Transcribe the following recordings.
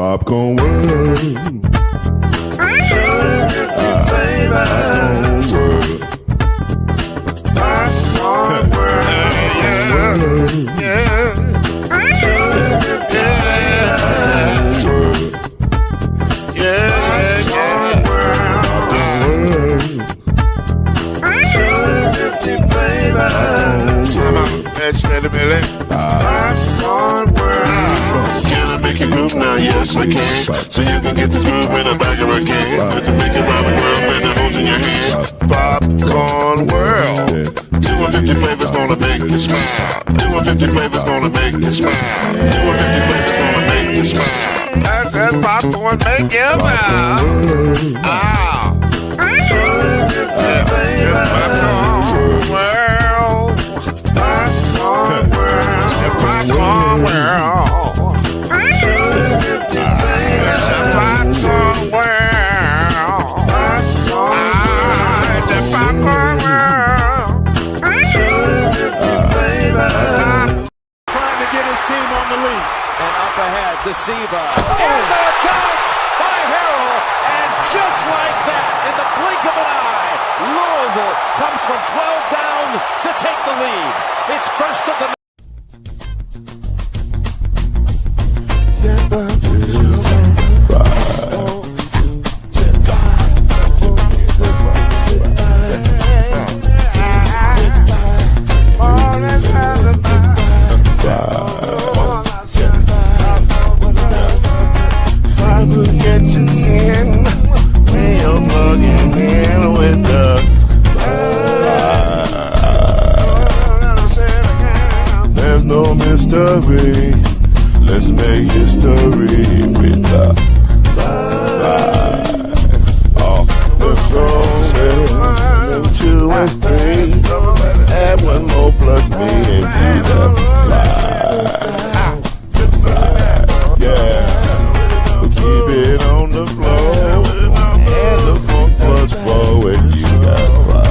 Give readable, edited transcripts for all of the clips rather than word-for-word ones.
Popcorn world. Popcorn world. Can I make you groove now? Yes, I can. So you can get this groove in the back of a can. You can make it round the world and the holes in your hand. Popcorn world. 250 flavors gonna make you smile. 250 flavors gonna make you smile. 250 flavors gonna make you smile. I said popcorn make you smile. Ah. Popcorn world. Popcorn world. Popcorn world. It's a popcorn world. It's a popcorn world. Trying to get his team on the lead. And up ahead to Siva. And the attack by Harrell. And just like that, in the blink of an eye, Louisville comes from 12 down to take the lead. It's first of the There's no mystery. Let's make history with the five. Oh, the strongest. 2 and 3. Add 1 more plus me and be the 5. Yeah. We'll keep it on the floor. And the funk plus 4 and you got 5.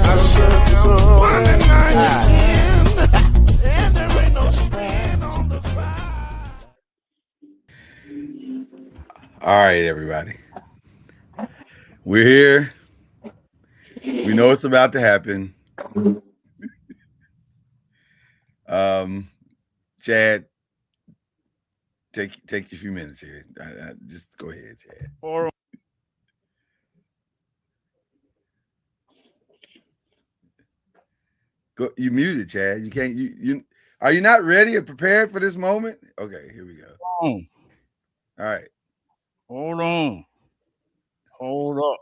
I said so. 1 and 9 is in. And there ain't no strand on the 5. All right, everybody. We're here. We know it's about to happen. Chad, take a few minutes here. Just go ahead, Chad. Go. You muted, Chad. You can't. You. Are you not ready or prepared for this moment? Okay, here we go. All right. Hold on. Hold up.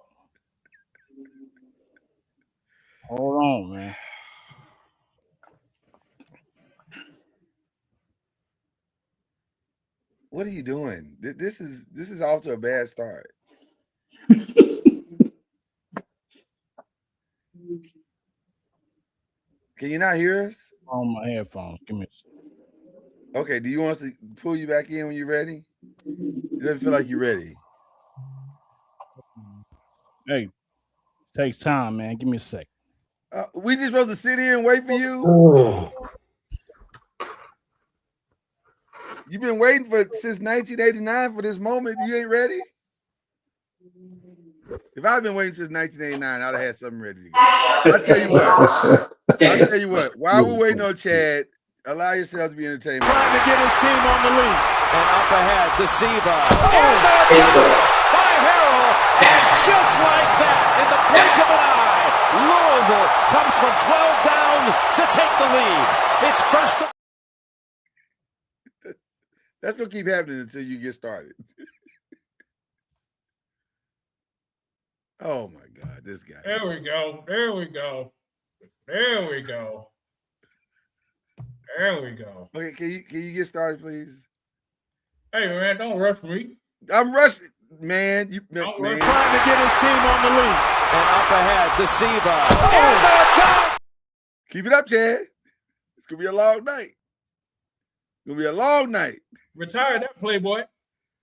Hold on, man. What are you doing? This is off to a bad start. Can you not hear us? On my headphones. Give me a second. Okay, do you want us to pull you back in when you're ready? It doesn't feel like you're ready. Hey, it takes time, man. Give me a second. We just supposed to sit here and wait for you? You've been waiting since 1989 for this moment. You ain't ready? If I'd been waiting since 1989, I'd have had something ready to go. I'll tell you what. While we're waiting on Chad, allow yourself to be entertained. Trying to get his team on the lead. And up ahead to Siva. And the attack by Harrell. And just like that, in the blink of an eye, Louisville comes from 12 down to take the lead. It's first of That's going to keep happening until you get started. Oh, my God, this guy. There we go. Okay, can you get started, please? Hey, man, don't rush me. I'm rushing, man. Trying to get his team on the lead. And up ahead to Siva. And the attack. Keep it up, Chad. It's going to be a long night. It's going to be a long night. Retire that, Playboy.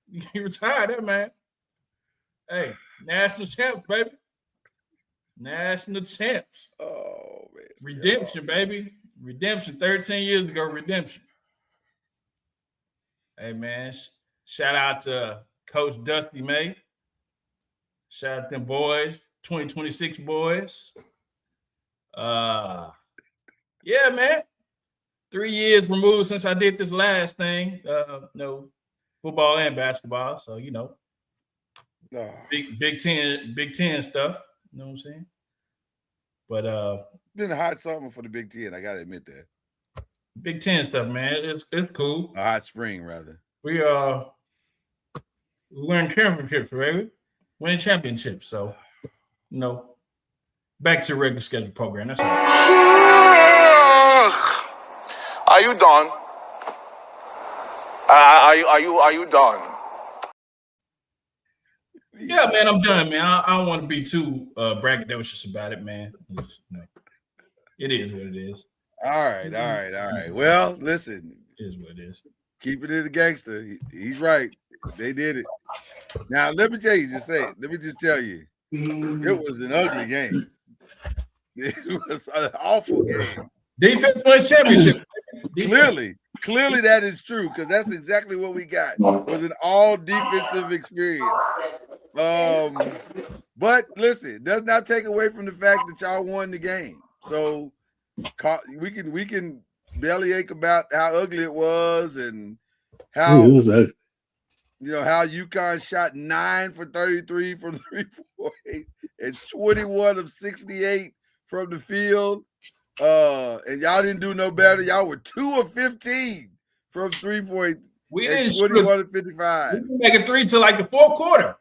You retire that, man. Hey, national champs, baby. National champs. Oh, man. Redemption, baby. Redemption. 13 years ago, redemption. Hey, man, shout out to Coach Dusty May. Shout out them boys, 2026 boys. Yeah, man. 3 years removed since I did this last thing. Football and basketball. So, Big Ten stuff. You know what I'm saying? But been a hot summer for the Big Ten. I gotta admit that. Big Ten stuff, man. It's cool. A hot spring, rather. We win championships, baby. Winning championships. So, back to regular schedule program. That's all. Are you done? Are you done? Yeah, man, I'm done, man. I don't want to be too braggadocious about it, man. It is what it is. All right. Well, listen. It is what it is. Keep it in the gangster. He's right. They did it. Now, let me tell you, let me just tell you, it was an ugly game. It was an awful game. Defense won championship. Clearly that is true, because that's exactly what we got. It was an all defensive experience. But listen, does not take away from the fact that y'all won the game. So we can bellyache about how ugly it was and how it was ugly. How UConn shot 9 for 33 from 3-point and 21 of 68 from the field. And y'all didn't do no better. Y'all were 2 of 15 from 3-point. We didn't 21 of 55. We didn't make a three till like the fourth quarter.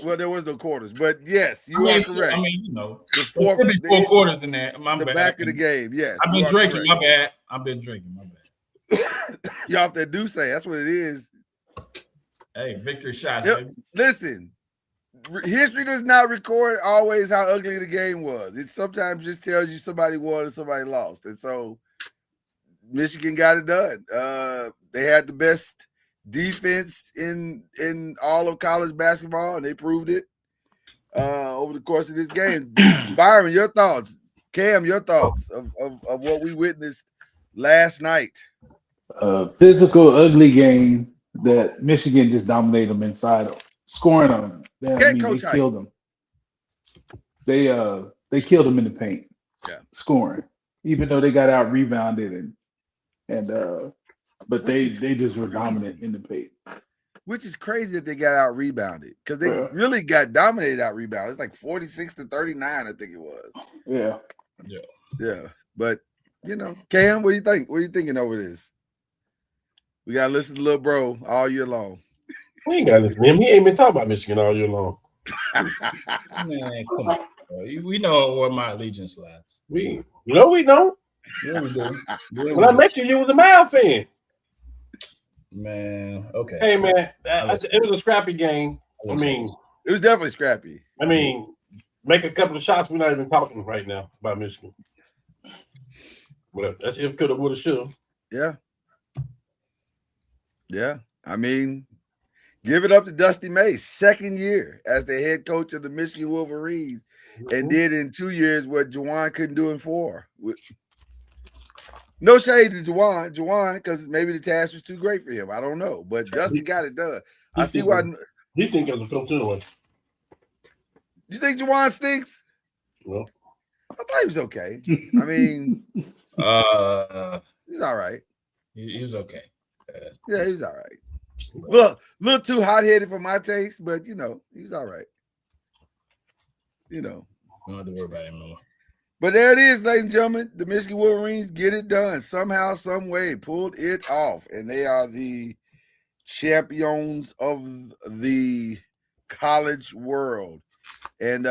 Well, there was no quarters, but yes, you are correct. The four quarters in there. The back of the game, yes. I've been drinking. My bad. I've been drinking. My bad. Y'all off that do say that's what it is. Hey, victory shots. Listen, history does not record always how ugly the game was. It sometimes just tells you somebody won and somebody lost, and so Michigan got it done. They had the best defense in all of college basketball, and they proved it over the course of this game. Byron, your thoughts. Cam, your thoughts of what we witnessed last night. Physical, ugly game that Michigan just dominated them inside, scoring on them. They killed them. They killed them in the paint, scoring, even though they got out rebounded but they just were dominant in the paint. Which is crazy that they got out rebounded, because they really got dominated out rebounded. It's like 46-39, I think it was. Yeah. But Cam, what do you think? What are you thinking over this? We gotta listen to little bro all year long. We ain't gotta listen to him. He ain't been talking about Michigan all year long. Man, come on, bro. We know where my allegiance lies. We don't. Yeah, we do. When I met you, you was a Mile fan. Man, okay. Hey, man, it was a scrappy game. I mean, it was definitely scrappy. I mean, make a couple of shots. We're not even talking right now about Michigan. Well, that's if coulda, woulda, shoulda. Yeah. I mean, give it up to Dusty May, second year as the head coach of the Michigan Wolverines, and did in 2 years what Juwan couldn't do in 4. No shade to Juwan, because maybe the task was too great for him. I don't know, but Dusty got it done. I see why. He thinks as a coach anyway. You think Juwan stinks? Well, I thought he was okay. I mean, he's all right. He was okay. Yeah, he's all right. Little too hot-headed for my taste, but he's all right. Don't have to worry about him no more. But there it is, ladies and gentlemen. The Michigan Wolverines get it done. Somehow, some way, pulled it off. And they are the champions of the college world. And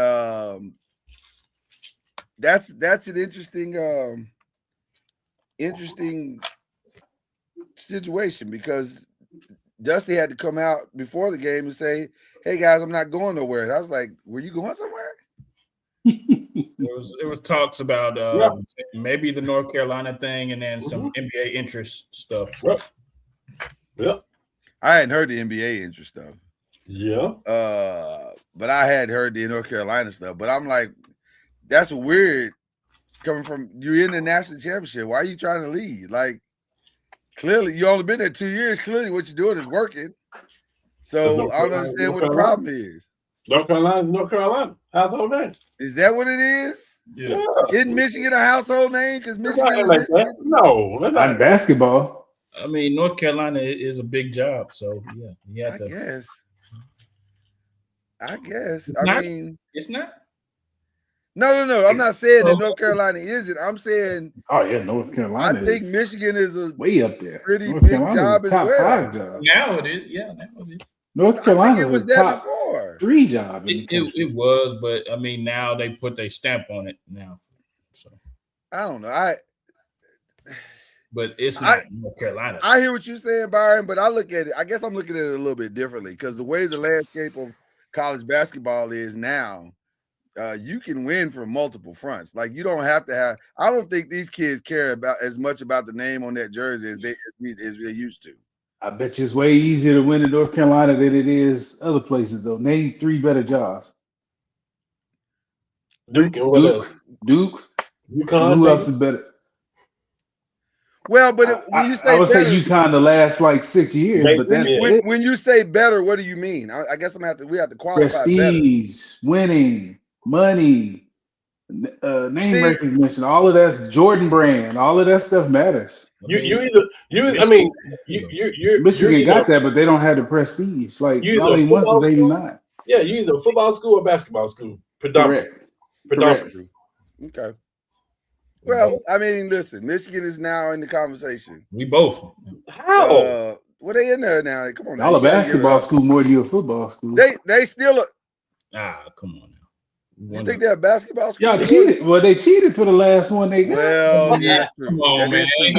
that's an interesting situation, because Dusty had to come out before the game and say, hey, guys, I'm not going nowhere. And I was like, were you going somewhere? It was talks about maybe the North Carolina thing and then some NBA interest stuff. Yep. I hadn't heard the NBA interest stuff. Yeah. But I had heard the North Carolina stuff. But I'm like, that's weird coming from you're in the national championship. Why are you trying to leave? Like, Clearly, you only been there 2 years. Clearly, what you're doing is working. So I don't understand what the problem is. North Carolina, household name. Is that what it is? Yeah. Isn't Michigan a household name? Because Michigan is Like Michigan. that. No, that's On not. basketball. I mean, North Carolina is a big job, so yeah, you have I to. guess. It's I not? mean, It's not. no. I'm not saying that North Carolina isn't. I'm saying Oh yeah, North I Carolina think is Michigan is a way up there. pretty North big Carolina's job a as top well. 5 job. Now it is. Yeah, now it is. North I Carolina think it was is a there top before. 3 job in the country. It was, but I mean, now they put their stamp on it now. So, I don't know. but it's not North Carolina. I hear what you're saying, Byron, but I look at it. I guess I'm looking at it a little bit differently because the way the landscape of college basketball is now, you can win from multiple fronts. Like you don't have to have. I don't think these kids care about as much about the name on that jersey as they used to. I bet you it's way easier to win in North Carolina than it is other places, though. Name 3 better jobs. Duke and what else? Duke. UConn. Who else is better? Well, but when you say I would better, say UConn the last like 6 years, Maybe, but that's yeah. it. when you say better, what do you mean? I guess we have to qualify Prestige, winning, money, name See- recognition, all of that's Jordan brand, all of that stuff matters. You're Michigan got that, but they don't have the prestige. Like you all either he wants football is school? 89. Yeah, you either a football school or basketball school. Predominantly. Correct. Okay. Well, I mean, listen, Michigan is now in the conversation. We both. How? Well, they in there now. Come on, now. Y'all a You gotta give it basketball up. school more than you a football school. They still. Come on now. You think they're a basketball school? Y'all cheated. Well, they cheated for the last one they got. Well, yeah, that's true. Come on, That man. is true.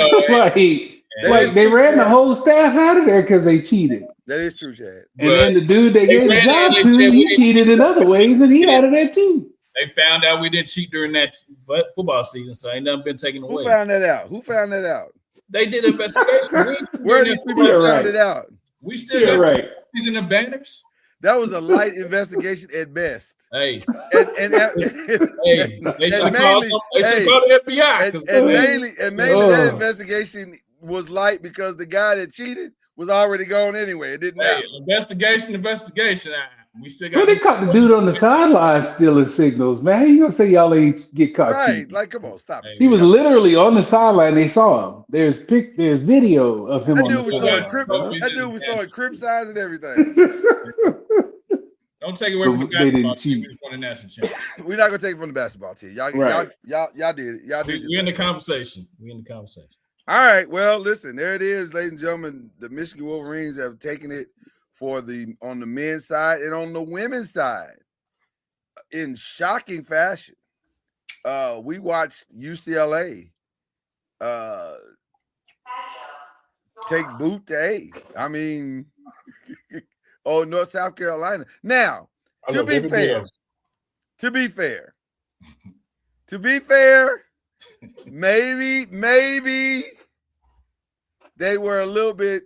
like they ran the whole staff out of there because they cheated. That is true, Chad. And then the dude they gave the ran job it, they to, said we he didn't cheated in other ways, and he out of there too. They found out we didn't cheat during that football season, so ain't nothing been taken away. Who found that out? They did an investigation. Where did people found it out? We still got in the banners. That was a light investigation at best. Hey, and hey, they should have called the FBI. And mainly that investigation was light because the guy that cheated was already gone anyway. It didn't matter. Investigation. We still got. Well, they caught the dude on the sideline stealing signals, man. How you gonna say y'all ain't get caught Right? cheating? Like, come on, stop it. He was literally on the sideline. They saw him. There's video of him That on dude the was sideline. that dude was throwing crib signs and everything. Don't take it away from the They didn't basketball team. cheat. We just won a national championship. We're not gonna take it from the basketball team. Y'all did it. Y'all did it. We're in the conversation. All right. Well, listen, there it is, ladies and gentlemen. The Michigan Wolverines have taken it on the men's side and on the women's side in shocking fashion. We watched UCLA take boot to A. I mean, South Carolina. Now, to be fair, maybe they were a little bit,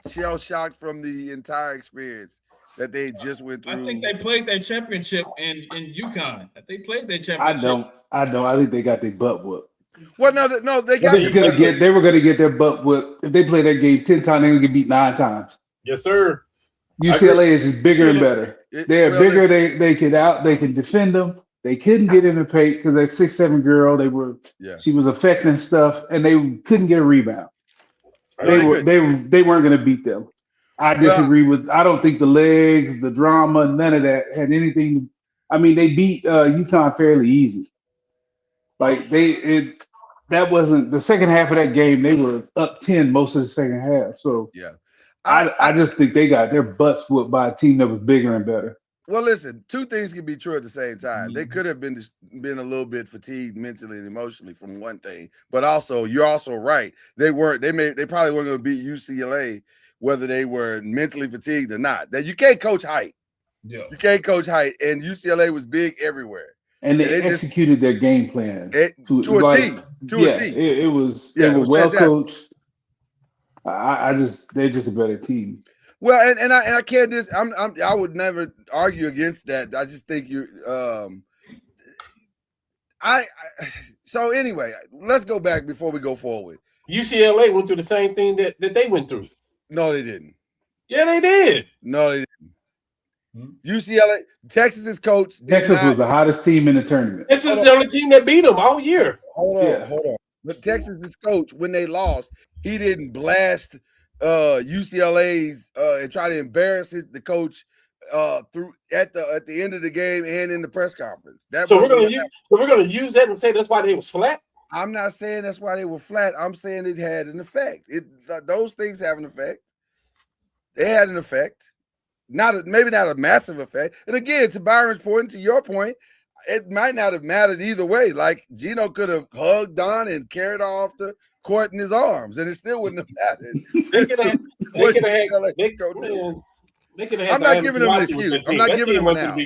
shell shocked from the entire experience that they just went through. I think they played their championship in UConn. They played their championship. I don't. I think they got their butt whooped. Well, no, they got. They were gonna get their butt whooped if they play that game 10 times. They would get beat 9 times. Yes, sir. UCLA is just bigger and better. They're bigger. They can defend them. They couldn't get in the paint because that 6'7" girl. She was affecting stuff, and they couldn't get a rebound. They weren't going to beat them. I disagree with. I don't think the legs, the drama, none of that had anything. I mean, they beat UConn fairly easy. Like that wasn't the second half of that game. They were up 10 most of the second half. So yeah, I just think they got their butts whooped by a team that was bigger and better. Well, listen, two things can be true at the same time. They could have been a little bit fatigued mentally and emotionally from one thing, but also you're also right. They weren't. They probably weren't going to beat UCLA whether they were mentally fatigued or not. That you can't coach height. Yeah, you can't coach height, and UCLA was big everywhere. And they executed their game plan to a T. It was they were well coached. They're just a better team. Well, and I can't I would never argue against that. I just think so anyway, let's go back before we go forward. UCLA went through the same thing that they went through. No, they didn't. Yeah, they did. No, they didn't. UCLA, Texas's coach. Texas was the hottest team in the tournament. This is the only team that beat them all year. Hold on. But Texas's coach, when they lost, he didn't blast UCLA's and try to embarrass the coach through at the end of the game and in the press conference. So we're gonna use that and say that's why they was flat. I'm not saying that's why they were flat. I'm saying it had an effect. Those things have an effect. They had an effect. Maybe not a massive effect. And again, to Byron's point, to your point, it might not have mattered either way. Like Gino could have hugged Don and carried her off the court in his arms, and it still wouldn't have mattered. I'm not giving them an excuse. I'm not giving them an out.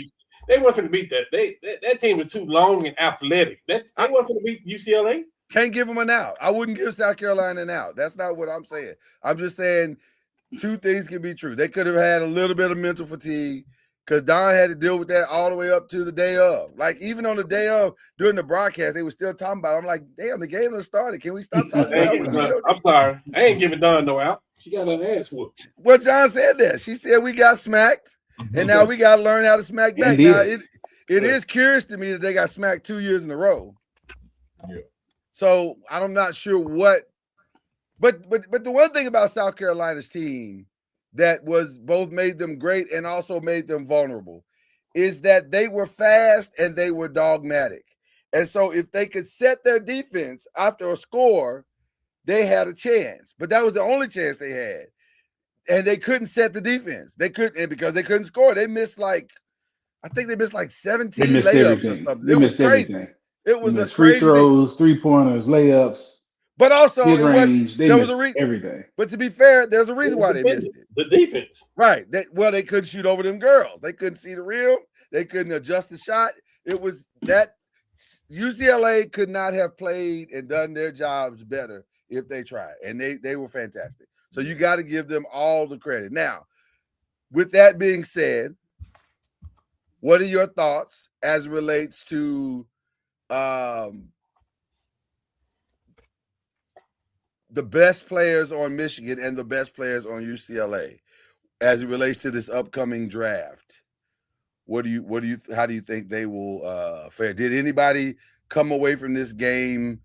They weren't going to beat that. That team was too long and athletic. They weren't going to beat UCLA. Can't give them an out. I wouldn't give South Carolina an out. That's not what I'm saying. I'm just saying two things can be true. They could have had a little bit of mental fatigue because Don had to deal with that all the way up to the day of. Like, even on the day of, during the broadcast, they were still talking about it. I'm like, damn, the game has started. Can we stop talking about it? I'm sorry. I ain't giving Don no out. She got her ass whooped. Well, John said that. She said we got smacked, and now we got to learn how to smack back. Now, it is curious to me that they got smacked 2 years in a row. Yeah. So I'm not sure what. But the one thing about South Carolina's team that was both made them great and also made them vulnerable is that they were fast and they were dogmatic. And so if they could set their defense after a score, they had a chance. But that was the only chance they had. And they couldn't set the defense. They couldn't, and because they couldn't score, they missed I think they missed 17 layups everything. or something. They missed crazy. Everything. It was a free throws, 3-pointers, layups. But also, mid-range, they missed everything. But to be fair, there's a reason why they missed it. The defense. Right. They couldn't shoot over them girls. They couldn't see the rim. They couldn't adjust the shot. It was that UCLA could not have played and done their jobs better if they tried. And they were fantastic. So you got to give them all the credit. Now, with that being said, what are your thoughts as it relates to the best players on Michigan and the best players on UCLA as it relates to this upcoming draft? How do you think they will fare? Did anybody come away from this game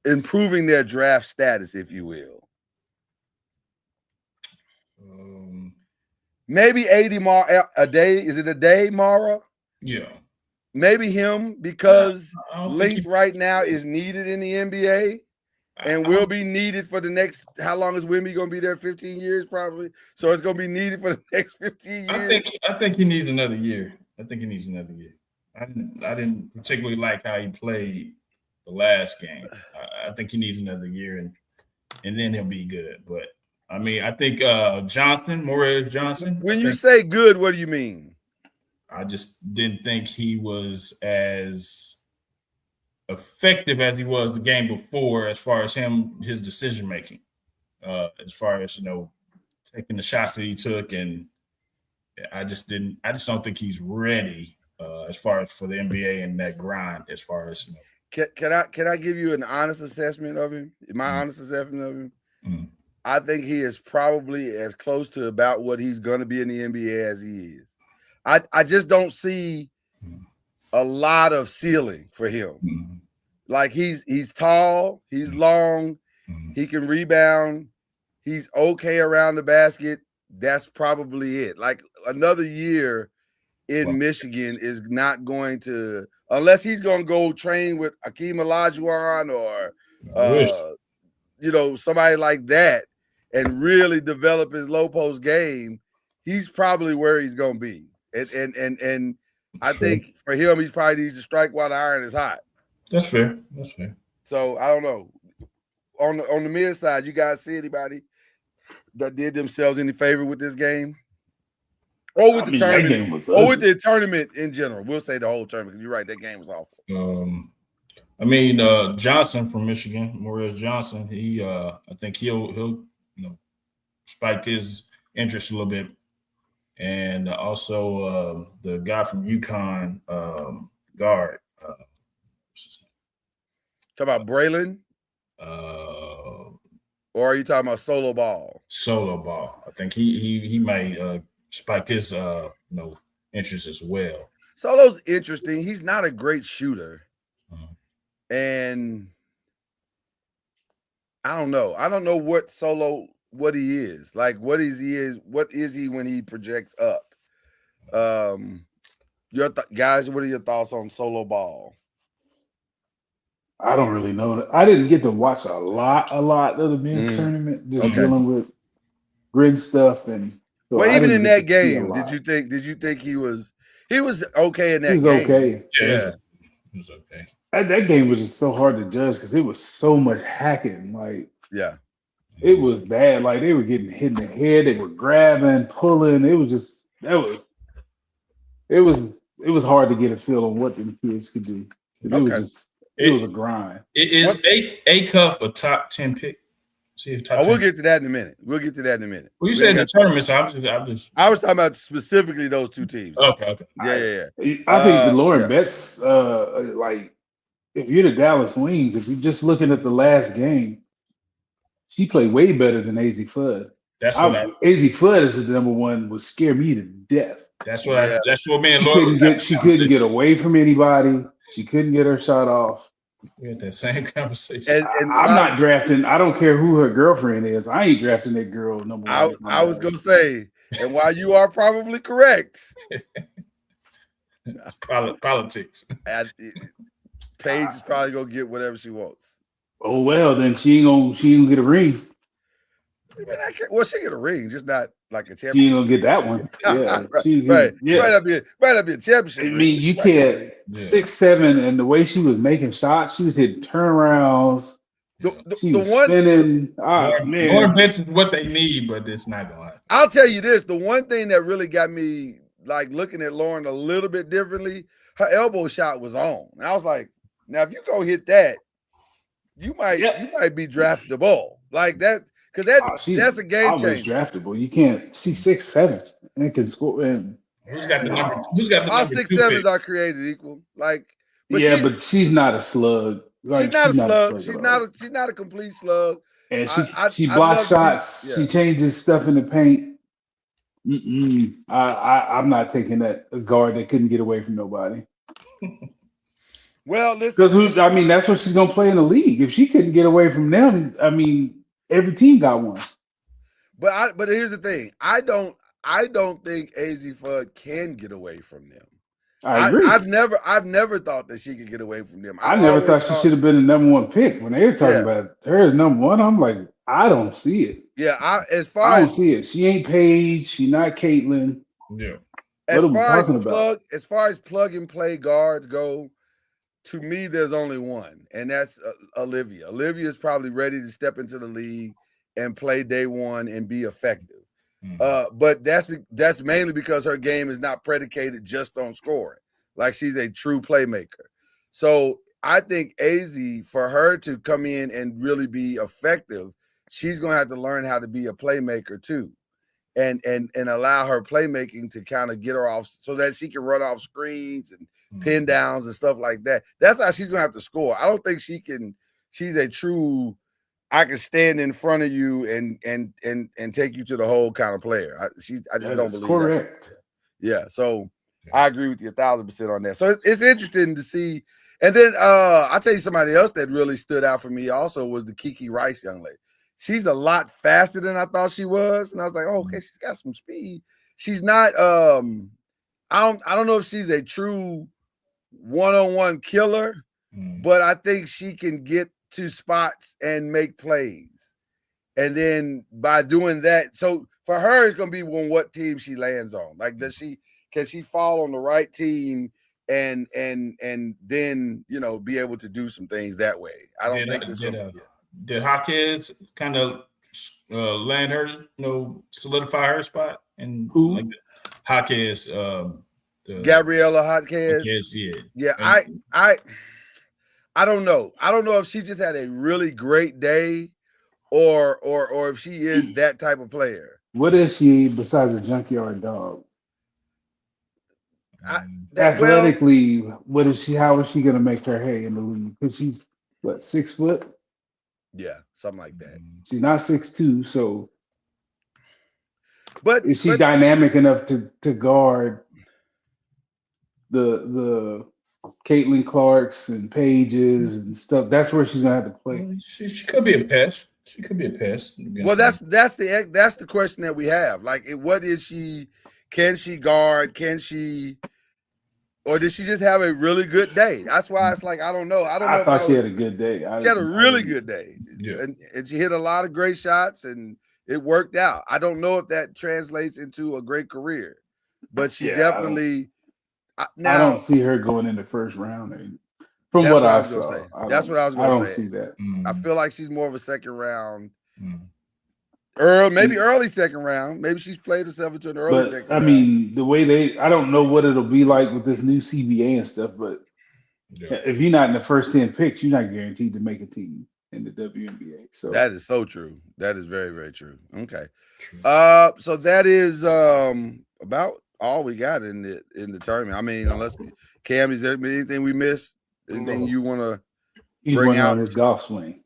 improving their draft status, if you will? Maybe a day. Is it a day, Mara? Yeah. Maybe him, because length right now is needed in the NBA and will be needed for the next, how long is Wemby going to be there? 15 years probably. So it's going to be needed for the next 15 years. I think he needs another year. I didn't particularly like how he played the last game. I think he needs another year and then he'll be good. But I mean, I think Morez Johnson. When you say good, what do you mean? I just didn't think he was as effective as he was the game before, as far as his decision making, as far as taking the shots that he took, and I just don't think he's ready as far as for the NBA and that grind. As far as can I give you an honest assessment of him? My honest assessment of him. Mm-hmm. I think he is probably as close to about what he's going to be in the NBA as he is. I just don't see a lot of ceiling for him. Mm-hmm. Like he's tall, he's long, he can rebound, he's okay around the basket. That's probably it. Like another year in Michigan is not going to, unless he's going to go train with Akeem Olajuwon or somebody like that and really develop his low post game. He's probably where he's going to be. And I think for him, he's probably needs to strike while the iron is hot. That's fair. So I don't know. On the mid side, you guys see anybody that did themselves any favor with this game? Or with the tournament? Or with the tournament in general? We'll say the whole tournament, because you're right, that game was awful. Johnson from Michigan, Morez Johnson, I think he'll spiked his interest a little bit. And also the guy from UConn, guard. Talk about Braylon? Or are you talking about solo ball? Solo ball. I think he might spike his interest as well. Solo's interesting. He's not a great shooter. And I don't know. I don't know what he is. Like what is he when he projects up? Guys, what are your thoughts on solo ball? I don't really know. I didn't get to watch a lot of the men's tournament, just dealing with grid stuff and. So well, even in that game, did you think he was okay in that game? He was okay. Yeah. He was okay. That game was just so hard to judge because it was so much hacking. Like, it was bad. Like they were getting hit in the head. They were grabbing, pulling. It was hard to get a feel on what the kids could do. It was a grind. It is a cup a top 10 pick. See if top 10. We'll get to that in a minute. Well, you said the tournament, so I was talking about specifically those two teams. Okay. Yeah. I think the Lauren Betts, like if you're the Dallas Wings, if you're just looking at the last game, she played way better than AZ Fudd. That's what AZ Fudd is the number one would scare me to death. That's what me and Lauren. She couldn't get away from anybody. She couldn't get her shot off. We had that same conversation. And I'm not drafting. I don't care who her girlfriend is. I ain't drafting that girl number one. I was gonna say, and while you are probably correct, it's politics. Paige is probably gonna get whatever she wants. Oh well, then she ain't gonna get a ring. Well, she get a ring, just not like a championship. She ain't gonna get that one. Yeah, right. Might not be a championship. I mean, you can't 6'7", and the way she was making shots, she was hitting turnarounds. She was spinning. Man, Lauren Betts is what they need, but it's not gonna happen. I'll tell you this: the one thing that really got me like looking at Lauren a little bit differently, her elbow shot was on. And I was like, now if you go hit that, you might be draftable like that. Because that's a game changer. Draftable. You can't see 6'7" and can score. And who's got the number? Who's got the all number? 6'7s are created equal. Like, but she's not a slug. Like, she's not a slug. She's not a complete slug. And she blocks shots. She changes stuff in the paint. I'm not taking a guard that couldn't get away from nobody. Well, because that's what she's gonna play in the league. If she couldn't get away from them, every team got one. But here's the thing. I don't think AZ Fudd can get away from them. I agree. I've never thought that she could get away from them. I never thought she should have been the number one pick. When they were talking about her as number one, I'm like, I don't see it. Yeah, I don't see it. She ain't Paige. She not Caitlin. Yeah. As far as plug and play guards go, to me, there's only one, and that's Olivia. Olivia is probably ready to step into the league and play day one and be effective. But that's mainly because her game is not predicated just on scoring. Like, she's a true playmaker. So I think AZ, for her to come in and really be effective, she's going to have to learn how to be a playmaker too, and allow her playmaking to kind of get her off so that she can run off screens and pin downs and stuff like that. That's how she's gonna have to score. I don't think she's a true I can stand in front of you and take you to the hole kind of player. I just don't believe correct. That. Yeah, so I agree with you 1,000% on that. So it's interesting to see. And then I'll tell you somebody else that really stood out for me also was the Kiki Rice young lady. She's a lot faster than I thought she was. And I was like, oh, okay, she's got some speed. She's not I don't know if she's a true one-on-one killer, but I think she can get to spots and make plays. And then by doing that, so for her, it's gonna be on what team she lands on. Like, can she fall on the right team and then be able to do some things that way? I don't think it's gonna be it. Did Hawkins kind of land her, solidify her spot? And who? Like Hawkins, Gabriella Hawkins. Yeah. I don't know. I don't know if she just had a really great day, or if she is that type of player. What is she besides a junkyard dog? Athletically, what is she? How is she going to make her hay in the league? Because she's 6 foot. Yeah, something like that. She's not 6'2", so but is she dynamic enough to guard the Caitlin Clarks and Paiges and stuff? That's where she's gonna have to play. She could be a pest. She could be a pest. Well, that's the question that we have. Like, what is she? Can she guard? Can she? Or did she just have a really good day? That's why it's like I don't know. I thought she had a good day. She had a really good day. Yeah. And she hit a lot of great shots, and it worked out. I don't know if that translates into a great career, but she definitely. I don't see her going in the first round. From what I saw, that's what I was going to say. I don't see that. I feel like she's more of a second round. Maybe early second round. Maybe she's played herself into an early second round. I mean, the way I don't know what it'll be like with this new CBA and stuff, but if you're not in the first 10 picks, you're not guaranteed to make a team in the WNBA. So that is so true. That is very, very true. Okay. So that is about all we got in the tournament. I mean, unless Cam, is there anything we missed? Anything you want to bring out? On his golf swing.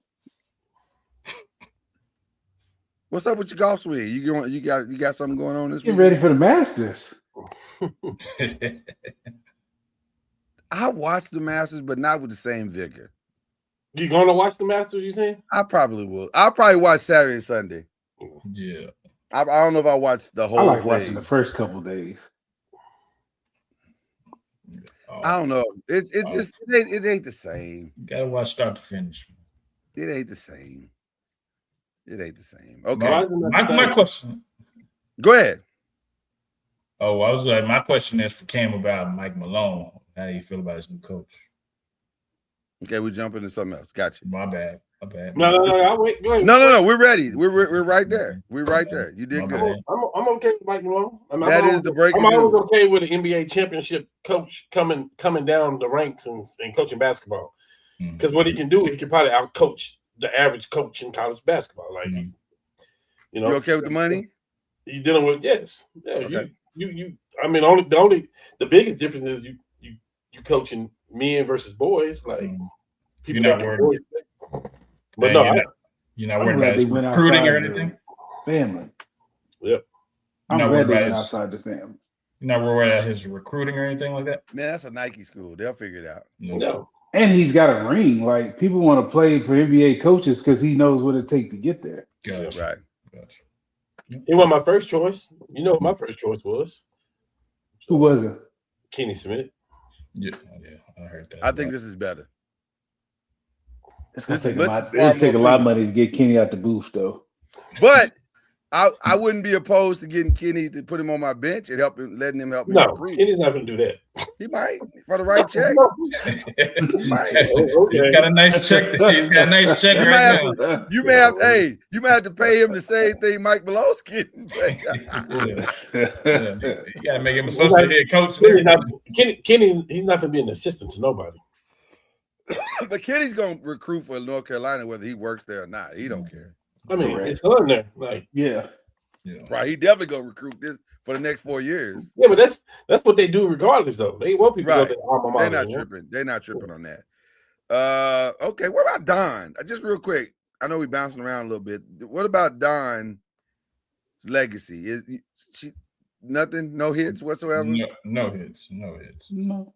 What's up with your golf swing? You got something going on this week? Get ready for the Masters. I watched the Masters, but not with the same vigor. You gonna watch the Masters? You saying? I probably will. I'll probably watch Saturday and Sunday. Yeah. I don't know if I watched the whole. I like thing. watching the first couple days. I don't know. It ain't the same. You gotta watch start to finish. It ain't the same. It ain't the same. Okay. My question. Go ahead. Oh, I was like, my question is for Cam about Mike Malone. How do you feel about his new coach? Okay, we jump into something else. Gotcha. My bad. No. Wait, go ahead. No. We're ready. We're right there. We're right there. You did good. I'm okay with Mike Malone. That is the breaking news. I'm always okay with an NBA championship coach coming down the ranks and coaching basketball. Because what he can do, he can probably out-coach the average coach in college basketball. Like, you okay with the money? He's dealing with yes. Yeah. Okay. You. I mean, the biggest difference is you coaching men versus boys. Like people you're not worried. But you're not worried about his recruiting or anything. Family. Yep. I'm glad they went outside the family. You're not worried about his recruiting or anything like that. Man, that's a Nike school. They'll figure it out. No. And he's got a ring. Like people want to play for NBA coaches because he knows what it takes to get there. Gotcha. Right. Gotcha. He wasn't my first choice. You know what my first choice was? Who was it? Kenny Smith. Yeah, I heard that. I think this is better. It's gonna take a lot of money to get Kenny out the booth, though. But I wouldn't be opposed to getting Kenny to put him on my bench and letting him help me. No, Kenny's not gonna do that. He might for the right check. He might. Okay. He's got a nice check. He's got a nice check right now. You may have to pay him the same thing Mike Malone's getting. You got to make him associate head coach. Kenny, he's not gonna be an assistant to nobody. But Kenny's gonna recruit for North Carolina whether he works there or not. He don't care. I mean, his son there, like right. He definitely gonna recruit this for the next 4 years. Yeah, but that's what they do regardless, though. They want people to go to their alma mater. They're not tripping. They're not tripping on that. Okay. What about Don? Just real quick. I know we're bouncing around a little bit. What about Don's legacy? Is she nothing? No hits whatsoever. No hits. No.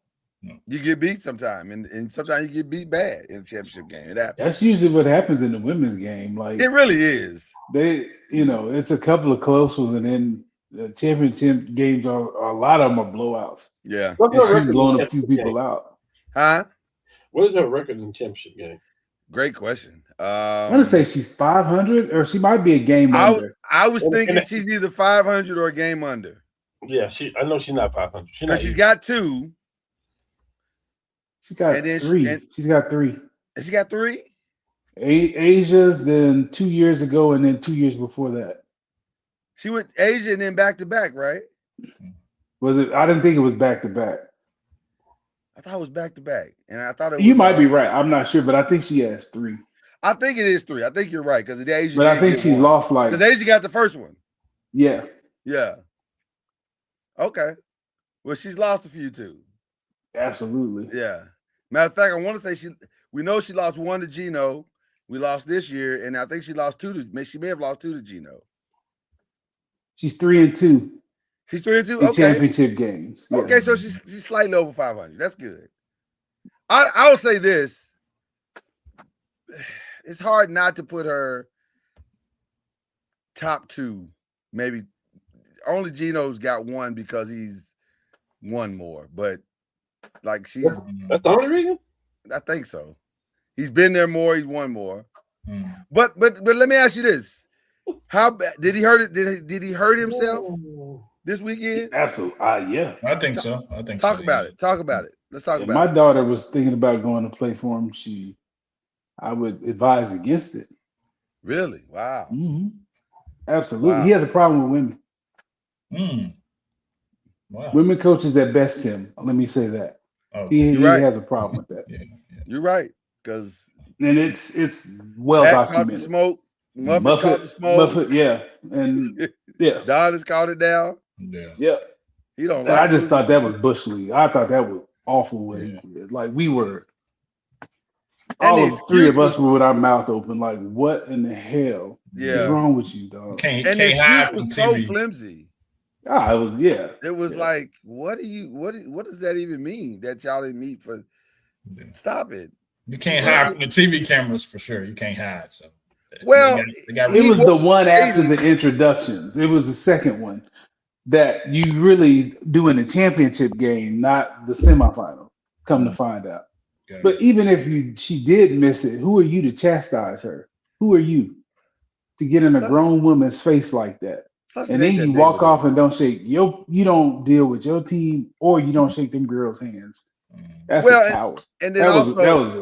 You get beat sometime, and sometimes you get beat bad in the championship game. It happens. That's usually what happens in the women's game. Like it really is. It's a couple of close ones, and then the championship games are a lot of them are blowouts. Yeah, and she's blowing a few people out. Huh? What is her record in the championship game? Great question. I'm gonna say she's 500, or she might be a game under. I was thinking she's either 500 or a game under. Yeah, I know she's not 500. She's got two. She got three. She's got three. She got three? Asia's, then 2 years ago, and then 2 years before that. She went Asia and then back to back, right? Was it? I didn't think it was back to back. I thought it was back to back, and I thought it was. You might be right. I'm not sure, but I think she has three. I think it is three. I think you're right because the Asia. But I think she's lost because Asia got the first one. Yeah. Yeah. Okay. Well, she's lost a few too. Absolutely. Yeah. Matter of fact, I want to say we know she lost one to Gino, We lost this year, and I think she lost 2 to. She may have lost 2 to Gino. She's 3-2. She's 3-2. In Okay. championship games. Yes. Okay, so she's slightly over 500. That's good. I will say this. It's hard not to put her top 2. Maybe only Gino's got 1 because he's won more. But like that's the only reason. I think so. He's been there more. He's won more. But let me ask you this: how bad did he hurt it? Did he hurt himself this weekend? Absolutely. Yeah. I think so. Talk about it. Talk about it. Let's talk about my it. My daughter was thinking about going to play for him. I would advise against it. Really? Wow. Mm-hmm. Absolutely. Wow. He has a problem with women. Wow. Women coaches that best him. Let me say that. Oh, he right. has a problem with that. Yeah. You're right. Because it's well documented. Muffet caught the smoke. Muffet, yeah. And yeah. Don has caught it down. Yeah. You don't. I just thought that was Bush League. I thought that was awful what he did. Like we were. All of 3 of us were with our mouth open, like, what in the hell is wrong with you, dog? And the excuse was so flimsy. It was, It was like, what does that even mean that y'all didn't meet for? Stop it. You can't hide from the TV cameras for sure. You can't hide. So, well, it was the one after the introductions. It was the second one that you really do in the championship game, not the semifinal. Come to find out. Okay. But even if she did miss it, who are you to chastise her? Who are you to get in a grown woman's face like that? And then you walk off and don't shake you don't deal with your team, or you don't shake them girls' hands. That's a coward. And then that was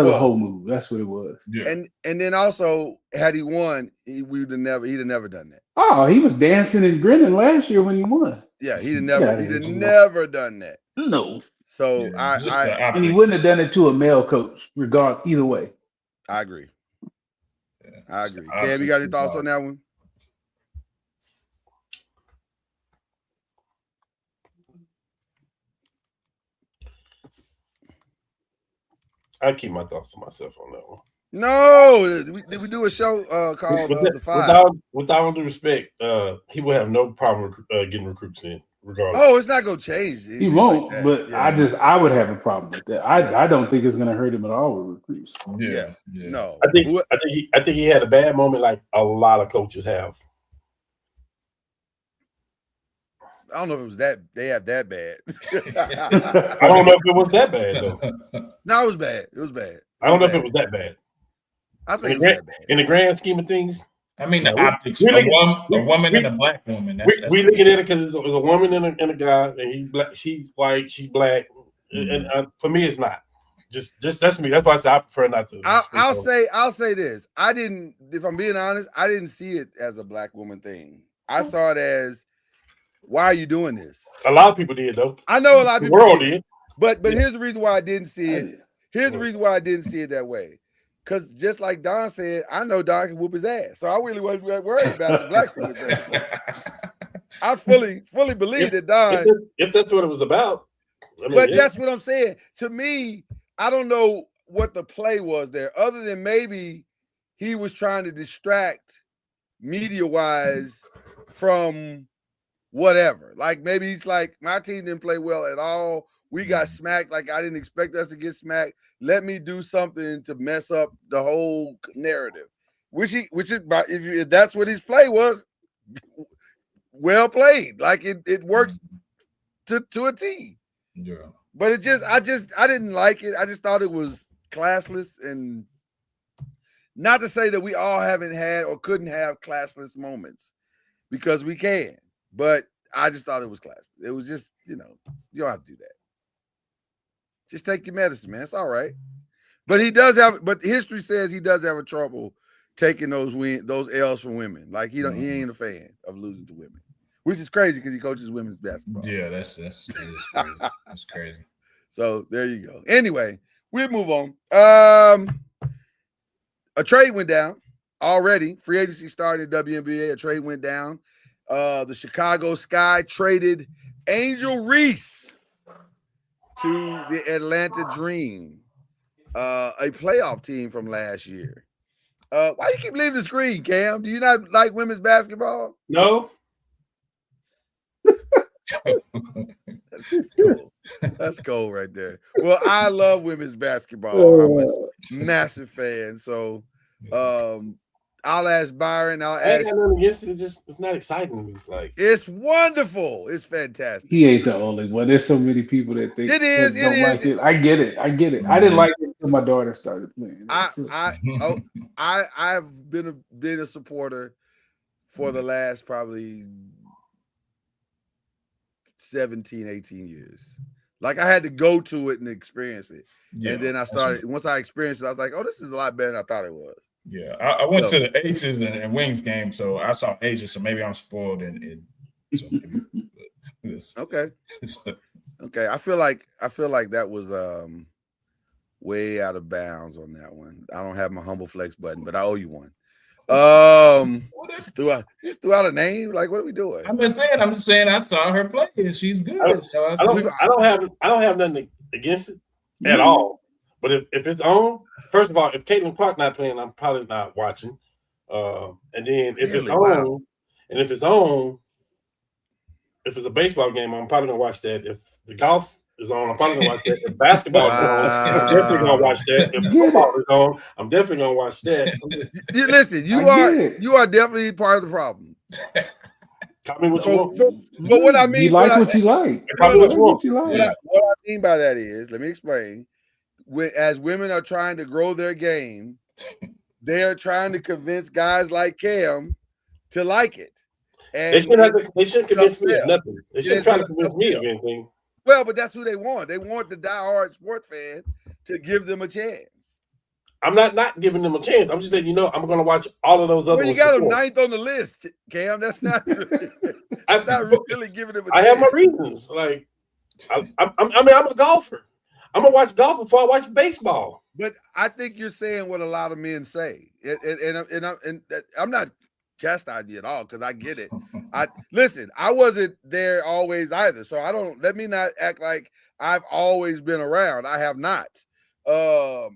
a whole move. That's what it was. Yeah. And then also, had he won, he'd have never done that. Oh, he was dancing and grinning last year when he won. Yeah, he'd have never done that. No. So and he wouldn't have done it to a male coach, either way. I agree. Yeah, I agree. Cam, you got any thoughts on that one? I keep my thoughts to myself on that one. No, did we do a show called The Five? With all due respect, he will have no problem getting recruits in, regardless. Oh, it's not gonna change. He won't, like but yeah. I would have a problem with that. I don't think it's gonna hurt him at all with recruits. Yeah. No. I think he had a bad moment, like a lot of coaches have. I don't know if it was that they have that bad. I don't know if it was that bad though. No, it was bad. It was bad. I don't know if it was that bad. I think in the grand scheme of things. I mean, the optics. A woman and a black woman. We looking at it because it's a woman and a guy, and he's black. She's white. She's black. And for me, it's not. Just that's me. That's why I say I prefer not to. I'll say this. I didn't. If I'm being honest, I didn't see it as a black woman thing. I saw it as, why are you doing this? A lot of people did, though. I know a lot of people. The world did. But here's the reason why I didn't see it. Here's the reason why I didn't see it that way. Because just like Don said, I know Don can whoop his ass. So I really wasn't worried about the black woman thing. I fully believe that Don. If that's what it was about. That's what I'm saying. To me, I don't know what the play was there, other than maybe he was trying to distract media-wise from whatever. Like maybe he's like, my team didn't play well at all. We got smacked. Like I didn't expect us to get smacked. Let me do something to mess up the whole narrative. Which is, if that's what his play was, well played. Like it worked to a T. Yeah. But I didn't like it. I just thought it was classless, and not to say that we all haven't had or couldn't have classless moments, because we can. But I just thought it was classless. It was just, you don't have to do that. Just take your medicine, man. It's all right. But history says he does have a trouble taking those L's from women. Like he ain't a fan of losing to women, which is crazy because he coaches women's basketball. Yeah, that's crazy. That's crazy. So there you go. Anyway, we'll move on. A trade went down already. Free agency started in WNBA. A trade went down. The Chicago Sky traded Angel Reese to the Atlanta Dream, a playoff team from last year. Why you keep leaving the screen, Cam? Do you not like women's basketball? No. That's cool. That's cool right there. Well, I love women's basketball. I'm a massive fan. So I'll ask Byron. I ain't got nothing against it. It's not exciting to me. Like, it's wonderful. It's fantastic. He ain't the only one. There's so many people that think it is. Don't like it. I get it. I didn't like it until my daughter started playing. I've been a supporter for the last probably 17, 18 years. Like, I had to go to it and experience it. Yeah, and then I started, once I experienced it, I was like, oh, this is a lot better than I thought it was. Yeah, I went to the Aces and Wings game, so I saw Asia, so maybe I'm spoiled so maybe, okay. Okay. I feel like that was way out of bounds on that one. I don't have my humble flex button, but I owe you one. Just threw out a name. Like, what are we doing? I'm just saying I saw her play and she's good. I don't have nothing against it at all. But if it's on, first of all, if Caitlin Clark not playing, I'm probably not watching. And then if it's a baseball game, I'm probably gonna watch that. If the golf is on, I'm probably gonna watch that. If basketball is on, I'm definitely gonna watch that. If football is on, I'm definitely gonna watch that. Listen, you are definitely part of the problem. Tell me what you want. But what I mean, you like what you like. What I mean by that is, let me explain. As women are trying to grow their game, they are trying to convince guys like Cam to like it. And they shouldn't convince me of nothing. They shouldn't try to convince me of anything. Well, but that's who they want. They want the diehard sports fan to give them a chance. I'm not giving them a chance. I'm just letting you know I'm going to watch all of those other ones. You got them ninth on the list, Cam. That's not really, really giving them a chance. I have my reasons. Like, I'm a golfer. I'm gonna watch golf before I watch baseball. But I think you're saying what a lot of men say, and I'm not chastising you at all because I get it. Listen, I wasn't there always either, so let me not act like I've always been around. I have not. But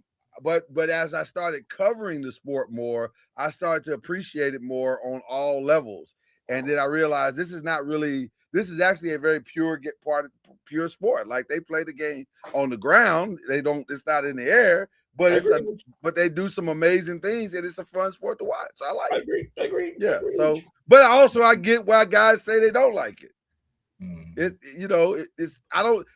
as I started covering the sport more, I started to appreciate it more on all levels, and then I realized this is actually a very pure sport. Like, they play the game on the ground. It's not in the air, but but they do some amazing things, and it's a fun sport to watch. So I agree. Yeah. So, but I get why guys say they don't like it. I don't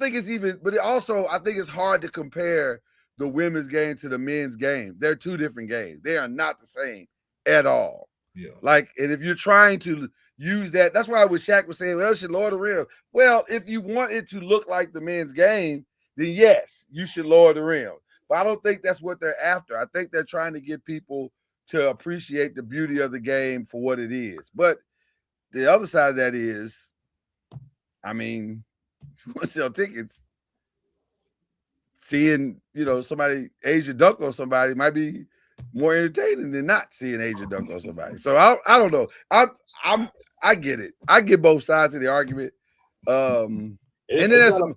think it's even, but I think it's hard to compare the women's game to the men's game. They're two different games. They are not the same at all. Yeah. Like, and if you're trying to use that's why what Shaq was saying, well, it should lower the rim. Well, if you want it to look like the men's game, then yes, you should lower the rim. But I don't think that's what they're after. I think they're trying to get people to appreciate the beauty of the game for what it is. But the other side of that is, I mean, if you want to sell tickets, seeing, somebody Asia dunk on somebody might be more entertaining than not seeing Asia dunk on somebody. So I don't know. I get it. I get both sides of the argument. And then there's some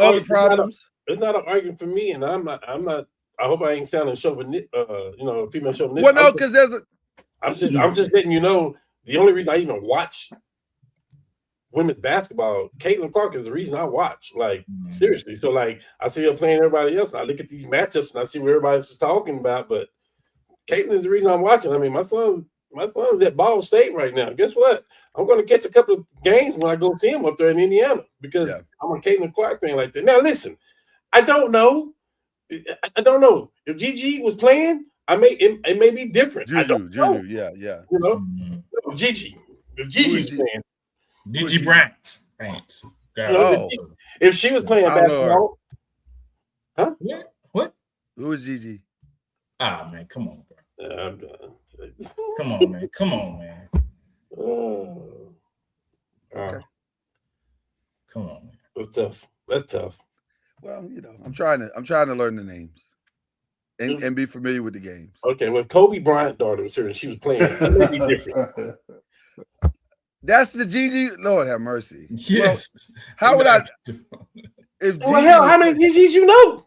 other problems. It's not an argument for me, and I'm not. I hope I ain't sounding chauvinistic. Female chauvinistic. Well, no, because I'm just letting you know. The only reason I even watch women's basketball, Caitlin Clark, is the reason I watch. Like, seriously. So, like, I see her playing everybody else. I look at these matchups and I see what everybody else is talking about. But Caitlin is the reason I'm watching. I mean, my son's at Ball State right now. Guess what? I'm going to catch a couple of games when I go see him up there in Indiana because I'm a Caitlin Clark fan like that. Now, listen, I don't know. If Gigi was playing, it may be different. Juju, yeah. Gigi. If Gigi's playing. Gigi Bryant. If she was playing basketball, huh? What? Who is Gigi? Ah, man, come on, bro. I'm done. Come on, man. Okay. Come on, man. That's tough. Well, I'm trying to learn the names and be familiar with the games. Okay, well, if Kobe Bryant's daughter was here and she was playing, it would be different. That's the Gigi. Lord have mercy. Yes. Well, how would I? How many Gigi's you know?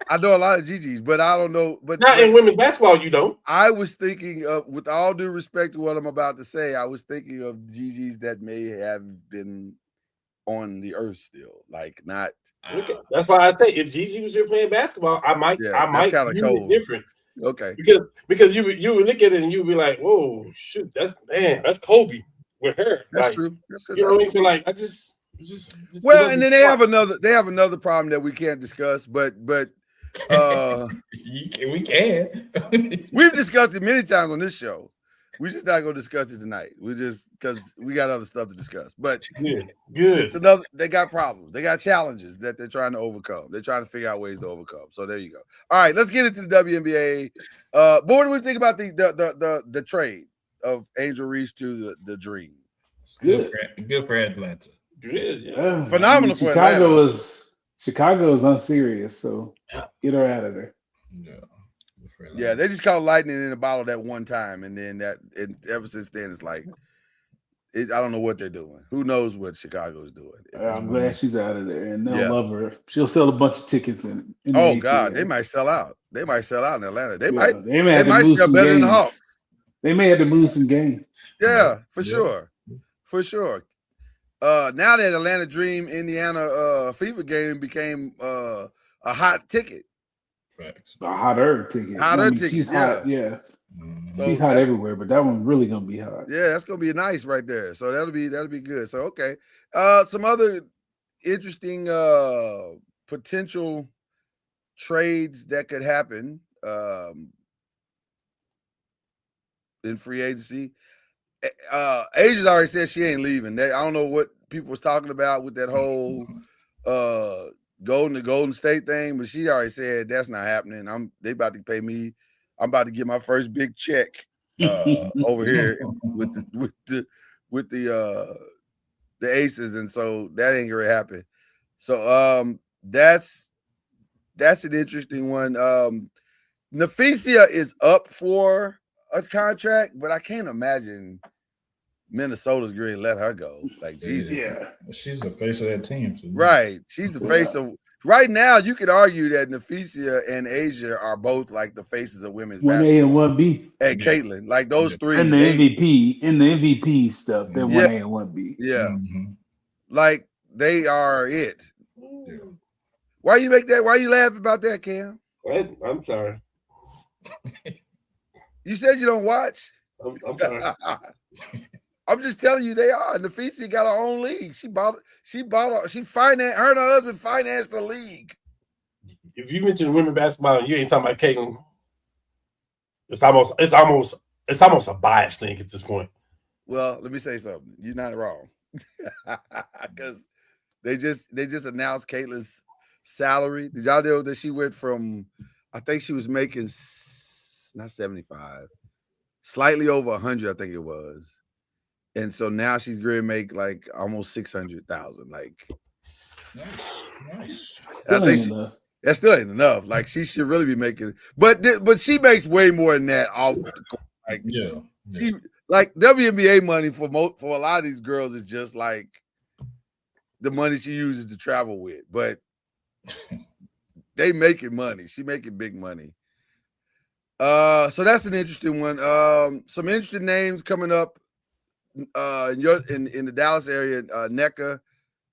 I know a lot of Gigi's, but I don't know. But not in women's basketball, you don't. I was thinking of, with all due respect to what I'm about to say, I was thinking of Gigi's that may have been on the earth still, like not. Okay. That's why I say if Gigi was here playing basketball, I might view it different. Okay. Because you would look at it and you would be like, whoa, shoot, that's Kobe with her. That's like, true. That's true. You know what I mean? So like I just well, and then they have another problem that we can't discuss, but we can. We've discussed it many times on this show. We're just not gonna discuss it tonight. We just because we got other stuff to discuss. But good. It's another. They got problems. They got challenges that they're trying to overcome. They're trying to figure out ways to overcome. So there you go. All right, let's get into the WNBA. What do we think about the trade of Angel Reese to the Dream? Good for Atlanta. Good, yeah. Phenomenal for Atlanta. Chicago is unserious, so get her out of there. Yeah, they just caught lightning in a bottle that one time, and then ever since then it's like I don't know what they're doing. Who knows what Chicago is doing? I'm glad she's out of there, and they'll love her. She'll sell a bunch of tickets in oh God, they might sell out. They might sell out in Atlanta. They might sell better than the Hawks. They may have to move some games. Yeah, for sure. For sure. Now that Atlanta Dream Indiana Fever game became a hot ticket. Facts. A hotter ticket. She's hot, yeah. So she's hot everywhere, but that one's really gonna be hot. Yeah, that's gonna be nice right there. So that'll be good. So okay. Some other interesting potential trades that could happen in free agency. Asia's already said she ain't leaving. I don't know what people was talking about with that whole Golden State thing, but she already said that's not happening. They about to pay me. I'm about to get my first big check over here with the Aces, and so that ain't gonna happen. So that's an interesting one. Nafisia is up for a contract, but I can't imagine Minnesota's going to let her go. Like, Jesus. Yeah. She's the face of that team. So right. She's the face of right now. You could argue that Nafisia and Asia are both like the faces of women's basketball. 1A and 1B. And Caitlin, like those three. And the MVP stuff, they're 1A and 1B. Yeah. Mm-hmm. Like they are it. Yeah. Why you make that? Why you laugh about that, Cam? I'm sorry. You said you don't watch. I'm sorry. I'm just telling you they are. Nafisi got her own league. She financed her and her husband financed the league. If you mention women basketball, you ain't talking about Caitlin. It's almost a bias thing at this point. Well, let me say something. You're not wrong. Because they just announced Caitlin's salary. Did y'all know that she went from, I think she was making not 75, slightly over 100, I think it was. And so now she's going to make like almost 600,000. Like, nice. That still ain't enough. Like, she should really be making, but she makes way more than that off the court. Like, she like WNBA money for a lot of these girls is just like the money she uses to travel with. But they making money. She making big money. So that's an interesting one. Some interesting names coming up. In the Dallas area, NECA,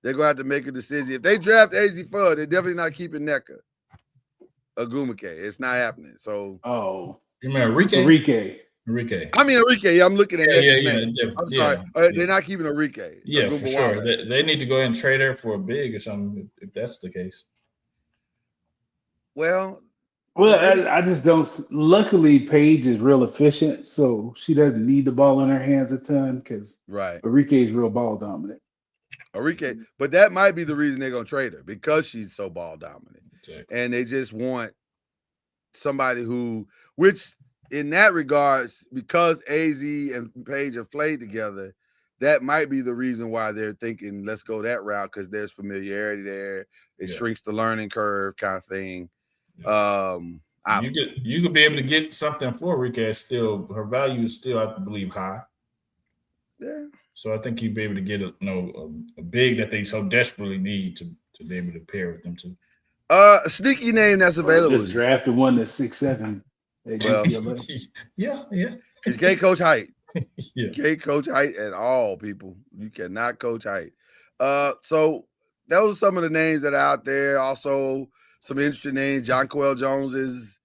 they're gonna have to make a decision. If they draft AZ Fudd, they're definitely not keeping NECA. Agumake, it's not happening. So, you mean Enrique? I mean Enrique. I'm looking at I'm sorry. They're not keeping Enrique. Yeah, for sure. They need to go ahead and trade her for a big or something if that's the case. Well, I just don't. Luckily, Paige is real efficient, so she doesn't need the ball in her hands a ton because Enrique is real ball dominant. Enrique, but that might be the reason they're gonna trade her because she's so ball dominant, and they just want somebody which in that regards, because AZ and Paige have played together, that might be the reason why they're thinking let's go that route because there's familiarity there. It shrinks the learning curve, kind of thing. You could be able to get something for Enrique. Still, her value is still, I believe, high. Yeah. So I think you'd be able to get a big that they so desperately need to be able to pair with them too. A sneaky name that's available. Just drafted one that's 6'7". Well, yeah. You can't coach height. Yeah. You can't coach height at all, people. You cannot coach height. So those are some of the names that are out there. Also, some interesting names. Jonquel Jones is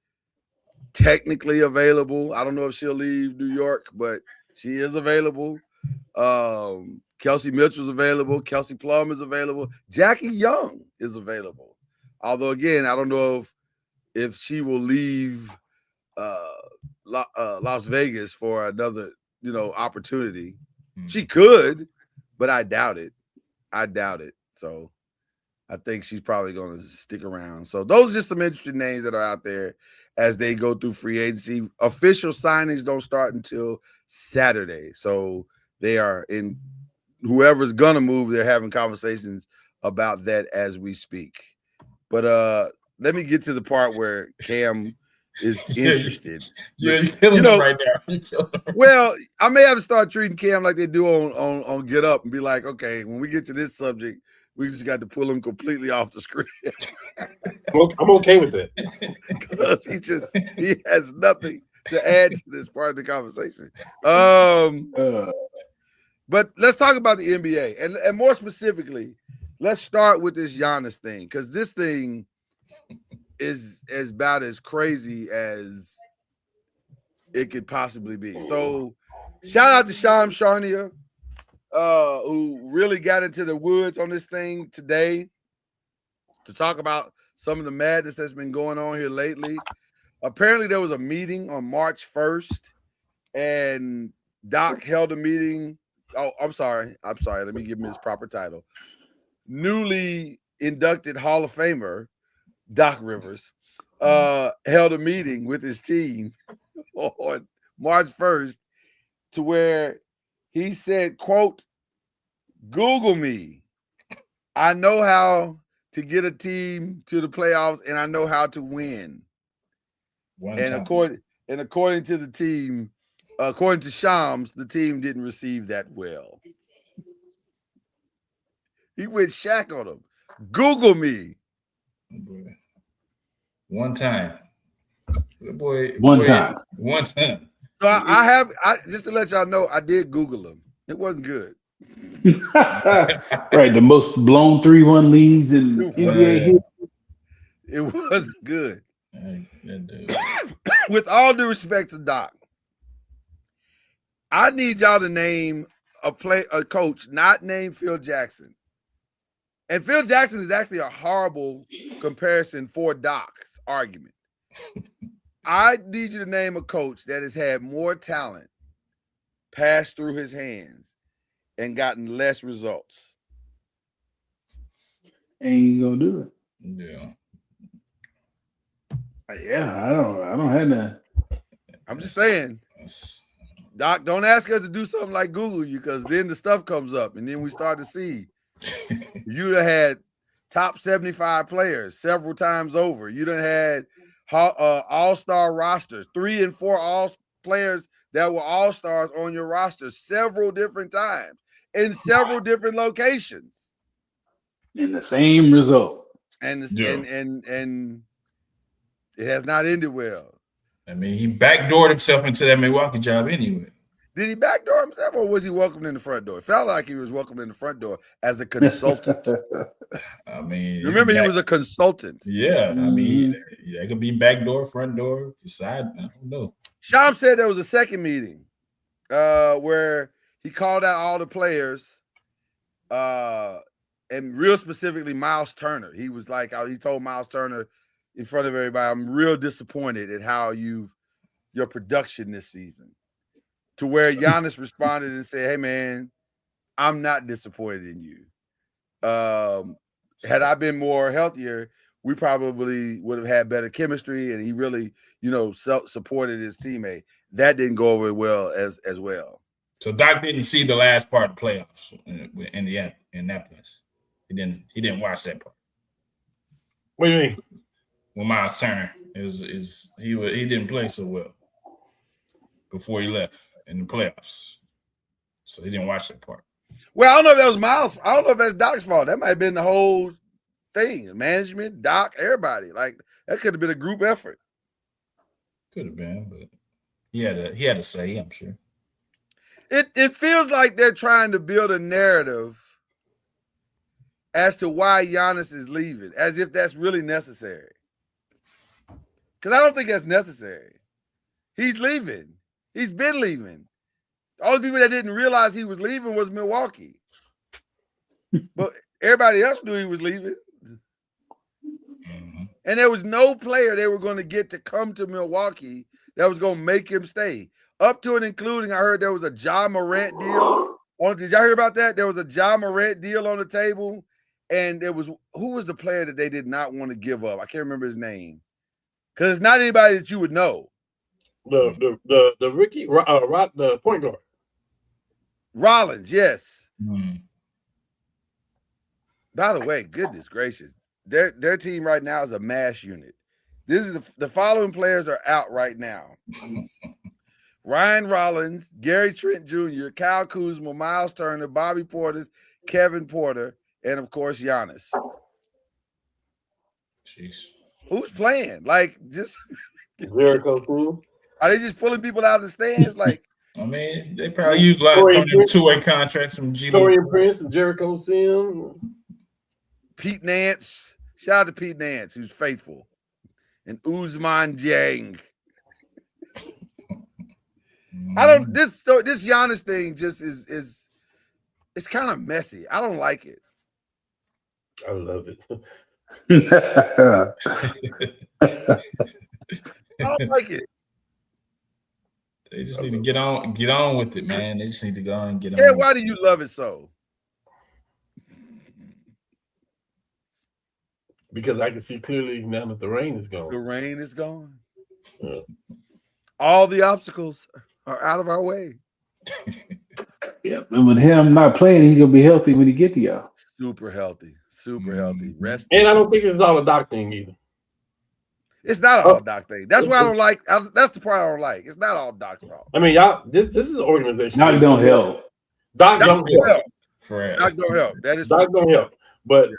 technically available. I don't know if she'll leave New York, but she is available. Kelsey Mitchell's available. Kelsey Plum is available. Jackie Young is available. Although, again, I don't know if she will leave Las Vegas for another, opportunity. She could, but I doubt it. So I think she's probably going to stick around. So those are just some interesting names that are out there as they go through free agency. Official signings don't start until Saturday. So they are in whoever's going to move, they're having conversations about that as we speak. But let me get to the part where Cam is interested. You're killing him right now. Well, I may have to start treating Cam like they do on Get Up and be like, okay, when we get to this subject, we just got to pull him completely off the screen. I'm okay with that. Because he has nothing to add to this part of the conversation. But let's talk about the NBA. And more specifically, let's start with this Giannis thing, because this thing is about as crazy as it could possibly be. So shout out to Shams Charania, who really got into the woods on this thing today to talk about some of the madness that's been going on here lately. Apparently there was a meeting on March 1st, and Doc held a meeting. Oh, I'm sorry. Let me give him his proper title. Newly inducted Hall of Famer Doc Rivers held a meeting with his team on March 1st to where he said, quote, "Google me. I know how to get a team to the playoffs, and I know how to win." According to the team, according to Shams, the team didn't receive that well. He went Shaq on him. Google me. One time. One time. So I just to let y'all know, I did Google him. It wasn't good. Right, the most blown 3-1 leads in NBA. It wasn't good. With all due respect to Doc, I need y'all to name a coach not named Phil Jackson. And Phil Jackson is actually a horrible comparison for Doc's argument. I need you to name a coach that has had more talent pass through his hands and gotten less results. Ain't gonna do it. Yeah. I don't have that. I'm just saying, Doc, don't ask us to do something like Google you, because then the stuff comes up and then we start to see you'd have had top 75 players several times over. You done had all-star rosters, 3 and 4 all players that were all-stars on your roster several different times in several different locations. In the same result. And it has not ended well. I mean, he backdoored himself into that Milwaukee job anyway. Did he backdoor himself, or was he welcomed in the front door? It felt like he was welcomed in the front door as a consultant. I mean, remember, he was a consultant. Yeah, I mean, it could be back door, front door, side. I don't know. Sham said there was a second meeting where he called out all the players, and real specifically Miles Turner. He was like, he told Miles Turner in front of everybody, "I'm real disappointed at how your production this season." To where Giannis responded and said, "Hey man, I'm not disappointed in you. Had I been more healthier, we probably would have had better chemistry." And he really, supported his teammate. That didn't go over well as well. So Doc didn't see the last part of the playoffs in that place. He didn't watch that part. What do you mean? When Miles Turner he didn't play so well before he left in the playoffs. So he didn't watch that part. Well, I don't know if that was Miles. I don't know if that's Doc's fault. That might have been the whole thing. Management, Doc, everybody. Like that could have been a group effort. Could have been, but he had a say, I'm sure. It feels like they're trying to build a narrative as to why Giannis is leaving, as if that's really necessary. Because I don't think that's necessary. He's leaving. He's been leaving. The only people that didn't realize he was leaving was Milwaukee. But everybody else knew he was leaving. Mm-hmm. And there was no player they were going to get to come to Milwaukee that was going to make him stay. Up to and including, I heard there was a Ja Morant deal. Did y'all hear about that? There was a Ja Morant deal on the table. And there was, who was the player that they did not want to give up? I can't remember his name. Because it's not anybody that you would know. The Ricky, the point guard. Rollins, yes. Mm-hmm. By the way, goodness gracious, their team right now is a mash unit. This is the following players are out right now. Ryan Rollins, Gary Trent Jr., Kyle Kuzma, Miles Turner, Bobby Portis, Kevin Porter, and of course Giannis. Jeez. Who's playing? Like just Jericho. Are they just pulling people out of the stands? Like I mean, they probably use a lot of two-way contracts from G. Torian Prince and Jericho Sim. Pete Nance. Shout out to Pete Nance, who's faithful. And Usman Jang. I don't this Giannis thing just is it's kind of messy. I don't like it. I love it. I don't like it. They just need to get on with it, man. They just need to go and get on. Yeah, why do you love it so? Because I can see clearly now that the rain is gone. The rain is gone. Yeah. All the obstacles are out of our way. Yeah, and with him not playing, he's gonna be healthy when he get to y'all. Super healthy. Rest. And I don't think it's all a Doc thing either. It's not all Doc thing. That's why I don't like. That's the part I don't like. It's not all Doc's fault. I mean, y'all. This is an organization. Doc don't help. Doc don't help. Doc don't help. That is Doc don't help. But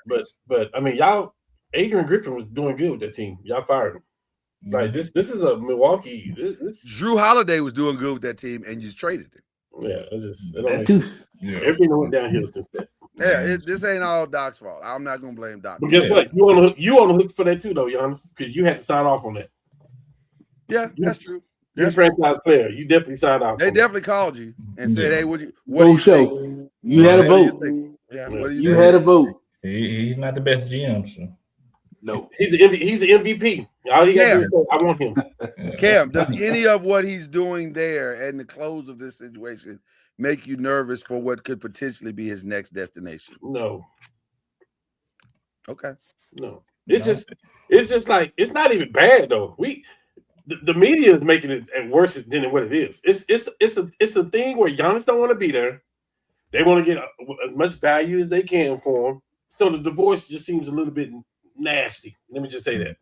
I mean, y'all. Adrian Griffin was doing good with that team. Y'all fired him. Like this is a Milwaukee. Drew Holiday was doing good with that team, and you traded him. Yeah, everything went downhill since then. Yeah, this ain't all Doc's fault. I'm not gonna blame Doc. But guess what? You on the hook for that too, though, Giannis, because you had to sign off on that. Yeah, that's true. You're a franchise player. You definitely signed off. They definitely called you and said, "Hey, what do you show? You had a vote. Yeah, you had a vote. He's not the best GM, so no. He's an MVP. All he got to do is say, I want him. Cam, does any of what he's doing there and the close of this situation make you nervous for what could potentially be his next destination? No. Okay. No. It's just like it's not even bad though. The media is making it worse than what it is. It's a thing where Giannis don't want to be there. They want to get as much value as they can for him. So the divorce just seems a little bit nasty. Let me just say that.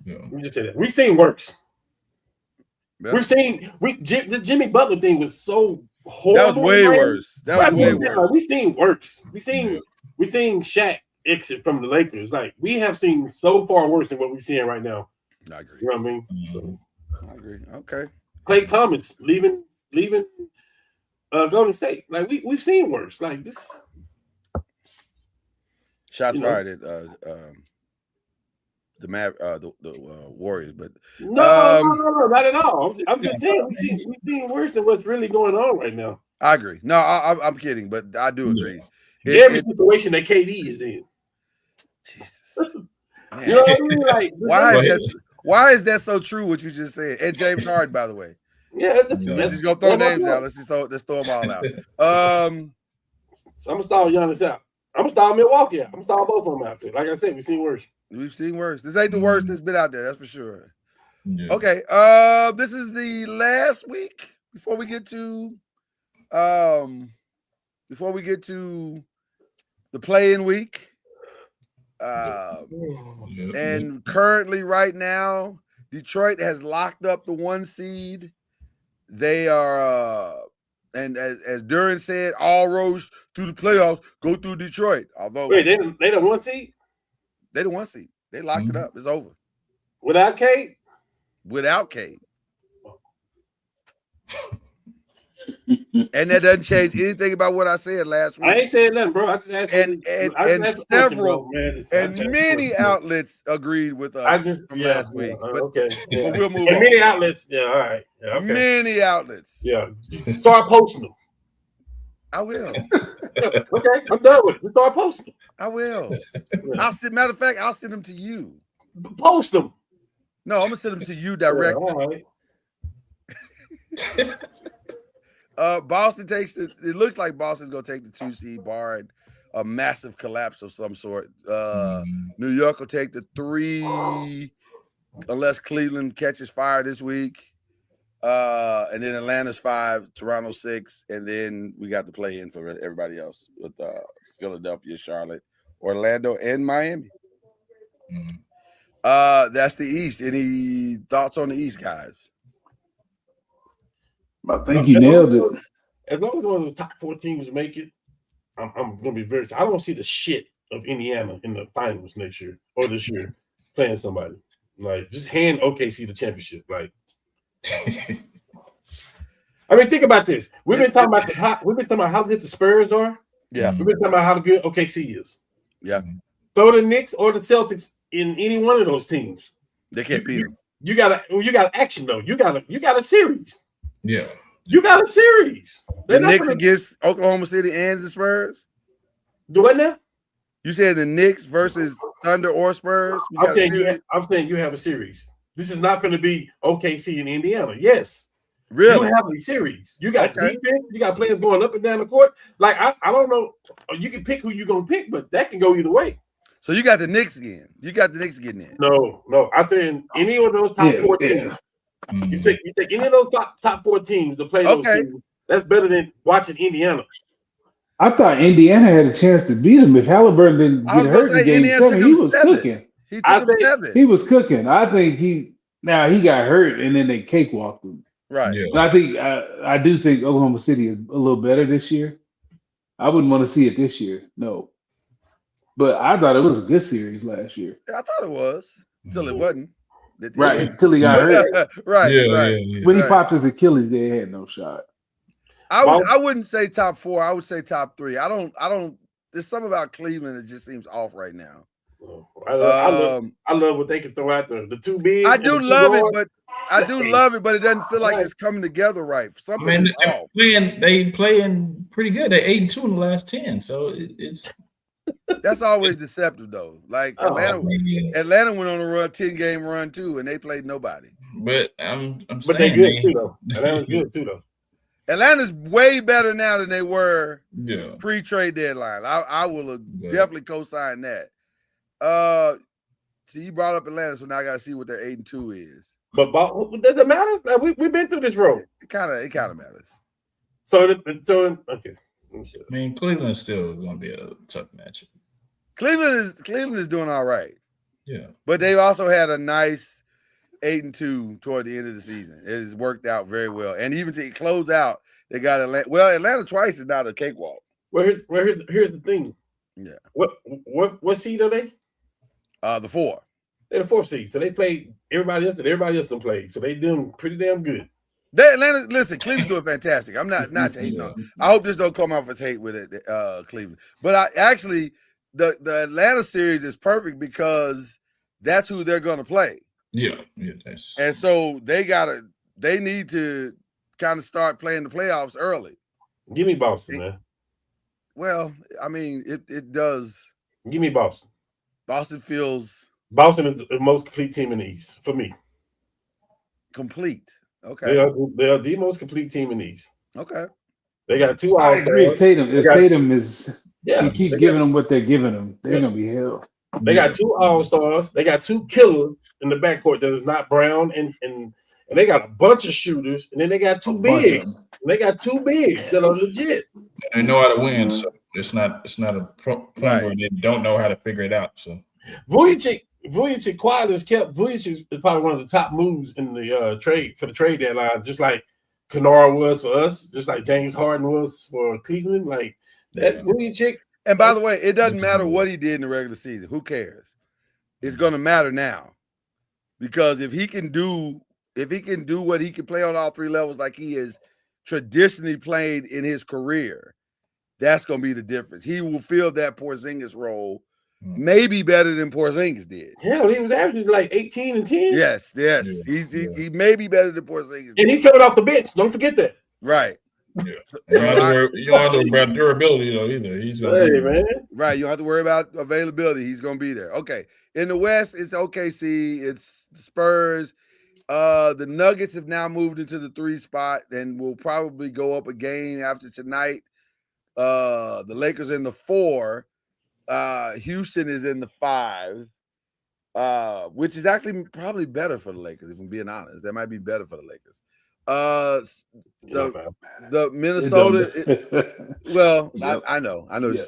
Yeah. Let me just say that. We've seen worse. Yeah. The Jimmy Butler thing was so horrible. That was way worse. That was way worse. We've seen worse. We seen Shaq exit from the Lakers. Like we have seen so far worse than what we're seeing right now. I agree. You know what I mean? Mm-hmm. So, I agree. Okay. Klay Thomas leaving Golden State. Like we've seen worse. Like this. Shots fired at the Warriors, but no, not at all. I'm just saying we've seen worse than what's really going on right now. I agree. No, I'm kidding, but I do agree. Every situation that KD is in. Jesus. You know what I mean? Like why is that so true? What you just said, and James Harden, by the way. Yeah, let's just go throw names out. Let's throw them all out. I'm gonna stall Giannis out. I'm gonna stall Milwaukee out. I'm gonna stall both of them out. Like I said, we've seen worse. We've seen worse. This ain't the worst that's been out there. That's for sure. Yeah. Okay. This is the last week before we get to the play-in week. And currently, right now, Detroit has locked up the 1 seed. They are, and as Duran said, all roads through the playoffs go through Detroit. Although wait, they the 1 seed? They the 1 seed. They locked it up. It's over. Without Cade? Without Cade. And that doesn't change anything about what I said last week. I ain't saying nothing, bro. I just asked many outlets agreed with us from last week. But, okay. Yeah. But we'll move and on. Many outlets. Yeah, all right. Yeah, okay. Many outlets. Yeah. Start posting them. I will. Okay, I'm done with it. Just start posting them. I will. Matter of fact, I'll send them to you. Post them. No, I'm gonna send them to you directly. Yeah, all right. Boston takes it looks like Boston's gonna take the 2 seed, barring a massive collapse of some sort. New York will take the 3 unless Cleveland catches fire this week. And then Atlanta's 5, Toronto 6, and then we got the play in for everybody else with Philadelphia, Charlotte, Orlando, and Miami. That's the East. Any thoughts on the East, guys? I think you nailed it. As long as one of the top 4 teams make it, I'm going to be very. I don't see the shit of Indiana in the finals next year or this year playing somebody. Like, just hand OKC the championship. Like, I mean, think about this. We've been talking about how good the Spurs are. Yeah. We've been talking about how good OKC is. Yeah. Throw the Knicks or the Celtics in any one of those teams. They can't beat them. You got action though. You got a series. Yeah. You got a series. The Knicks against Oklahoma City and the Spurs? Do what now? You said the Knicks versus Thunder or Spurs? I'm saying you have a series. This is not going to be OKC in Indiana. Yes. Really? You have a series. You got defense. You got players going up and down the court. Like, I don't know. You can pick who you're going to pick, but that can go either way. So you got the Knicks again. You got the Knicks getting in. No. I said any of those top 4 teams. You take any of those top 4 teams to play those teams. That's better than watching Indiana. I thought Indiana had a chance to beat him if Halliburton didn't get hurt in Game 7. He was cooking. He was cooking. I think he got hurt and then they cakewalked him. Right. Yeah. But I do think Oklahoma City is a little better this year. I wouldn't want to see it this year. No. But I thought it was a good series last year. I thought it was until it wasn't. Right, until he got hurt. Right. When he popped his Achilles, they had no shot. I wouldn't say top 4. I would say top 3. I don't. There's something about Cleveland that just seems off right now. I love what they can throw out there. The 2 bigs. I do love it, but it doesn't feel like it's coming together right. Something is off. They playing pretty good. They're 8-2 in the last 10, so it's. That's always deceptive, though. Like Atlanta went on a 10-game run too, and they played nobody. But I'm but they're good too, though. Atlanta's good too, though. Atlanta's way better now than they were pre-trade deadline. I will definitely co-sign that. So you brought up Atlanta, so now I got to see what their 8-2 is. But does it matter? Like, we've been through this road. It kind of matters. So okay. I mean, Cleveland's still going to be a tough matchup. Cleveland is doing all right. Yeah, but they've also had a nice 8-2 toward the end of the season. It has worked out very well, and even to close out, they got Atlanta. Well, Atlanta twice is not a cakewalk. Well, here's the thing. Yeah. What seed are they? The 4. They're the 4th seed, so they played everybody else, and everybody else played, so they doing pretty damn good. Listen, Cleveland's doing fantastic. I'm not hating on. I hope this don't come off as hate with it, Cleveland. But the Atlanta series is perfect because that's who they're going to play. Yeah. And so they need to kind of start playing the playoffs early. Give me Boston, man. Well, I mean, it does. Give me Boston. Boston is the most complete team in the East for me. Complete. Okay. They are the most complete team in the East. Okay. They got 2 I agree with Tatum. If Tatum is you keep giving them what they're giving them, they're gonna be hell. They got 2 all-stars. They got 2 killers in the backcourt that is not Brown and they got a bunch of shooters, and then they got 2 bigs. And they got 2 bigs that are legit. They know how to win, so it's not a problem where they don't know how to figure it out. So Vujic quiet as kept. Vujic is probably one of the top moves in the trade for the trade deadline, just like Kennard was for us, just like James Harden was for Cleveland. Like that Vujic. And by the way, it doesn't matter what he did in the regular season. Who cares? is going to matter now, because if he can do what he can play on all three levels like he has traditionally played in his career, that's going to be the difference. He will fill that Porzingis role maybe better than Porzingis did. Hell, he was averaging like 18 and 10. Yes. He may be better than Porzingis. And he's coming off the bench. Don't forget that. Right. Yeah. You don't have to worry about durability though either. He's gonna be man. Right. You don't have to worry about availability. He's gonna be there. Okay. In the West, it's OKC, it's the Spurs. The Nuggets have now moved into the 3 spot and will probably go up a game after tonight. The Lakers in the 4. Houston is in the 5. Which is actually probably better for the Lakers, if I'm being honest. That might be better for the Lakers. The Minnesota. Yep. I know. Yeah.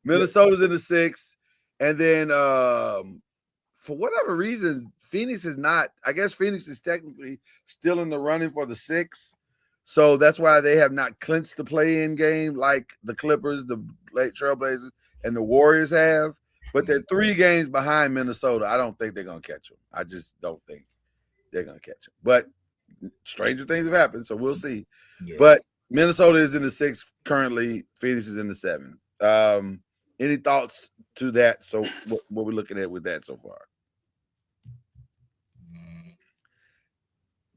Minnesota's in the 6, and then for whatever reason, Phoenix is not. I guess Phoenix is technically still in the running for the 6, so that's why they have not clinched the play-in game like the Clippers, the Trailblazers, and the Warriors have. But they're 3 games behind Minnesota. I don't think they're gonna catch them. I just don't think they're gonna catch them. But stranger things have happened, so we'll see. Yeah. But Minnesota is in the 6 currently. Phoenix is in the 7. Any thoughts to that? So what we're looking at with that so far?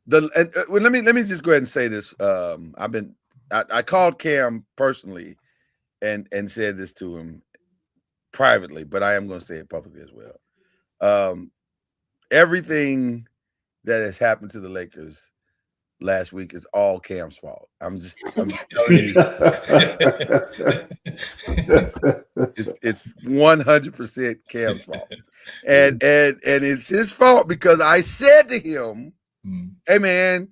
Let me just go ahead and say this. I called Cam personally and said this to him privately, but I am going to say it publicly as well. Everything that has happened to the Lakers last week is all Cam's fault. I'm just telling you. It's 100% Cam's fault. And it's his fault because I said to him, hey man,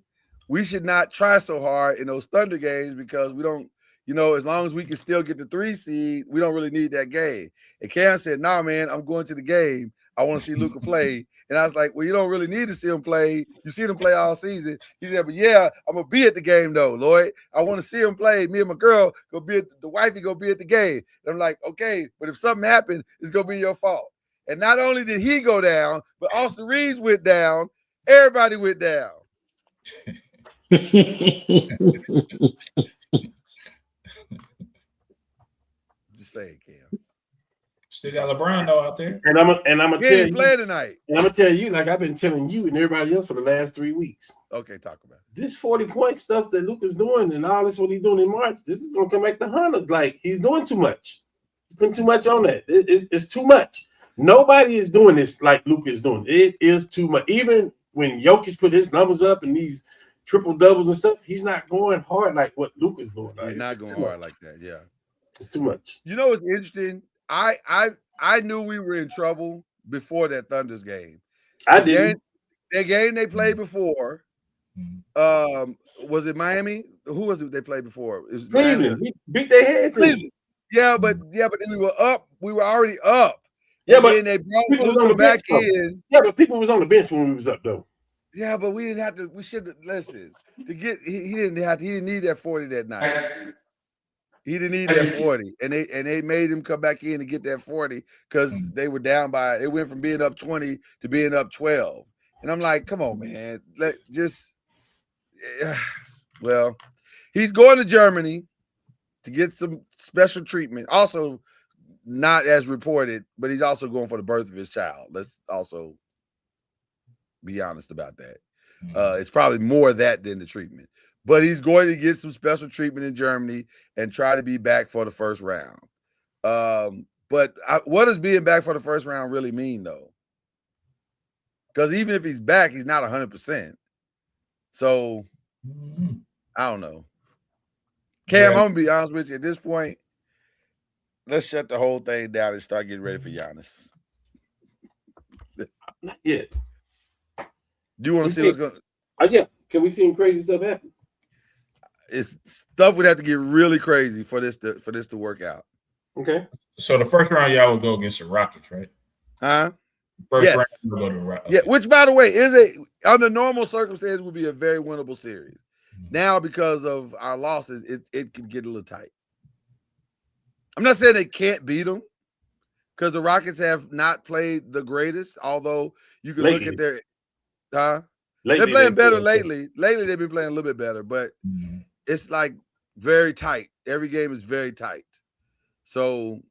we should not try so hard in those Thunder games because we don't, as long as we can still get the 3 seed, we don't really need that game. And Cam said, nah, man, I'm going to the game. I want to see Luka play. And I was like, well, you don't really need to see him play. You see him play all season. He said, but yeah, I'm going to be at the game, though, Lloyd. I want to see him play. Me and my girl, the wifey going to be at the game. And I'm like, okay, but if something happened, it's going to be your fault. And not only did he go down, but Austin Reeves went down. Everybody went down. Just saying, Cam. Still got LeBron though out there, and I'm gonna tell you play tonight. And I'm gonna tell you, like I've been telling you and everybody else for the last 3 weeks. Okay, talk about it. This 40-point stuff that Luka's doing and all this what he's doing in March. This is gonna come back to Hunter. Like he's doing too much. He's putting too much on that. It's too much. Nobody is doing this like Luka is doing. It is too much. Even when Jokic put his numbers up and these triple doubles and stuff, he's not going hard like what Luka's doing. Like, he's not going hard like that. Yeah, it's too much. You know what's interesting? I knew we were in trouble before that Thunder's game. I did. The game they played before. Was it Miami? Who was it they played before? It was Cleveland. We beat their heads. Cleveland. Yeah, but then we were up. We were already up. Yeah, but then they brought Luka back in. Yeah, but people was on the bench when we was up though. Yeah, but we didn't have to. We should have listened to get. He didn't need that 40 that night. He didn't need that 40, and they made him come back in to get that 40 because they were down by. It went from being up 20 to being up 12, and I'm like, come on, man, well, he's going to Germany to get some special treatment. Also, not as reported, but he's also going for the birth of his child. Let's also be honest about that. It's probably more that than the treatment. But he's going to get some special treatment in Germany and try to be back for the first round. But what does being back for the first round really mean, though? Because even if he's back, he's not 100%. So, I don't know. Cam, I'm going to be honest with you. At this point, let's shut the whole thing down and start getting ready for Giannis. Not yet. Do you want to see what's going to... Yeah. Can we see some crazy stuff happen? Stuff would have to get really crazy for this to work out. Okay. So the first round y'all would go against the Rockets, right? Huh? First round would go to the Rockets. Yeah, which by the way under normal circumstances would be a very winnable series. Now because of our losses, it could get a little tight. I'm not saying they can't beat them, because the Rockets have not played the greatest. Although you can look at their, they're playing better lately. Lately, they've been playing a little bit better, but it's like very tight. Every game is very tight. So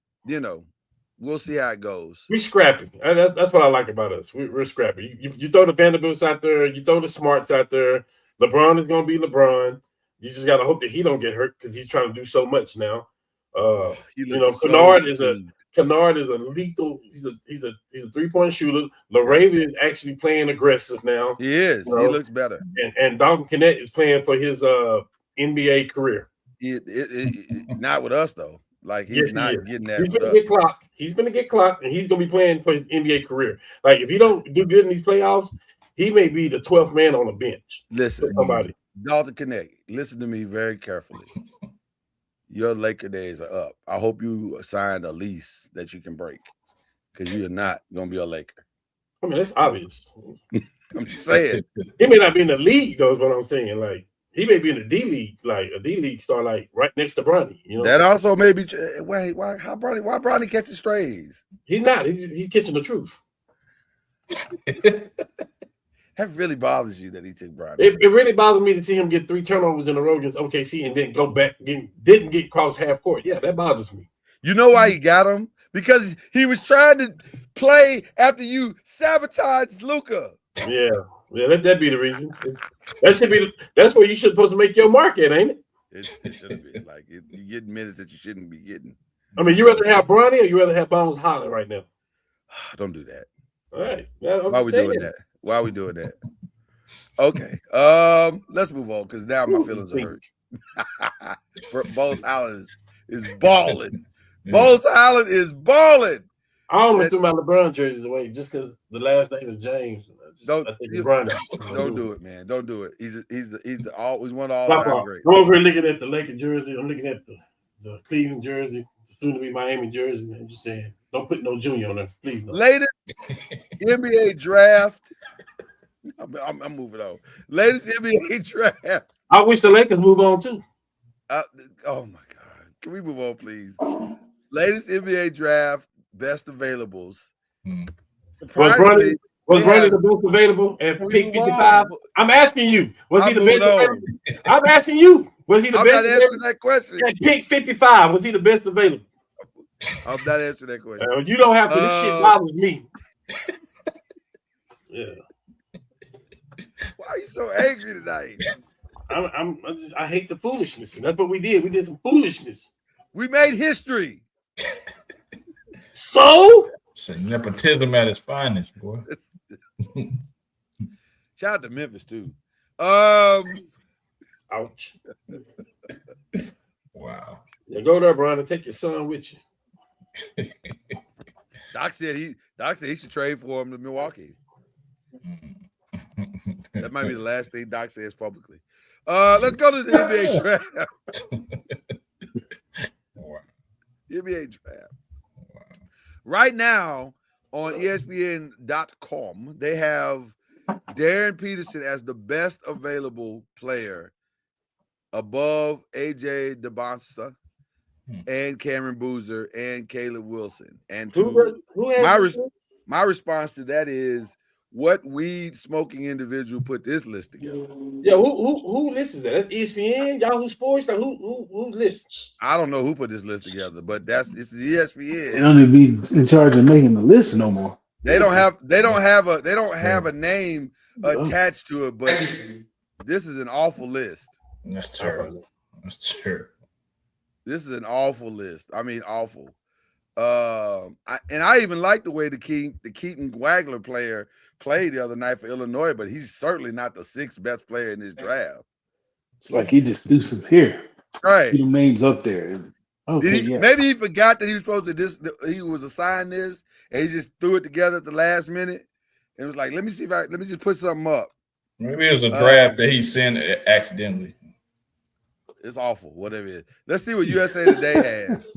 we'll see how it goes. We're scrappy. That's what I like about us. We're scrappy. You throw the Vanderbilts out there, you throw the Smarts out there. LeBron is going to be LeBron. You just got to hope that he don't get hurt because he's trying to do so much now. Kennard is a lethal. He's a 3-point shooter. LaRavia is actually playing aggressive now. He is. He looks better. And Dalton Kennett is playing for his NBA career. Not with us though. Like he's not getting that. He's going to get clocked. He's going to get clocked, and he's going to be playing for his NBA career. Like if he don't do good in these playoffs, he may be the 12th man on the bench. Listen, somebody. Dalton Kennett, listen to me very carefully. Your Laker days are up. I hope you signed a lease that you can break because you're not going to be a Laker. I mean, that's obvious. I'm just saying. He may not be in the league, though, is what I'm saying. Like, he may be in the D League, like a D League star, like right next to Bronny. That also may be. Wait, why Bronny catching strays? He's not. He's catching the truth. That really bothers you that he took Bronny. It really bothers me to see him get 3 turnovers in a row against OKC and then go back, didn't get cross half court. Yeah, that bothers me. You know why he got him? Because he was trying to play after you sabotaged Luka. Yeah, let that be the reason. That's where you should supposed to make your mark at, ain't it? It should have been like you get minutes that you shouldn't be getting. I mean, you rather have Bronny or you rather have Bones Holland right now? Don't do that. All right. Why are we doing that? Why are we doing that? Okay. Let's move on because now my feelings are hurt. Bones Holland is balling. Bones Holland is balling. I almost threw my LeBron jerseys away just because the last name is James. Don't do it, man. Don't do it. He's one of all-time greats. I'm over here looking at the Lakers jersey. I'm looking at the Cleveland jersey, soon to be Miami jersey. I'm just saying, don't put no junior on there, please. No. Latest NBA draft. I'm moving on. Latest NBA draft. I wish the Lakers move on too. Oh my God. Can we move on, please? Latest NBA draft, best availables. Was Bronny the best available at pick 55? I'm asking you. Was he the best available? I'm asking you. Was he the best available? I'm not answering that question. At pick 55, was he the best available? I'm not answering that question. You don't have to. This shit bothers me. Yeah. Why are you so angry tonight? I hate the foolishness. That's what we did. We did some foolishness. We made history. So? It's nepotism at its finest, boy. Shout out to Memphis too. Ouch. Wow. Yeah, go there, Brian, and take your son with you. Doc said he should trade for him to Milwaukee. That might be the last thing Doc says publicly. Let's go to the NBA draft. Wow. NBA draft. Wow. Right now on ESPN.com, they have Darren Peterson as the best available player above AJ DeBonsa and Cameron Boozer and Caleb Wilson. And my response to that is, what weed smoking individual put this list together? Yeah, who lists that? That's ESPN, Yahoo Sports. Like who lists? I don't know who put this list together, but it's ESPN. They don't even be in charge of making the list no more. They don't have a name attached to it, but this is an awful list. That's terrible. That's terrible. This is an awful list. I mean, awful. I even like the way the Keaton Wagler player played the other night for Illinois, but he's certainly not the 6th best player in this draft. It's like he just threw some here. Right. Few names up there. Okay, Maybe he forgot that he was supposed to he was assigned this, and he just threw it together at the last minute and was like, let me just put something up. Maybe it was a draft that he sent accidentally. It's awful, whatever it is. Let's see what USA Today has.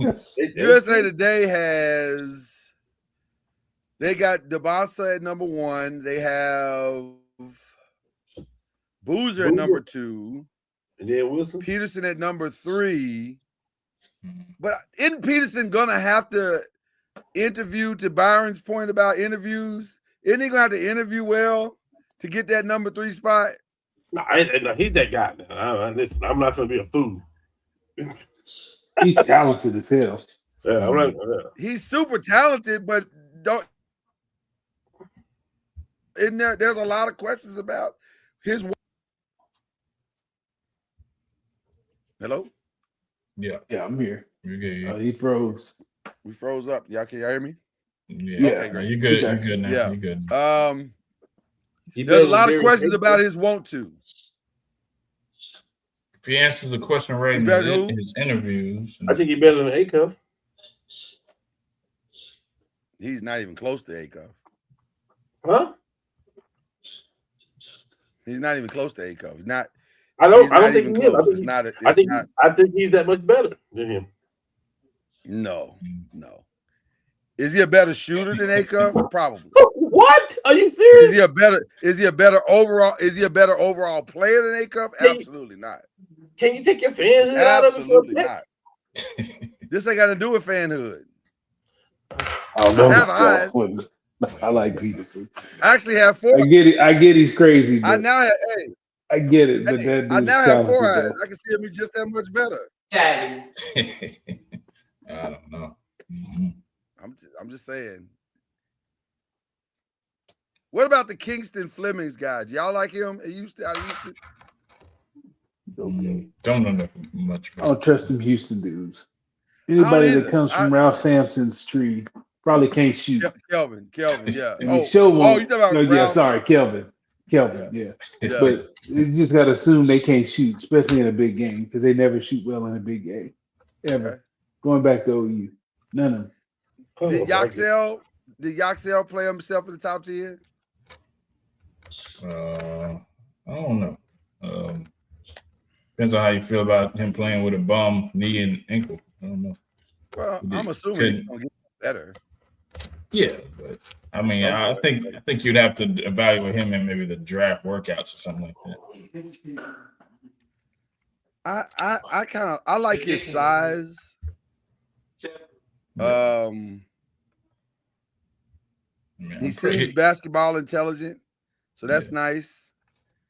USA Today they got DeBonsa at number 1. They have Boozer at number 2. And then Wilson. Peterson at number 3. But isn't Peterson gonna have to interview to Byron's point about interviews, isn't he gonna have to interview well to get that number 3 spot? No, he's that guy. Listen, I'm not gonna be a fool. He's talented as hell. Yeah, I'm not, He's super talented, but there's a lot of questions about his. Hello? Yeah, I'm here. You're good. He froze. We froze up. Y'all can hear me? Yeah. Okay, great. You're good. You're good now. Yeah. You're good. There's a lot of questions about his want to. If he answers the question right in his interviews, I think he's better than Acuff. He's not even close to Acuff. Huh? He's not even close to Acuff. He's not. I don't think he is. I think he's that much better than him. No. Is he a better shooter than Acuff? Probably. What? Are you serious? Is he a better overall player than Acuff? Absolutely not. Can you take your fanhood out of it? Absolutely not. This ain't got to do with fanhood. I don't know. I like Peterson. I actually have 4. I get he's crazy. I now have I get it, but that I dude's now have 4 talented, eyes. I can see him just that much better. I don't know. Mm-hmm. I'm just saying. What about the Kingston Flemings guy? Do y'all like him? I used to. Okay. Don't know much. I don't trust them Houston dudes. Anybody that comes from Ralph Sampson's tree probably can't shoot. Kelvin, yeah. And you talking about Ralph? Yeah, sorry, Kelvin, yeah. But you just got to assume they can't shoot, especially in a big game, because they never shoot well in a big game. Ever. Okay. Going back to OU. None of them. Did Yaxel play himself in the top 10? I don't know. Depends on how you feel about him playing with a bum, knee, and ankle. I don't know. Well, I'm assuming he's gonna get better. Yeah, but I mean, I think you'd have to evaluate him in maybe the draft workouts or something like that. I like his size. He seems basketball intelligent, so that's nice.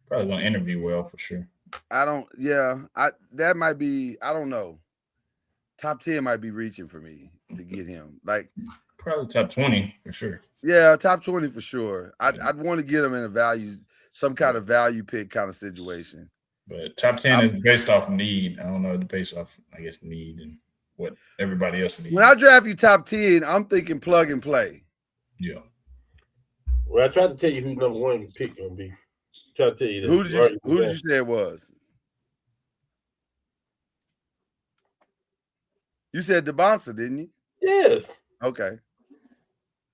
Probably gonna interview well for sure. That might be. I don't know. Top 10 might be reaching for me to get him. Like probably top 20 for sure. Yeah, top 20 for sure. I'd want to get him in some kind of value pick kind of situation. But top 10 is based off need. I don't know, based off, I guess, need and what everybody else needs. When I draft you top 10, I'm thinking plug and play. Yeah. Well, I tried to tell you who number 1 pick gonna be. Try to tell you that. Who did you say it was? You said DeBonsa, didn't you? Yes. Okay.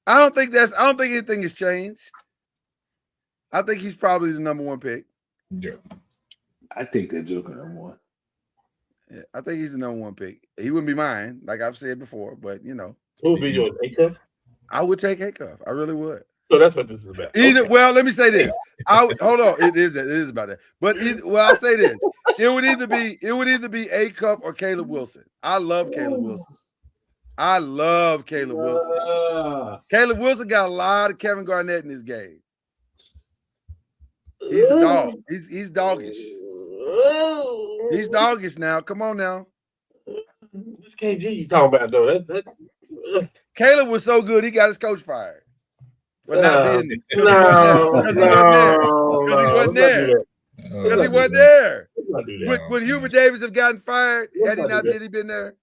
I don't think anything has changed. I think he's probably the number 1 pick. Yeah. I think that Joker number 1. Yeah, I think he's the number 1 pick. He wouldn't be mine, like I've said before, but you know. Who would be yours? Acuff? I would take Acuff. I really would. So that's what this is about. Well, let me say this. Hold on. It is about that. But I'll say this. It would either be Acuff or Caleb Wilson. I love Caleb Wilson. Caleb Wilson got a lot of Kevin Garnett in his game. He's a dog. He's doggish. He's doggish now. Come on now. This KG you talking about though? That's Caleb was so good he got his coach fired. But because he wasn't there. Because he wasn't there. Would Hubert Davis have gotten fired had he not been there?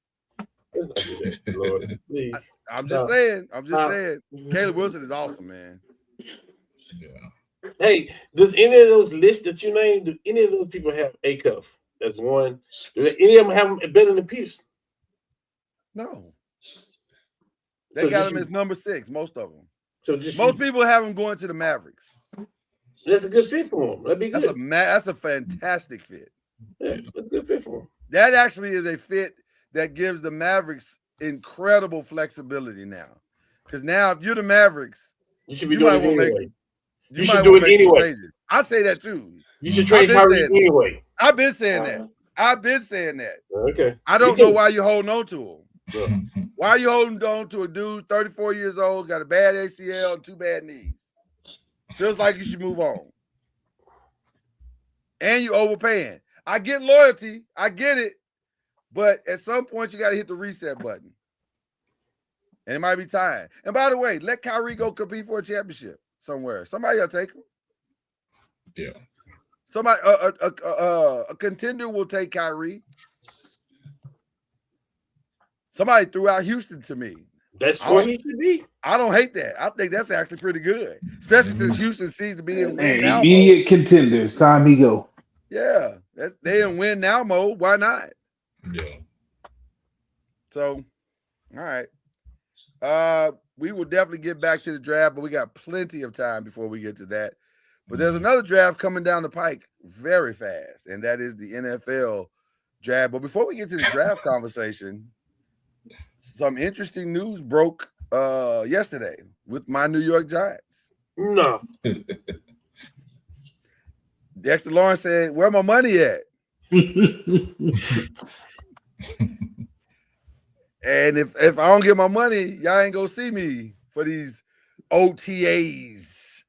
Lord, please. I'm just saying. Caleb Wilson is awesome, man. Yeah. Hey, does any of those lists that you named, do any of those people have Acuff? That's one. Do any of them have him better than Peterson? No. They got him as number 6, most of them. So most people have him going to the Mavericks. That's a good fit for him. That'd be good. That's a fantastic fit. Yeah, that's a good fit for him. That actually is a fit that gives the Mavericks incredible flexibility now. Because now, if you're the Mavericks, you should be doing it anyway. You should do it anyway. I say that too. You should trade Kyrie anyway. I've been saying that. Okay. I don't know why you're holding on to him. Why are you holding on to a dude 34 years old, got a bad ACL and 2 bad knees? Feels like you should move on. And you overpaying. I get loyalty. I get it. But at some point, you got to hit the reset button. And it might be time. And by the way, let Kyrie go compete for a championship somewhere. Somebody will take him. Yeah. Somebody, a contender will take Kyrie. Somebody threw out Houston to me. That's where he should be. I don't hate that. I think that's actually pretty good, especially since Houston seems to be in win now immediate mode. contenders. Time he go. Yeah, they in win now mode. Why not? Yeah. So, all right. We will definitely get back to the draft, but we got plenty of time before we get to that. But there's another draft coming down the pike very fast, and that is the NFL draft. But before we get to the draft conversation, some interesting news broke yesterday with my New York Giants. No. Dexter Lawrence said, "Where my money at?" And if I don't get my money, y'all ain't gonna see me for these OTAs.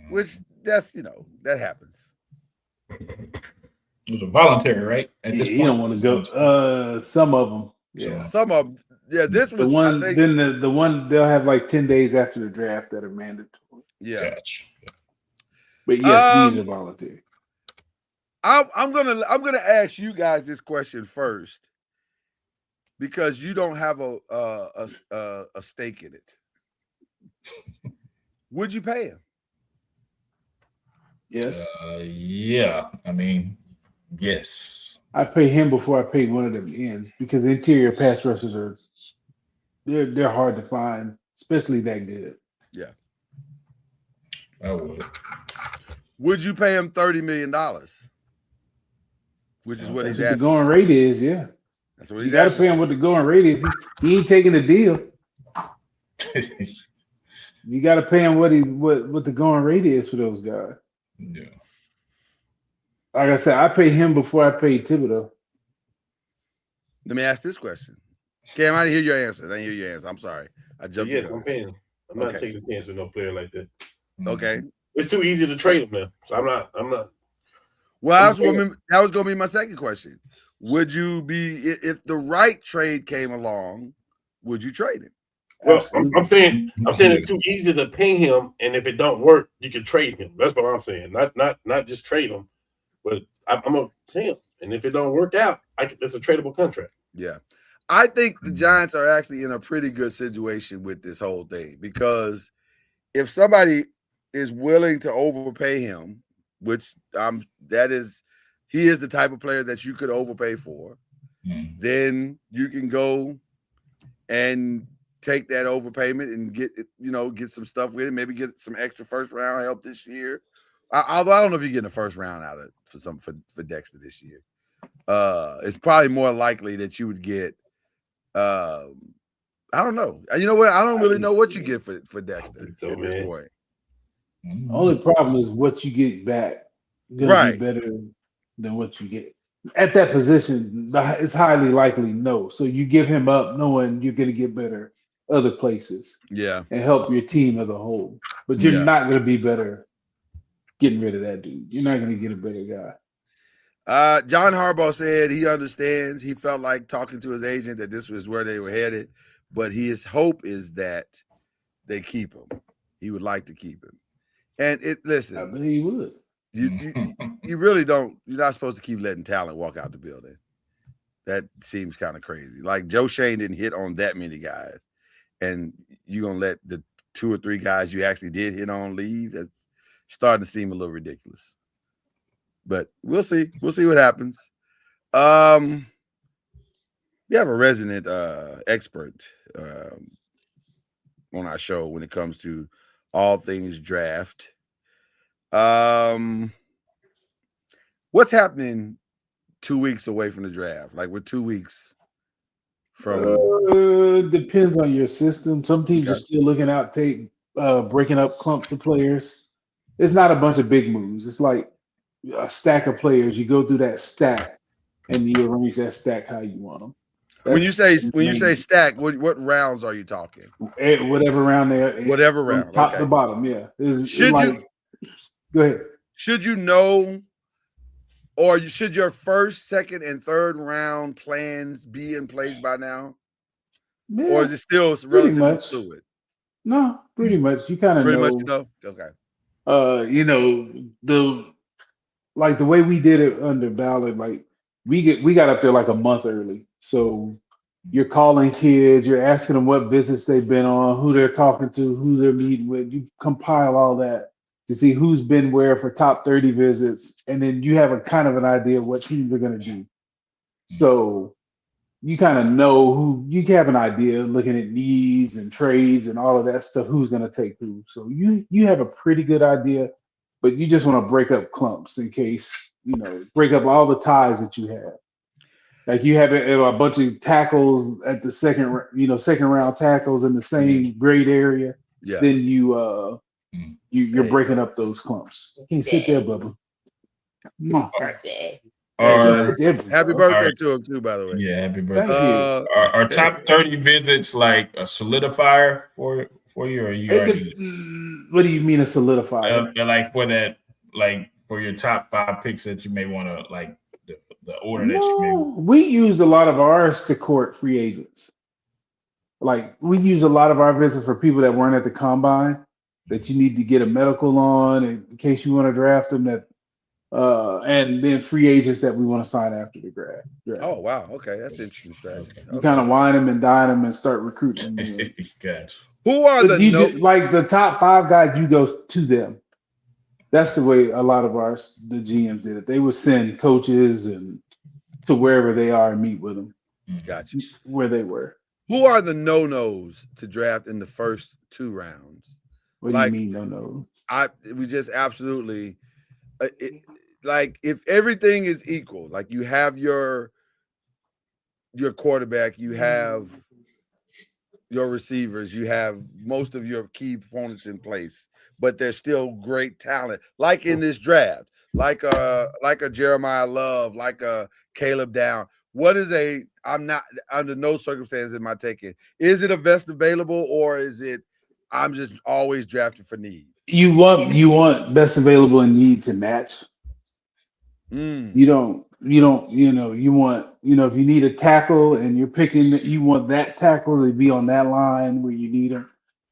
Which that happens. It was a voluntary, right? At this point, you don't want to go. Some of them, Some of them, this was the one. I think, then the one they'll have like 10 days after the draft that are mandatory. Yeah. Gotcha. But yes, these are voluntary. I'm gonna ask you guys this question first because you don't have a stake in it. Would you pay him? Yes. Yeah. I mean, yes. I pay him before I pay one of them ends because the interior pass rushers they're hard to find, especially that good. Yeah. I would. Would you pay him $30 million? Which is what That's he's what asking. the going rate is, yeah. That's what you got to pay him what the going rate is. He ain't taking the deal. You got to pay him what the going rate is for those guys. Yeah. Like I said, I pay him before I pay Thibodeau. Let me ask this question. Cam, I didn't hear your answer. I didn't hear your answer. I'm sorry. I jumped. Yes, I'm paying him. I'm not taking a chance with no player like that. Okay. It's too easy to trade him now. So I'm not. Well, that was going to be my second question. Would you be, if the right trade came along, would you trade him? Well, I'm saying it's too easy to pay him, and if it don't work, you can trade him. That's what I'm saying. Not just trade him, but I'm gonna pay him, and if it don't work out, it's a tradable contract. Yeah, I think the Giants are actually in a pretty good situation with this whole thing because if somebody is willing to overpay him, which he is the type of player that you could overpay for, then you can go and take that overpayment and get some stuff with it. Maybe get some extra first round help this year. Although I don't know if you're getting a first round out of for Dexter this year. It's probably more likely that you would get. I don't know. You know what? I don't really know what you get for Dexter at this point. Only problem is what you get back gonna be better than what you get at that position. It's highly likely no. So you give him up knowing you're gonna get better other places, and help your team as a whole. But you're not gonna be better getting rid of that dude. You're not gonna get a better guy. John Harbaugh said he understands. He felt like talking to his agent that this was where they were headed, but his hope is that they keep him. He would like to keep him. And listen, I believe he would. You really don't. You're not supposed to keep letting talent walk out the building. That seems kind of crazy. Like Joe Shane didn't hit on that many guys, and you're gonna let the 2 or 3 guys you actually did hit on leave. That's starting to seem a little ridiculous. But we'll see. We'll see what happens. We have a resident expert on our show when it comes to all things draft. What's happening 2 weeks away from the draft? Like we're 2 weeks from. Depends on your system. Some teams are still looking out, breaking up clumps of players. It's not a bunch of big moves. It's like a stack of players. You go through that stack and you arrange that stack how you want them. When you say stack, what rounds are you talking? Whatever round whatever round, top to bottom. Yeah. Go ahead. Should you know, or should your first, second, and third round plans be in place by now, or is it still relatively fluid? No, pretty much. You kind of know. Pretty much, you know. Okay. The way we did it under Ballard, like we got up there like a month early. So you're calling kids, you're asking them what visits they've been on, who they're talking to, who they're meeting with. You compile all that to see who's been where for top 30 visits, and then you have a kind of an idea of what teams are going to do. So you kind of know who, you have an idea looking at needs and trades and all of that stuff, who's going to take who. So you have a pretty good idea, but you just want to break up clumps in case, break up all the ties that you have. Like you have a bunch of tackles at the second round tackles in the same grade area. Yeah. Then you're breaking up those clumps. You can't sit there, Bubba. Come on. Happy birthday to him too, by the way. Yeah, happy birthday. Are top 30 visits like a solidifier for you, or you already? What do you mean a solidifier? Like for that, like for your top 5 picks that you may want to like the order that you may. We used a lot of ours to court free agents. Like we use a lot of our visits for people that weren't at the combine that you need to get a medical on in case you want to draft them. And then free agents that we want to sign after the draft. Oh wow, okay, that's interesting strategy. You kind of wine them and dine them and start recruiting them. Who are the top 5 guys? You go to them. That's the way a lot of the GMs did it. They would send coaches and to wherever they are and meet with them. Gotcha. Where they were. Who are the no-nos to draft in the first 2 rounds? What do you mean no-nos? We just absolutely. Like if everything is equal, like you have your quarterback, you have your receivers, you have most of your key opponents in place, but there's still great talent, like in this draft, like a Jeremiah Love, like a Caleb Down. I'm not under no circumstances am I taking. Is it a vest available, or is it I'm just always drafting for need? You want best available and need to match. You want, if you need a tackle and you're picking, you want that tackle to be on that line where you need him.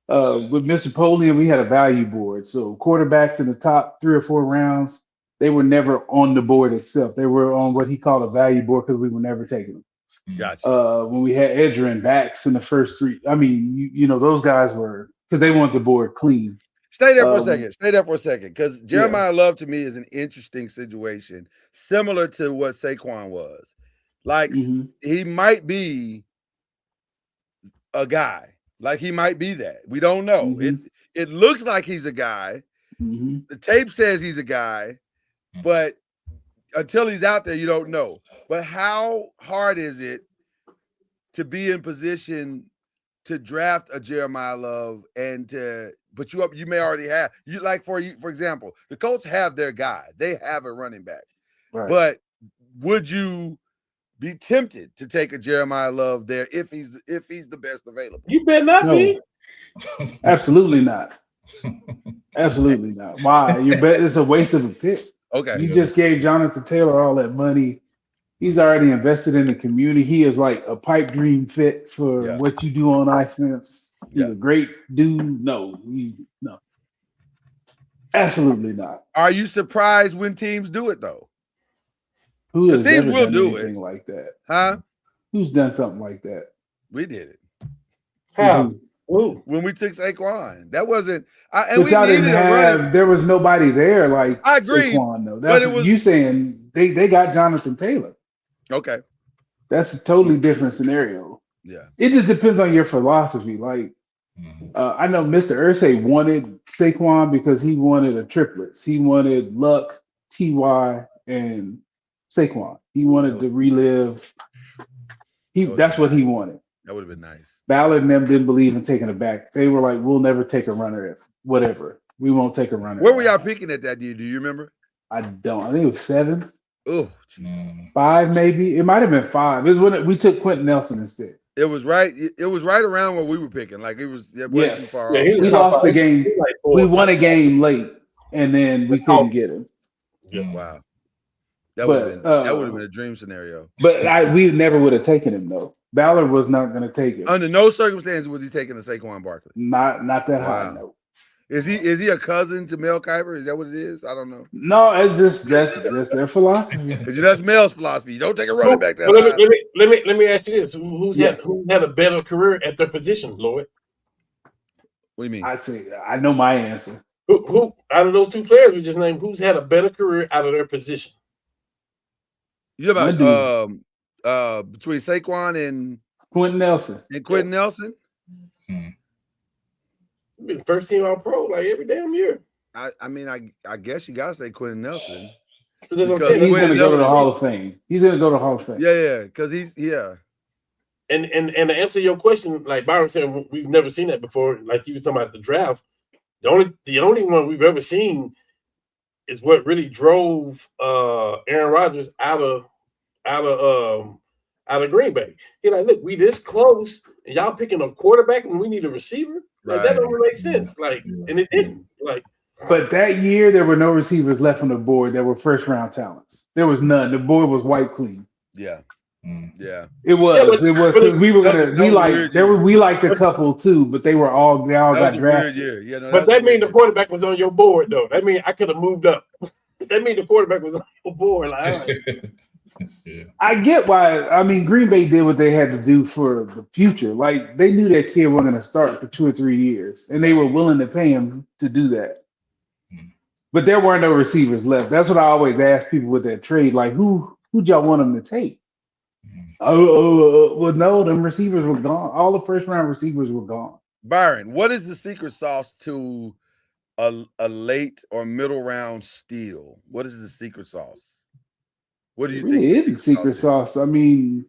With Mr. Polian, we had a value board. So quarterbacks in the top 3 or 4 rounds, they were never on the board itself. They were on what he called a value board because we were never taking them. Gotcha. When we had Edger and backs in the first 3, I mean, those guys were, because they want the board clean. Stay there for a second. Because Jeremiah Love to me is an interesting situation, similar to what Saquon was. Like he might be a guy. Like he might be that. We don't know. It looks like he's a guy. The tape says he's a guy, but until he's out there, you don't know. But how hard is it to be in position to draft a Jeremiah Love but you may already have for example, the Colts have their guy. They have a running back. Right. But would you be tempted to take a Jeremiah Love there if he's the best available? You better not be. Absolutely not. Absolutely not. Why? It's a waste of a pick. Okay. You just gave Jonathan Taylor all that money. He's already invested in the community. He is like a pipe dream fit for what you do on offense. He's a great dude. No, absolutely not. Are you surprised when teams do it though? Who has teams ever will done do anything it like that? Huh? Who's done something like that? We did it. How? When we took Saquon, that wasn't. But y'all didn't have. There was nobody there like I agree, Saquon though. That's what you saying. They got Jonathan Taylor. Okay, that's a totally different scenario. Yeah, it just depends on your philosophy. Like, I know Mr. Irsay wanted Saquon because he wanted a triplets. He wanted Luck, Ty, and Saquon. He wanted to relive. That's what he wanted. That would have been nice. Ballard and them didn't believe in taking it back. They were like, "We'll never take a runner if whatever. We won't take a runner." Where were y'all picking at that year? Do you remember? I don't. I think it was 7. Oh, 5 maybe. It might have been 5. It was when we took Quentin Nelson instead. It was right. It was right around where we were picking. Like it wasn't too far off. We lost the game. We won a game late, and then we couldn't get him. Wow. That would have been a dream scenario. But we never would have taken him though. Ballard was not going to take him. Under no circumstances was he taking the Saquon Barkley. Not that high. No. Is he a cousin to Mel Kiper? Is that what it is? I don't know. No, it's just that's their philosophy. That's Mel's philosophy. You don't take a running back that high. Let me ask you this: who had a better career at their position, Lloyd? What do you mean? I know my answer. Who out of those two players we just named, who's had a better career out of their position? You about between Saquon and Quentin Nelson. Been first team All Pro like every damn year. I mean, I guess you gotta say Quentin Nelson. So he's gonna go to the Hall of Fame. He's gonna go to the Hall of Fame. Yeah, because he's And to answer your question, like Byron said, we've never seen that before. Like you was talking about the draft. The only one we've ever seen is what really drove Aaron Rodgers out of Green Bay. He's like, look, we this close, and y'all picking a quarterback when we need a receiver. Like that don't make sense. Like, and it didn't. Like, but that year there were no receivers left on the board that were first round talents. There was none. The board was wiped clean. Yeah. Yeah. It was. We liked a couple too, but they all got drafted. Yeah, but that means the quarterback was on your board though. That means I could have moved up. That means the quarterback was on your board. Like, I get why. I mean, Green Bay did what they had to do for the future. Like they knew that kid wasn't going to start for 2 or 3 years, and they were willing to pay him to do that. But there weren't no receivers left. That's what I always ask people with that trade. Like, who'd y'all want them to take? Well, no, them receivers were gone. All the first round receivers were gone. Byron, what is the secret sauce to a late or middle round steal? What is the secret sauce? What do you think? It is secret sauce. I mean,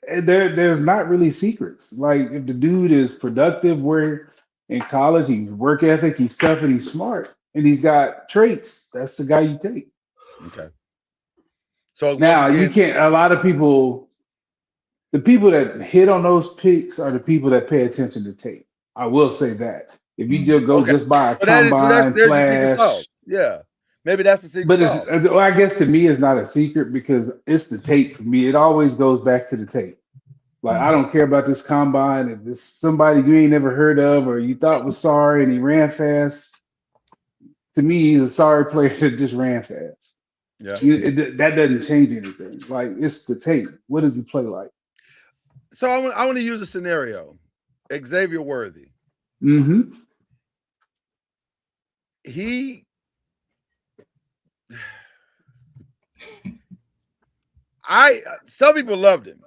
there's not really secrets. Like if the dude is productive, where in college, he's work ethic, he's tough, and he's smart, and he's got traits. That's the guy you take. Okay. So now you can't. A lot of people, the people that hit on those picks are the people that pay attention to tape. I will say that. If you just go just buy a combine flash, yeah. Maybe that's the secret. But I guess to me, it's not a secret because it's the tape for me. It always goes back to the tape. Like, I don't care about this combine. If it's somebody you ain't never heard of or you thought was sorry and he ran fast, to me, he's a sorry player that just ran fast. Yeah. That doesn't change anything. Like, it's the tape. What does he play like? So I want to use a scenario. Xavier Worthy. Mm-hmm. Some people loved him.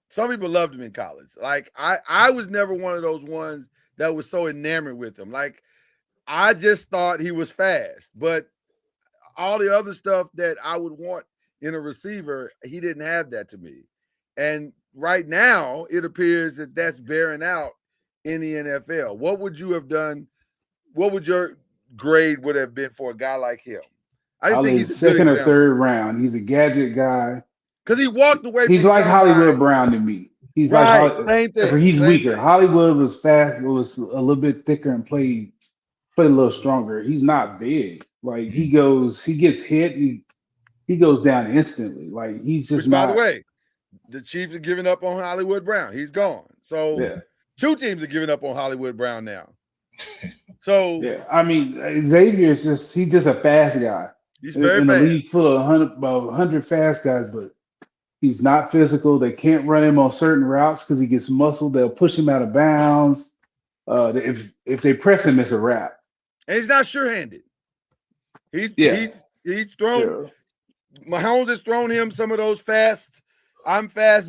Some people loved him in college. Like I was never one of those ones that was so enamored with him. Like I just thought he was fast, but all the other stuff that I would want in a receiver, he didn't have that to me. And right now, it appears that that's bearing out in the NFL. What would you have done? What would your grade would have been for a guy like him? I just think he's second or third round. He's a gadget guy. Because he walked away. He's like Hollywood Brown to me. He's right, like same thing. He's weaker. Thing. Hollywood was fast. It was a little bit thicker and played a little stronger. He's not big. Like he gets hit. He goes down instantly. Like he's just not. By the way, the Chiefs are giving up on Hollywood Brown. He's gone. So yeah. 2 teams are giving up on Hollywood Brown now. So yeah, I mean Xavier is he's just a fast guy. He's very in fast. The league full of 100 fast guys, but he's not physical. They can't run him on certain routes because he gets muscled. They'll push him out of bounds. If they press him, it's a wrap. And he's not sure-handed. He's thrown. Yeah. Mahomes has thrown him some of those fast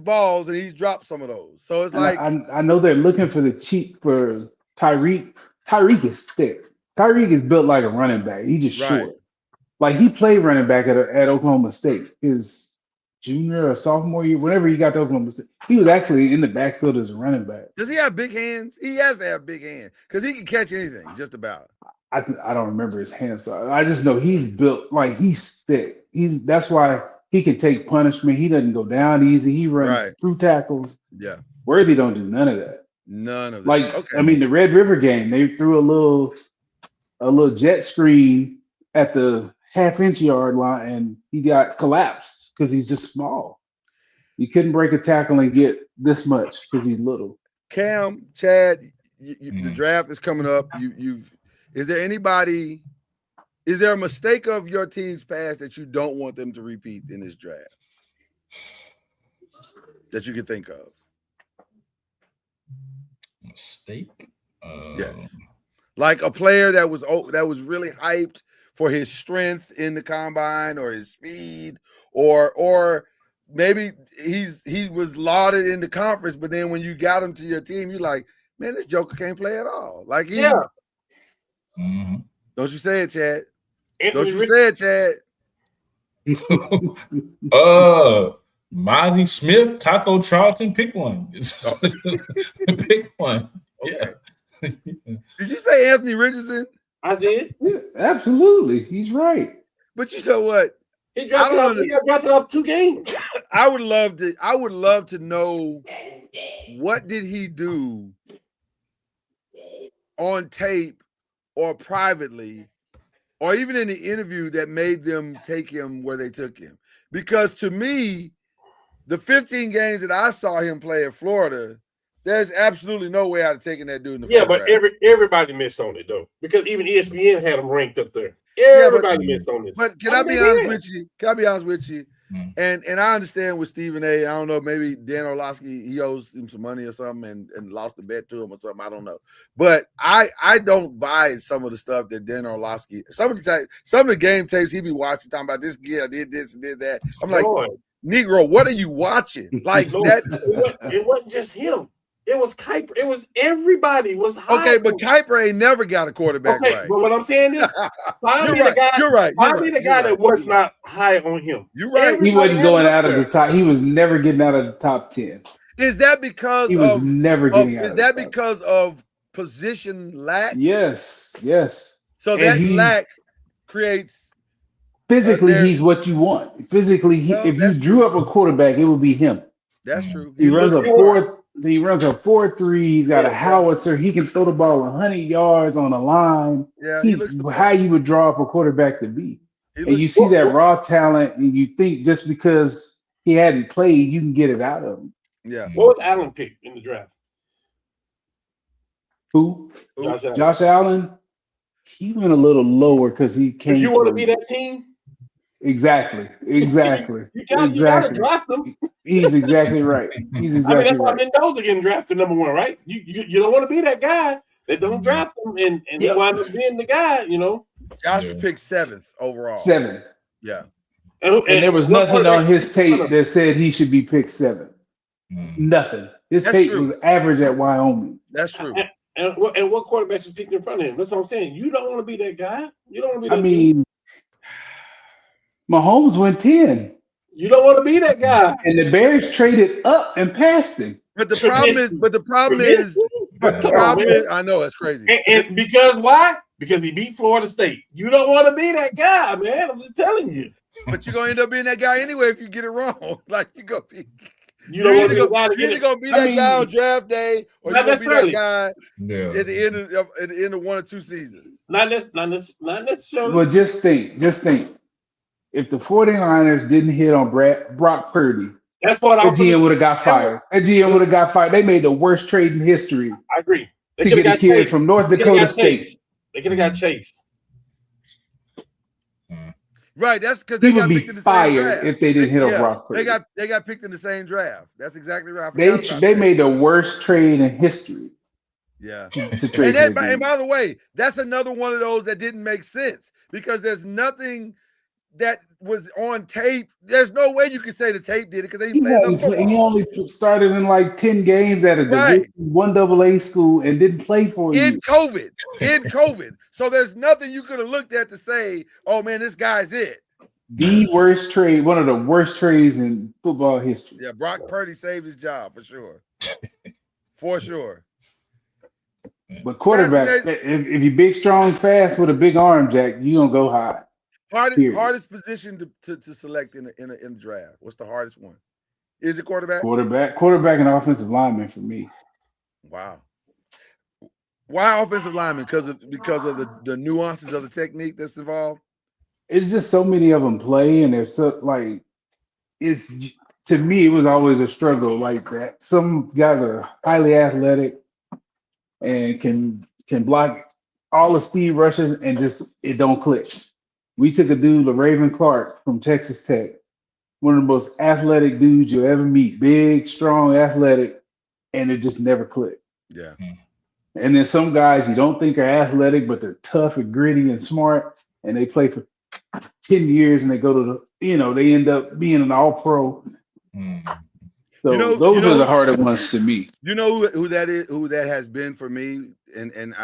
balls, and he's dropped some of those. So it's like I know they're looking for the cheap for Tyreek. Tyreek is thick. Tyreek is built like a running back. He's just short. Like he played running back at Oklahoma State. His junior or sophomore year, whenever he got to Oklahoma State, he was actually in the backfield as a running back. Does he have big hands? He has to have big hands because he can catch anything, just about. I don't remember his hands. So I just know he's built like he's thick. That's why He can take punishment. He doesn't go down easy. He runs through tackles. Yeah. Worthy don't do none of that. None of that. Like, okay. I mean, the Red River game, they threw a little jet screen at the half-inch yard line, and he got collapsed because he's just small. You couldn't break a tackle and get this much because he's little. Cam, Chad, the draft is coming up. Is there anybody? Is there a mistake of your team's past that you don't want them to repeat in this draft that you can think of? Mistake? Yes. Like a player that was really hyped for his strength in the combine or his speed, or maybe he was lauded in the conference, but then when you got him to your team, you're like, man, this joker can't play at all. Like Don't you say it, Chad? Don't you say it, Chad? Miley Smith, Taco Charlton, pick one. Pick one. Okay. Yeah. Did you say Anthony Richardson? I did. Yeah, absolutely. He's right. But you know what? He got drafted off 2 games. I would love to know what did he do on tape or privately or even in the interview that made them take him where they took him. Because to me, the 15 games that I saw him play at Florida, there's absolutely no way I'd have taken that dude in the first but round. everybody missed on it though, because even ESPN had him ranked up there. Everybody missed on this. But can I be honest with you? And I understand with Stephen A. I don't know, maybe Dan Orlovsky, he owes him some money or something and lost the bet to him or something. I don't know. But I don't buy some of the stuff that Dan Orlovsky, some of the game tapes he be watching, talking about this kid did this and did that. I'm like, Negro, what are you watching? Like that. It wasn't just him. It was Kuiper. It was everybody was high. Okay, but Kuiper ain't never got a quarterback right. But what I'm saying is, find me the guy that was not high on him. You're right. He wasn't going out of the top. He was never getting out of the top 10. Is that because he was never getting out? Is that because of position lack? Yes. So that lack creates physically. He's what you want. Physically, if you drew up a quarterback, it would be him. That's true. He runs a 4.3. He's got a howitzer. He can throw the ball 100 yards on a line. Yeah, he's how you would draw up a quarterback to be. And you see that raw talent, and you think just because he hadn't played, you can get it out of him. Yeah. What was Allen picked in the draft? Who? Josh Allen. He went a little lower because he came. You want to be that team? Exactly. You gotta draft him. He's exactly right. He's exactly that's why Mendoza getting drafted number 1, right? You don't want to be that guy that don't draft him and he winds up being the guy, you know. Josh was picked 7th overall. 7. Yeah. And there was nothing on his tape that said he should be picked 7. Nothing. His tape was average at Wyoming. That's true. And what quarterbacks is picked in front of him? That's what I'm saying. You don't want to be that guy. You don't want to be that team. Mahomes went 10. You don't want to be that guy. And the Bears traded up and passed him. But the problem is, I know it's crazy. And because why? Because he beat Florida State. You don't want to be that guy, man. I'm just telling you. But you're gonna end up being that guy anyway if you get it wrong. Like you're gonna be. You're either gonna be that guy on draft day, or you're gonna be that guy at the end of 1 or 2 seasons. Not necessarily. Well, just think. If the 49ers didn't hit on Brock Purdy, that's what the GM would have got fired. They made the worst trade in history. I agree. To get a kid from North Dakota State. They could have got Chase. Right, that's because they got picked in the same draft. If they didn't hit on Brock Purdy. They got picked in the same draft. That's exactly right. They made the worst trade in history. Yeah. To trade and by the way, that's another one of those that didn't make sense because there's nothing that was on tape. There's no way you can say the tape did it because he only started in like 10 games at a Division 1 AA school and didn't play for you. In COVID. So there's nothing you could have looked at to say, oh man, this guy's it. The worst trade, one of the worst trades in football history. Yeah, Brock Purdy saved his job for sure. For sure. But quarterbacks, if you're big, strong, fast with a big arm, Jack, you're going to go high. Hardest position to select in the draft. What's the hardest one? Is it quarterback? Quarterback and offensive lineman for me. Wow. Why offensive lineman? Because of the nuances of the technique that's involved. It's just so many of them play, and they're so like it's to me. It was always a struggle like that. Some guys are highly athletic and can block all the speed rushes, and just it don't click. We took a dude, Raven Clark from Texas Tech, one of the most athletic dudes you'll ever meet, big, strong, athletic, and it just never clicked. Yeah. And then some guys you don't think are athletic, but they're tough and gritty and smart, and they play for 10 years and they go to they end up being an all-pro. So those are the harder ones to me. You know who that is, who that has been for me, and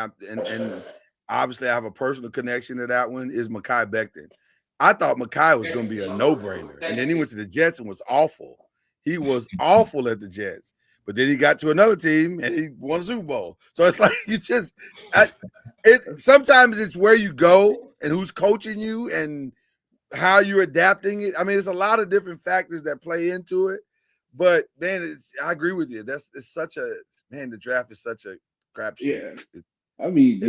obviously I have a personal connection to that one, is Mekhi Becton. I thought Mekhi was going to be a no-brainer, and then he went to the Jets and was awful. He was awful at the Jets, but then he got to another team and he won a Super Bowl. So it's like sometimes it's where you go and who's coaching you and how you're adapting it. I mean, there's a lot of different factors that play into it. But man, I agree with you. The draft is such a crapshoot. Yeah. I mean,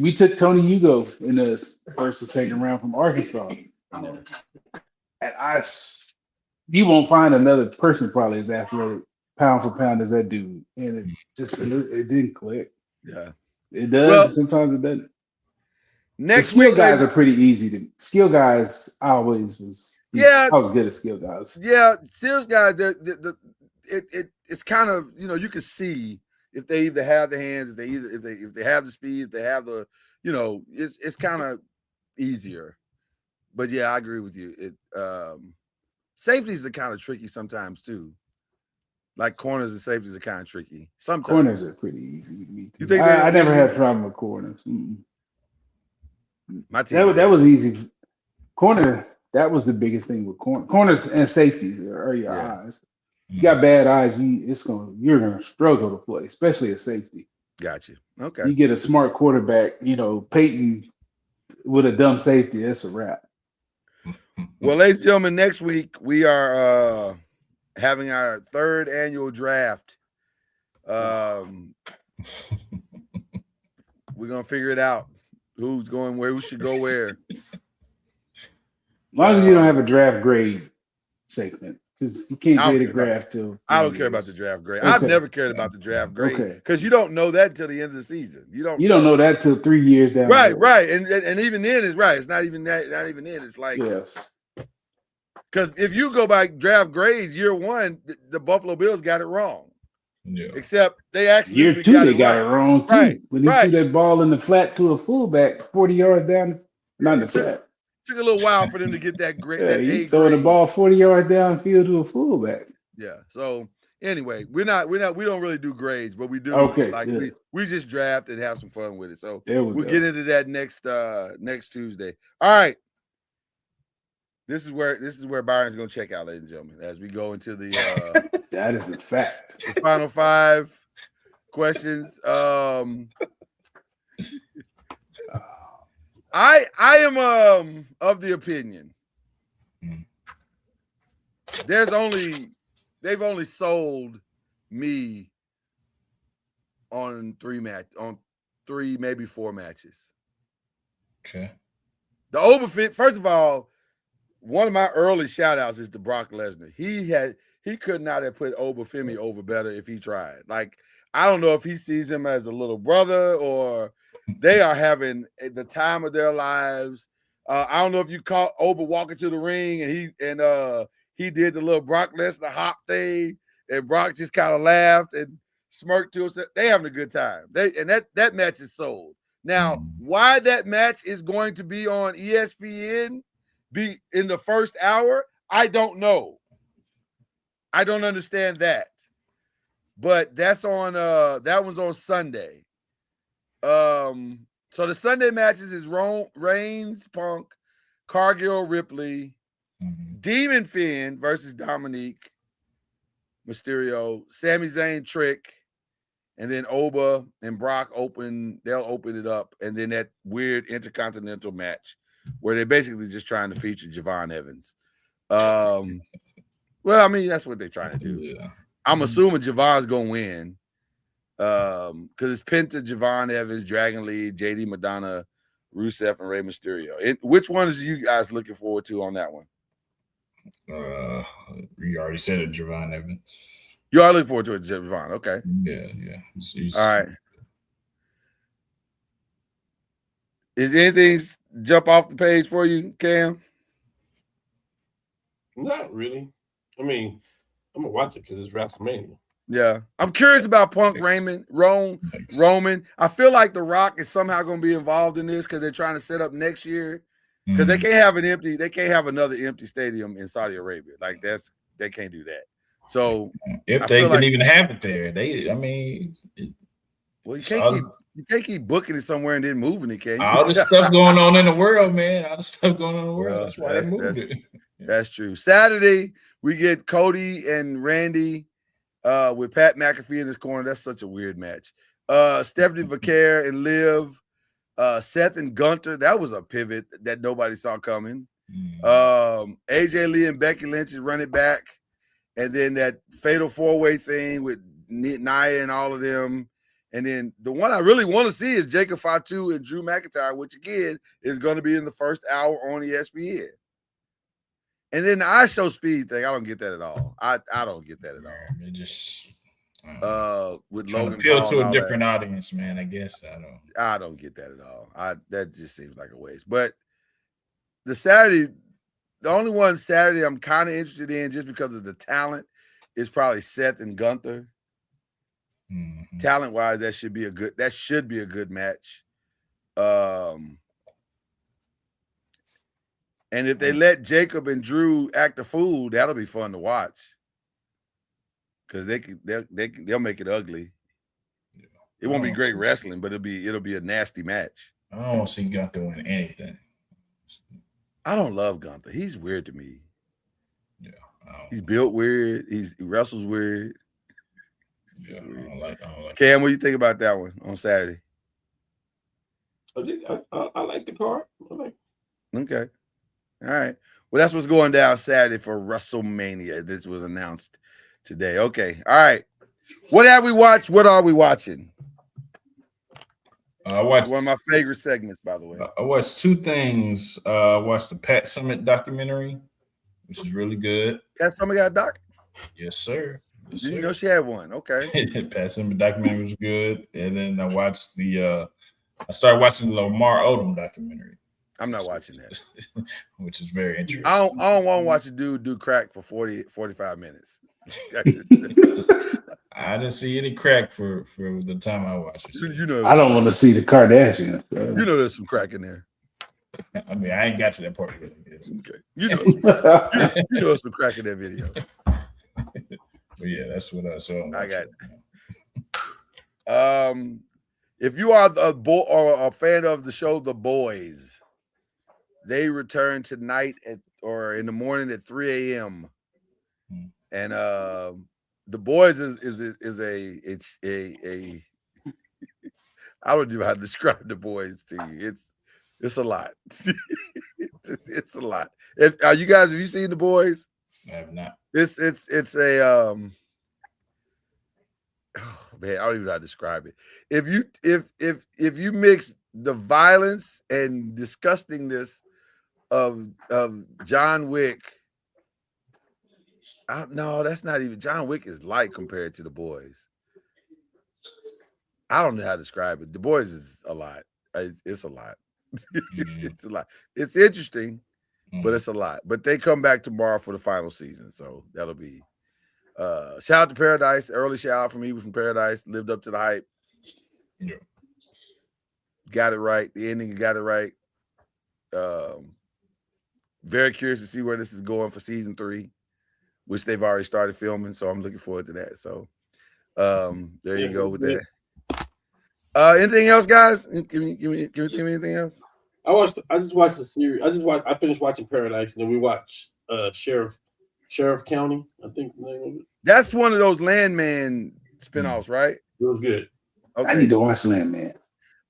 we took Tony Hugo in the first and second round from Arkansas. Yeah. And you won't find another person probably as athletic, pound for pound, as that dude. And it didn't click. Yeah. It does. Sometimes it doesn't. Next skill guys are pretty easy. Skill guys, I was good at skill guys. Yeah, skill guys. It's kind of you can see if they either have the hands, if they have the speed, if they have the it's kind of easier. But yeah, I agree with you. Safeties are kind of tricky sometimes too. Like corners and safeties are kind of tricky. Sometimes corners are pretty easy with me too. You think I never had a problem with corners. Mm-mm. My team that was easy. Corner, that was the biggest thing with corners and safeties are your eyes. You got bad eyes, you're gonna struggle to play, especially a safety. Got you. Okay. You get a smart quarterback, Peyton with a dumb safety, that's a wrap. Well, ladies and gentlemen, next week we are having our third annual draft. We're gonna figure it out. Who's going where? Who should go where? As long as you don't have a draft grade segment, because you can't grade a draft till. I don't care about the draft grade. Okay. I've never cared about the draft grade because you don't know that until the end of the season. You don't know that till 3 years down. Right, and even then it's right. It's not even that. Not even then. It's like yes. Because if you go by draft grades, year one, the Buffalo Bills got it wrong. Yeah. Except they actually year two they got it wrong too. Right. When he threw that ball in the flat to a fullback 40 yards down, not in the flat. Took a little while for them to get that grade. He throwing the ball 40 yards downfield to a fullback. Yeah. So anyway, we don't really do grades, but we do we just draft and have some fun with it. So we'll get into that next Tuesday. All right. This is where Byron's gonna check out, ladies and gentlemen, as we go into the that is a fact. The final 5 questions. I am of the opinion they've only sold me on 3 maybe 4 matches. Okay. The overfit, first of all, one of my early shout outs is to Brock Lesnar. He could not have put Obafemi over better if he tried. Like, I don't know if he sees him as a little brother or they are having the time of their lives. I don't know if you caught Oba walking to the ring and he did the little Brock Lesnar hop thing and Brock just kind of laughed and smirked to himself. They having a good time. That match is sold. Now, why that match is going to be on ESPN be in the first hour, I don't know. I don't understand that. But that's on that one's on Sunday. So the Sunday matches is Reigns, Punk, Cargill, Ripley, Demon Finn versus Dominique Mysterio, Sami Zayn, Trick, and then Oba and Brock they'll open it up, and then that weird intercontinental match where they're basically just trying to feature Javon Evans. Well, I mean, that's what they're trying to do. Yeah. I'm assuming Javon's gonna win. Because it's Penta, Javon Evans, Dragon Lee, JD Madonna, Rusev, and Rey Mysterio. Which one is you guys looking forward to on that one? You already said it, Javon Evans. You are looking forward to it, Javon. Okay. Yeah. All right. Is anything jump off the page for you, Cam? Not really. I mean, I'm gonna watch it because it's WrestleMania. Yeah, I'm curious about Punk Roman. I feel like The Rock is somehow going to be involved in this because they're trying to set up next year because they can't have another empty stadium in Saudi Arabia. Like they can't do that. So if they can even have it there, you can't keep booking it somewhere and then moving it, can you? All this stuff going on in the world, man. All this stuff going on in the world. Well, that's why they moved it. That's true. Saturday we get Cody and Randy. With Pat McAfee in his corner. That's such a weird match. Stephanie Vaquer and Liv, Seth and Gunter. That was a pivot that nobody saw coming. AJ Lee and Becky Lynch is running back. And then that fatal four-way thing with Nia and all of them. And then the one I really want to see is Jacob Fatu and Drew McIntyre, which again is going to be in the first hour on ESPN. And then the iShow Speed thing, I don't get that at all. I don't get that at all. It just with Logan appeal to a different audience, man. I guess I don't get that at all. That just seems like a waste. But the only one Saturday I'm kind of interested in just because of the talent is probably Seth and Gunther. Mm-hmm. Talent wise, that should be a good match. And if they let Jacob and Drew act a fool, that'll be fun to watch. Because they'll make it ugly. Yeah. It won't be great wrestling, but it'll be a nasty match. I don't want to see Gunther win anything. I don't love Gunther. He's weird to me. Yeah, he's built weird. He wrestles weird. Yeah, I don't like. Cam, what do you think about that one on Saturday? I like the card. Okay. All right. Well, that's what's going down Saturday for WrestleMania. This was announced today. Okay. All right. What have we watched? What are we watching? I watched one of my favorite segments, by the way. I watched two things. I watched the Pat Summitt documentary, which is really good. Pat Summitt got a doc? Yes, sir. Yes, Didn't know she had one. Okay. Pat Summitt documentary was good. And then I watched I started watching the Lamar Odom documentary. I'm not watching that. Which is very interesting. I don't want to watch a dude do crack for 45 minutes. I didn't see any crack for the time I watched it. You know, I don't want to see the Kardashians. So. You know there's some crack in there. I mean, I ain't got to that part yet. Okay. You know there's some crack in that video. But yeah, that's what I saw. I got it. If you are a fan of the show The Boys, they return tonight or in the morning at 3 a.m. And The Boys is a I don't know how to describe The Boys to you. It's a lot. It's a lot. Have you seen The Boys? I have not. It's a oh man, I don't even know how to describe it. If you mix the violence and disgustingness of John Wick, no, that's not even. John Wick is light compared to The Boys. I don't know how to describe it. The Boys is a lot. It's a lot. It's a lot. It's interesting, but it's a lot. But they come back tomorrow for the final season, so that'll be. Shout out to Paradise. Early shout out from me from Paradise. Lived up to the hype. Yeah. Got it right. The ending got it right. Very curious to see where this is going for season 3, which they've already started filming. So I'm looking forward to that. So there you go with that. Anything else, guys? Give me anything else? I just watched the series. I finished watching Paradise, and then we watched Sheriff County, I think the name of it. That's one of those Landman spinoffs, right? It was good. Okay. I need to watch Landman.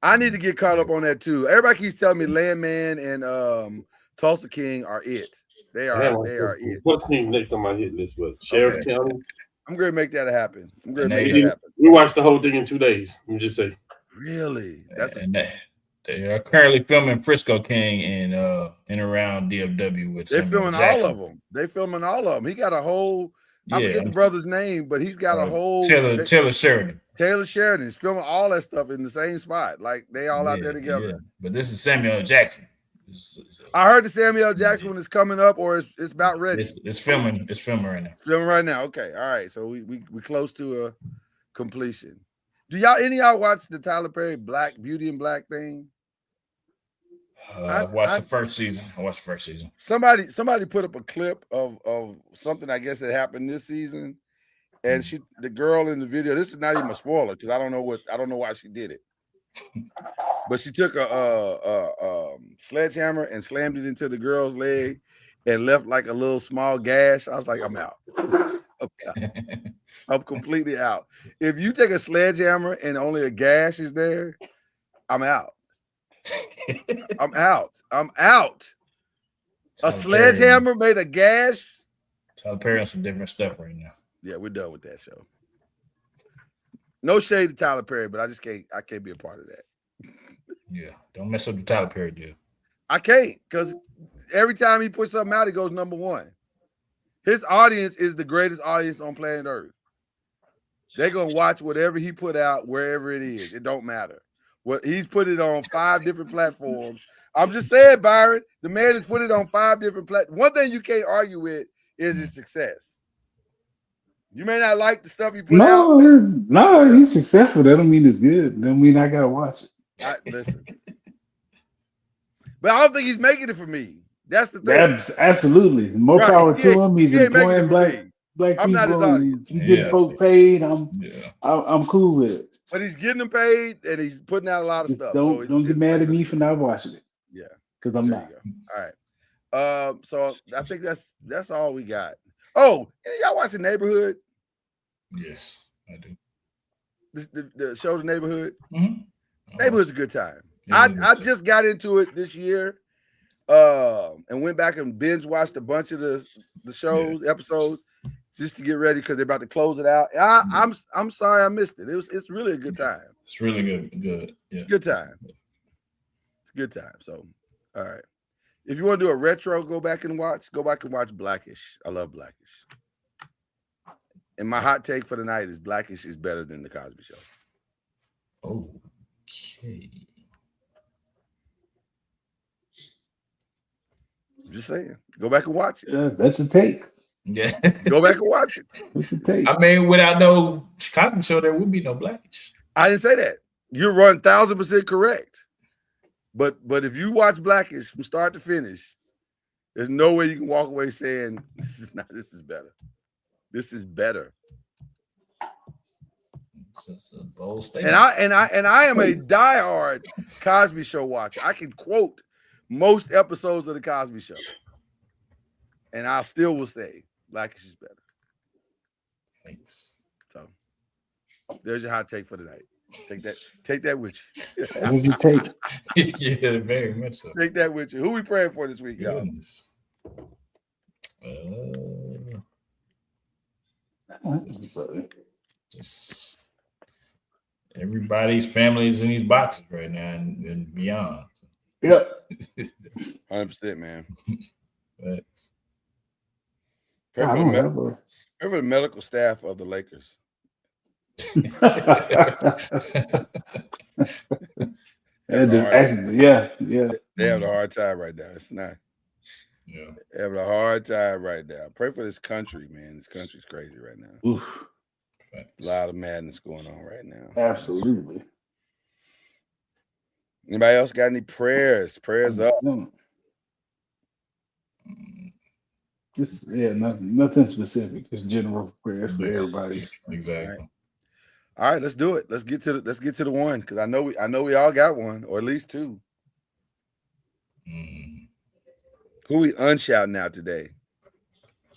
I need to get caught up on that too. Everybody keeps telling me Landman and Tulsa King are it. They are it. What's things next on my hit list? But Sheriff County. I'm gonna make that happen. We watched the whole thing in 2 days. Let me just say. Really? They are currently filming Frisco King in around DFW with they're Samuel filming Jackson. all of them. They're filming all of them. He got a whole. I forget the brother's name, but he's got a whole. Taylor Sheridan. Taylor Sheridan is filming all that stuff in the same spot. Like they all out there together. Yeah. But this is Samuel Jackson. I heard the Samuel Jackson one is coming up, or it's about ready. It's filming. It's filming right now. Filming right now. Okay. All right. So we close to a completion. Do any of y'all watch the Tyler Perry Beauty and Black thing? I watched the first season. Somebody put up a clip of something I guess that happened this season, and the girl in the video. This is not even a spoiler because I don't know why she did it. But she took a sledgehammer and slammed it into the girl's leg and left like a little small gash. I was like, I'm out. I'm completely out. If you take a sledgehammer and only a gash is there, I'm out. I'm out. A sledgehammer made a gash. Tyler Perry on some different stuff right now. Yeah, we're done with that show. No shade to Tyler Perry, but I can't be a part of that. Yeah, don't mess up the Tyler Perry deal. I can't, because every time he puts something out, he goes #1. His audience is the greatest audience on planet Earth. They're gonna watch whatever he put out, wherever it is. It don't matter. What he's put it on 5 different platforms. I'm just saying, Byron, the man has put it on 5 different platforms. One thing you can't argue with is his success. You may not like the stuff he put out. No, he's successful. That don't mean it's good. That don't mean I gotta watch it. Listen, but I don't think he's making it for me. That's the thing. Absolutely. More power to him. He's employing black I'm not his people. audience. He's getting folk paid. I'm cool with it. But he's getting them paid and he's putting out a lot of stuff. Don't get mad at me for not watching it. Yeah, because I'm not. All right. So I think that's all we got. Oh, y'all watch The Neighborhood? Yes, I do. The show The Neighborhood. Mm-hmm. Neighborhood's a good time. I just got into it this year, and went back and binge watched a bunch of the shows episodes just to get ready because they're about to close it out. I'm sorry I missed it. It's really a good time. It's really good. Good. Yeah. It's a good time. It's a good time. So, all right. If you want to do a retro, go back and watch Blackish. I love Blackish. And my hot take for the night is Blackish is better than The Cosby Show. Okay. I'm just saying. Go back and watch it. Yeah, that's a take. Yeah. Go back and watch it. That's a take. I mean, without no Cosby Show, there would be no Blackish. I didn't say that. You're 1,000% correct. But if you watch Blackish from start to finish, there's no way you can walk away saying this is better. This is better. It's just a bold statement. And I am a diehard Cosby Show watcher. I can quote most episodes of the Cosby Show. And I still will say Blackish is better. Thanks. So there's your hot take for tonight. Take that with you. That was a take. Yeah, very much so. Take that with you. Who we praying for this week, y'all? Just everybody's families in these boxes right now and beyond. Yep. 100%, man. Thanks. Pray for the medical staff of the Lakers. Yeah. They have a hard time right now. It's not. Yeah. They have a hard time right now. Pray for this country, man. This country's crazy right now. Oof. A lot of madness going on right now. Absolutely. Anybody else got any prayers? Prayers up. Just nothing specific. Just general prayers for everybody. Exactly. All right, let's do it. Let's get to the one because I know we all got one or at least two. Who we unshouting out today?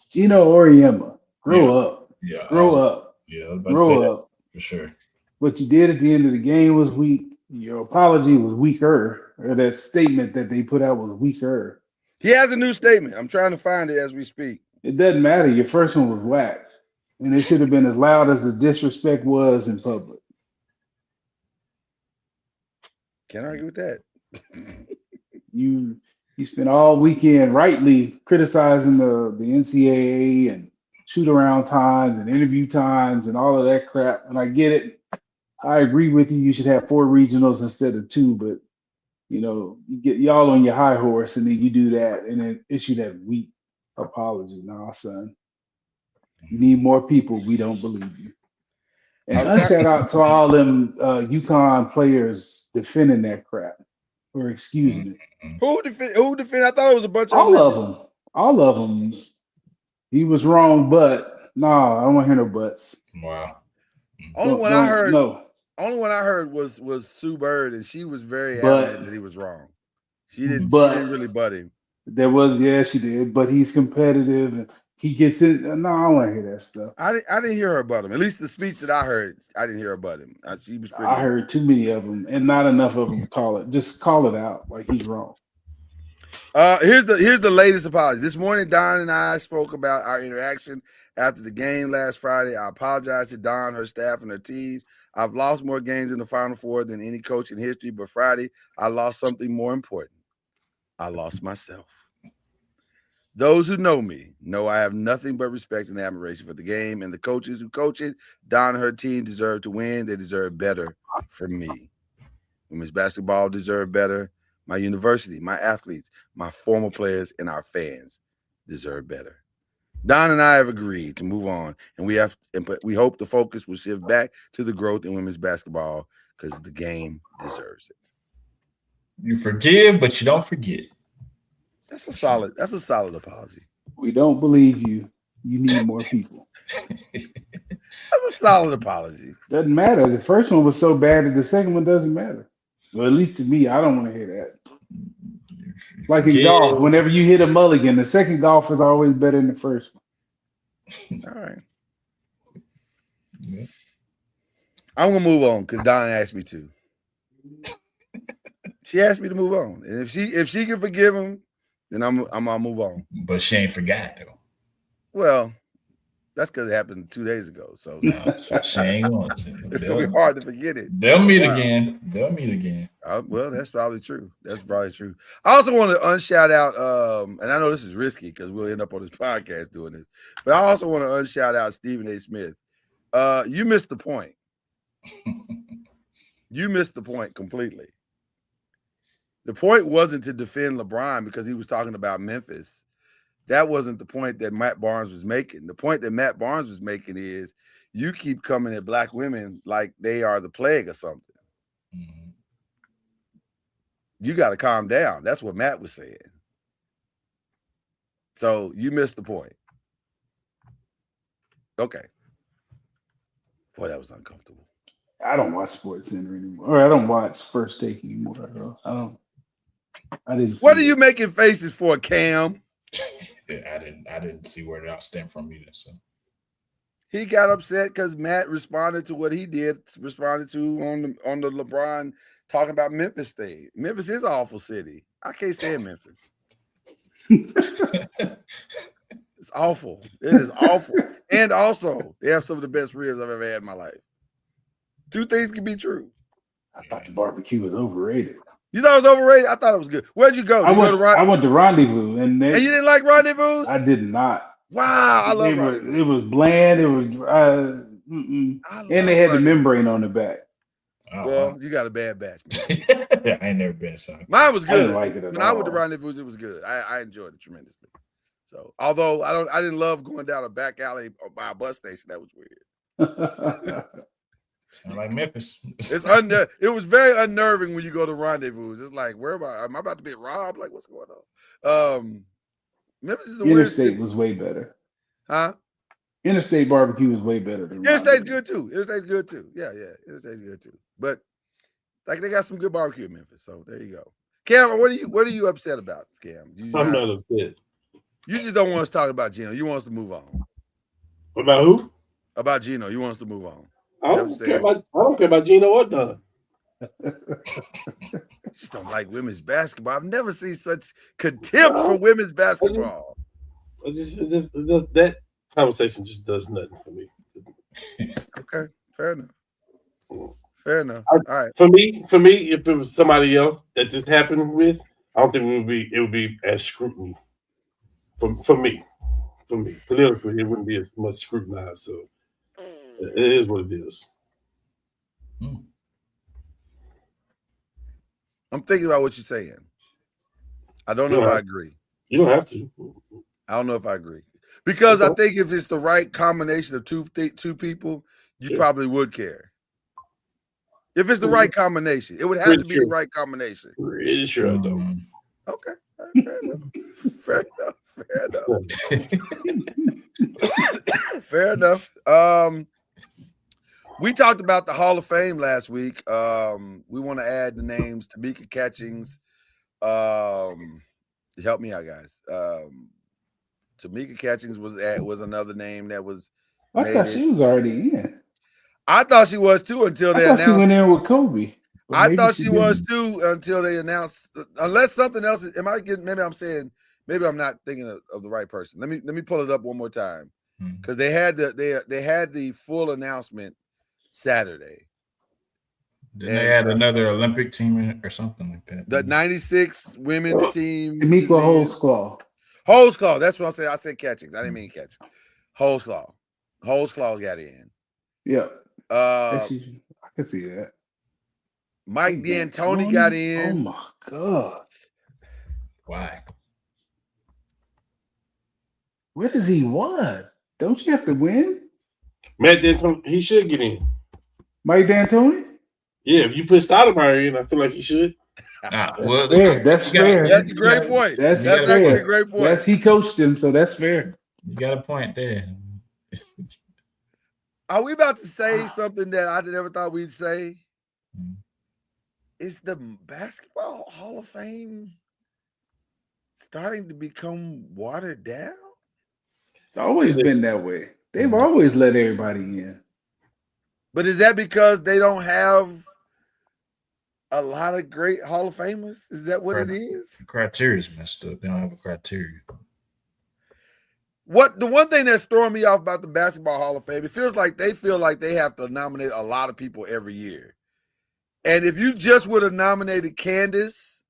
Gino Auriemma. Grow up. Yeah. Grow up. Yeah, grow up. for sure. What you did at the end of the game was weak. Your apology was weaker, or that statement that they put out was weaker. He has a new statement. I'm trying to find it as we speak. It doesn't matter. Your first one was whack, and it should have been as loud as the disrespect was in public. Can't argue with that. You spent all weekend rightly criticizing the NCAA and shoot around times and interview times and all of that crap. And I get it. I agree with you. You should have 4 regionals instead of 2, but you get y'all on your high horse and then you do that and then issue that weak apology. Nah, son. You need more people. We don't believe you. And shout out to all them UConn players defending that crap or excusing it. Who defend? I thought it was a bunch of all of them. He was wrong, but nah, I don't want to hear no buts. Wow. Only one I heard was Sue Bird, and she was very adamant that he was wrong. She didn't really butt him. She did, but he's competitive and he gets it. No, I don't want to hear that stuff. I didn't hear her about him. At least the speech that I heard, I didn't hear about him. She was pretty. I heard too many of them, and not enough of them call it out like he's wrong. Here's the latest apology. This morning, Don and I spoke about our interaction after the game last Friday. I apologize to Don, her staff, and her team. I've lost more games in the Final Four than any coach in history, but Friday, I lost something more important. I lost myself. Those who know me know I have nothing but respect and admiration for the game and the coaches who coach it. Don and her team deserve to win. They deserve better from me. Women's basketball deserve better. My university, my athletes, my former players, and our fans deserve better. Don and I have agreed to move on, and we hope the focus will shift back to the growth in women's basketball because the game deserves it. You forgive, but you don't forget. That's a solid apology. We don't believe you. You need more people. That's a solid apology. Doesn't matter. The first one was so bad that the second one doesn't matter. Well, at least to me, I don't want to hear that. Like in golf, whenever you hit a mulligan, the second golf is always better than the first one. All right. Yeah. I'm gonna move on because Don asked me to. She asked me to move on, and if she can forgive him, then I'm gonna move on. But she ain't forgot though. Well, that's because it happened 2 days ago. So she ain't going to. It's gonna be hard to forget it. They'll meet again. They'll meet again. Well, that's probably true. I also want to unshout out, and I know this is risky because we'll end up on this podcast doing this, but I also want to unshout out Stephen A. Smith. You missed the point. You missed the point completely. The point wasn't to defend LeBron because he was talking about Memphis. That wasn't the point that Matt Barnes was making. The point that Matt Barnes was making is you keep coming at black women like they are the plague or something. Mm-hmm. You got to calm down. That's what Matt was saying. So you missed the point. Okay. Boy, that was uncomfortable. I don't watch SportsCenter anymore. Or I don't watch First Take anymore. I didn't. What are you making faces for, Cam? I didn't see where that stemmed from either. So he got upset because Matt responded to what he responded to on the LeBron talking about Memphis thing. Memphis is an awful city. I can't stand Memphis. It's awful. It is awful. And also, they have some of the best ribs I've ever had in my life. 2 things can be true. I thought the barbecue was overrated. You thought it was overrated? I thought it was good. Where'd you go? I went to Rendezvous. And you didn't like Rendezvous? I did not. Wow, I love Rendezvous. It was bland. It was and they had the membrane on the back. Well, you got a bad batch, man. Yeah, I ain't never been so. Mine was good. I didn't like it at when all. I went to Rendezvous, it was good. I enjoyed it tremendously. So, although I didn't love going down a back alley by a bus station. That was weird. Sound like Memphis. It was very unnerving when you go to Rendezvous. It's like, where am I about to be robbed? Like, what's going on? Memphis is a Interstate was way better. Huh? Interstate barbecue was way better than Interstate's good too. Interstate's good too. Yeah. Interstate's good too. But like they got some good barbecue in Memphis. So there you go. Cam, what are you upset about, Cam? I'm not upset. You just don't want us to talk about Gino. You want us to move on. About who? About Gino. You want us to move on. I don't care about Gino or Don. Just don't like women's basketball. I've never seen such contempt for women's basketball. That conversation just does nothing for me. Okay, fair enough. Fair enough. All right. For me, if it was somebody else that this happened with, I don't think it would be as scrutiny. For me, politically, it wouldn't be as much scrutinized. So it is what it is. I'm thinking about what you're saying. I don't know if I agree. You don't have to. I don't know if I agree. Because I think if it's the right combination of two people, you probably would care. If it's the right combination, it would have to be the right combination. Pretty sure, though. Okay. Fair enough. Fair enough. We talked about the Hall of Fame last week. We want to add the names Tamika Catchings. Help me out, guys. Tamika Catchings was another name that was. I thought she was already in. I thought she was too until they announced. She went in with Kobe. I thought she was too until they announced. Unless something else. Am I getting? Maybe I'm saying. Maybe I'm not thinking of the right person. Let me pull it up one more time because they had the full announcement Saturday. Then they had another Olympic team or something like that. The 96 women's team. Tamika Holesclaw. Holesclaw. That's what I said. I said Catchings. I didn't mean Catchings. Holesclaw. Holesclaw got in. Yeah. I can see that. Mike D'Antoni got in. Oh my God. Why? Where does he won? Don't you have to win? Matt D'Antoni, he should get in. Mike D'Antoni? Yeah, if you put Stoudemire in, I feel like he should. That's fair. That's fair. That's a great point. That's actually a great point. He coached him, so that's fair. You got a point there. Are we about to say something that I never thought we'd say? Is the Basketball Hall of Fame starting to become watered down? It's always been that way. They've always let everybody in. But is that because they don't have a lot of great Hall of Famers? Is that what it is? The criteria's messed up. They don't have a criteria. The one thing that's throwing me off about the Basketball Hall of Fame, it feels like they feel like they have to nominate a lot of people every year. And if you just would have nominated Candace,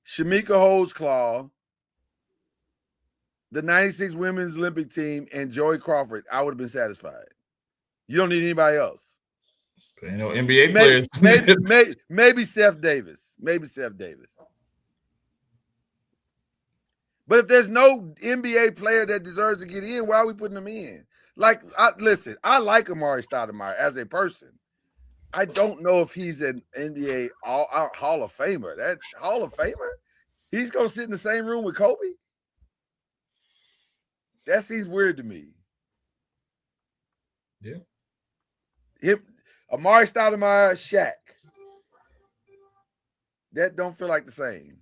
Shamika Holesclaw, the 96 women's Olympic team, and Joey Crawford, I would have been satisfied. You don't need anybody else. You know, NBA players. Maybe Seth Davis. But if there's no NBA player that deserves to get in, why are we putting them in? Like, listen, I like Amari Stoudemire as a person. I don't know if he's an NBA Hall of Famer. That Hall of Famer, he's going to sit in the same room with Kobe? That seems weird to me. Yeah. Amari Stoudemire, Shaq. That don't feel like the same.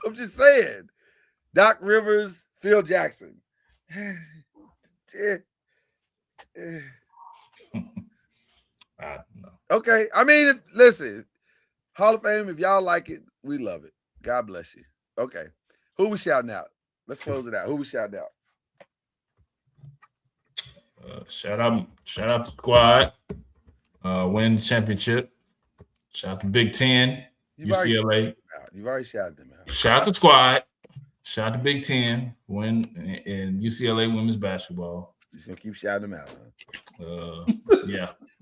I'm just saying. Doc Rivers, Phil Jackson. I don't know. Okay. I mean, listen, Hall of Fame, if y'all like it, we love it. God bless you. Okay. Who we shouting out? Let's close it out. Who we shouting out? Shout out to Squad. Win the championship. Shout out to Big Ten, UCLA. You've already shouted them out. Shout out to Squad. Shout out to Big Ten. Win in UCLA women's basketball. Just gonna keep shouting them out. Huh?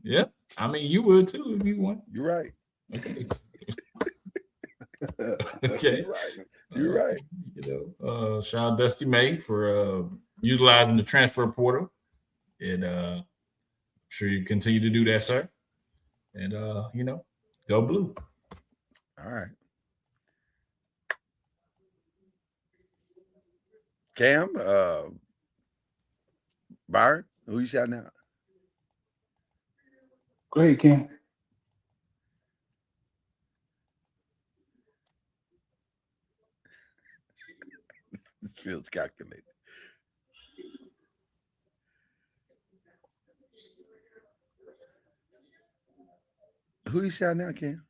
Yeah. I mean, you would too if you won. You're right. Okay. Okay. You're right. Shout out Dusty May for utilizing the transfer portal, and I'm sure you continue to do that, sir. And go blue. All right. Cam, Byron, who you shouting out? Great, Cam. Feels calculated. Who you shouting out, Cam?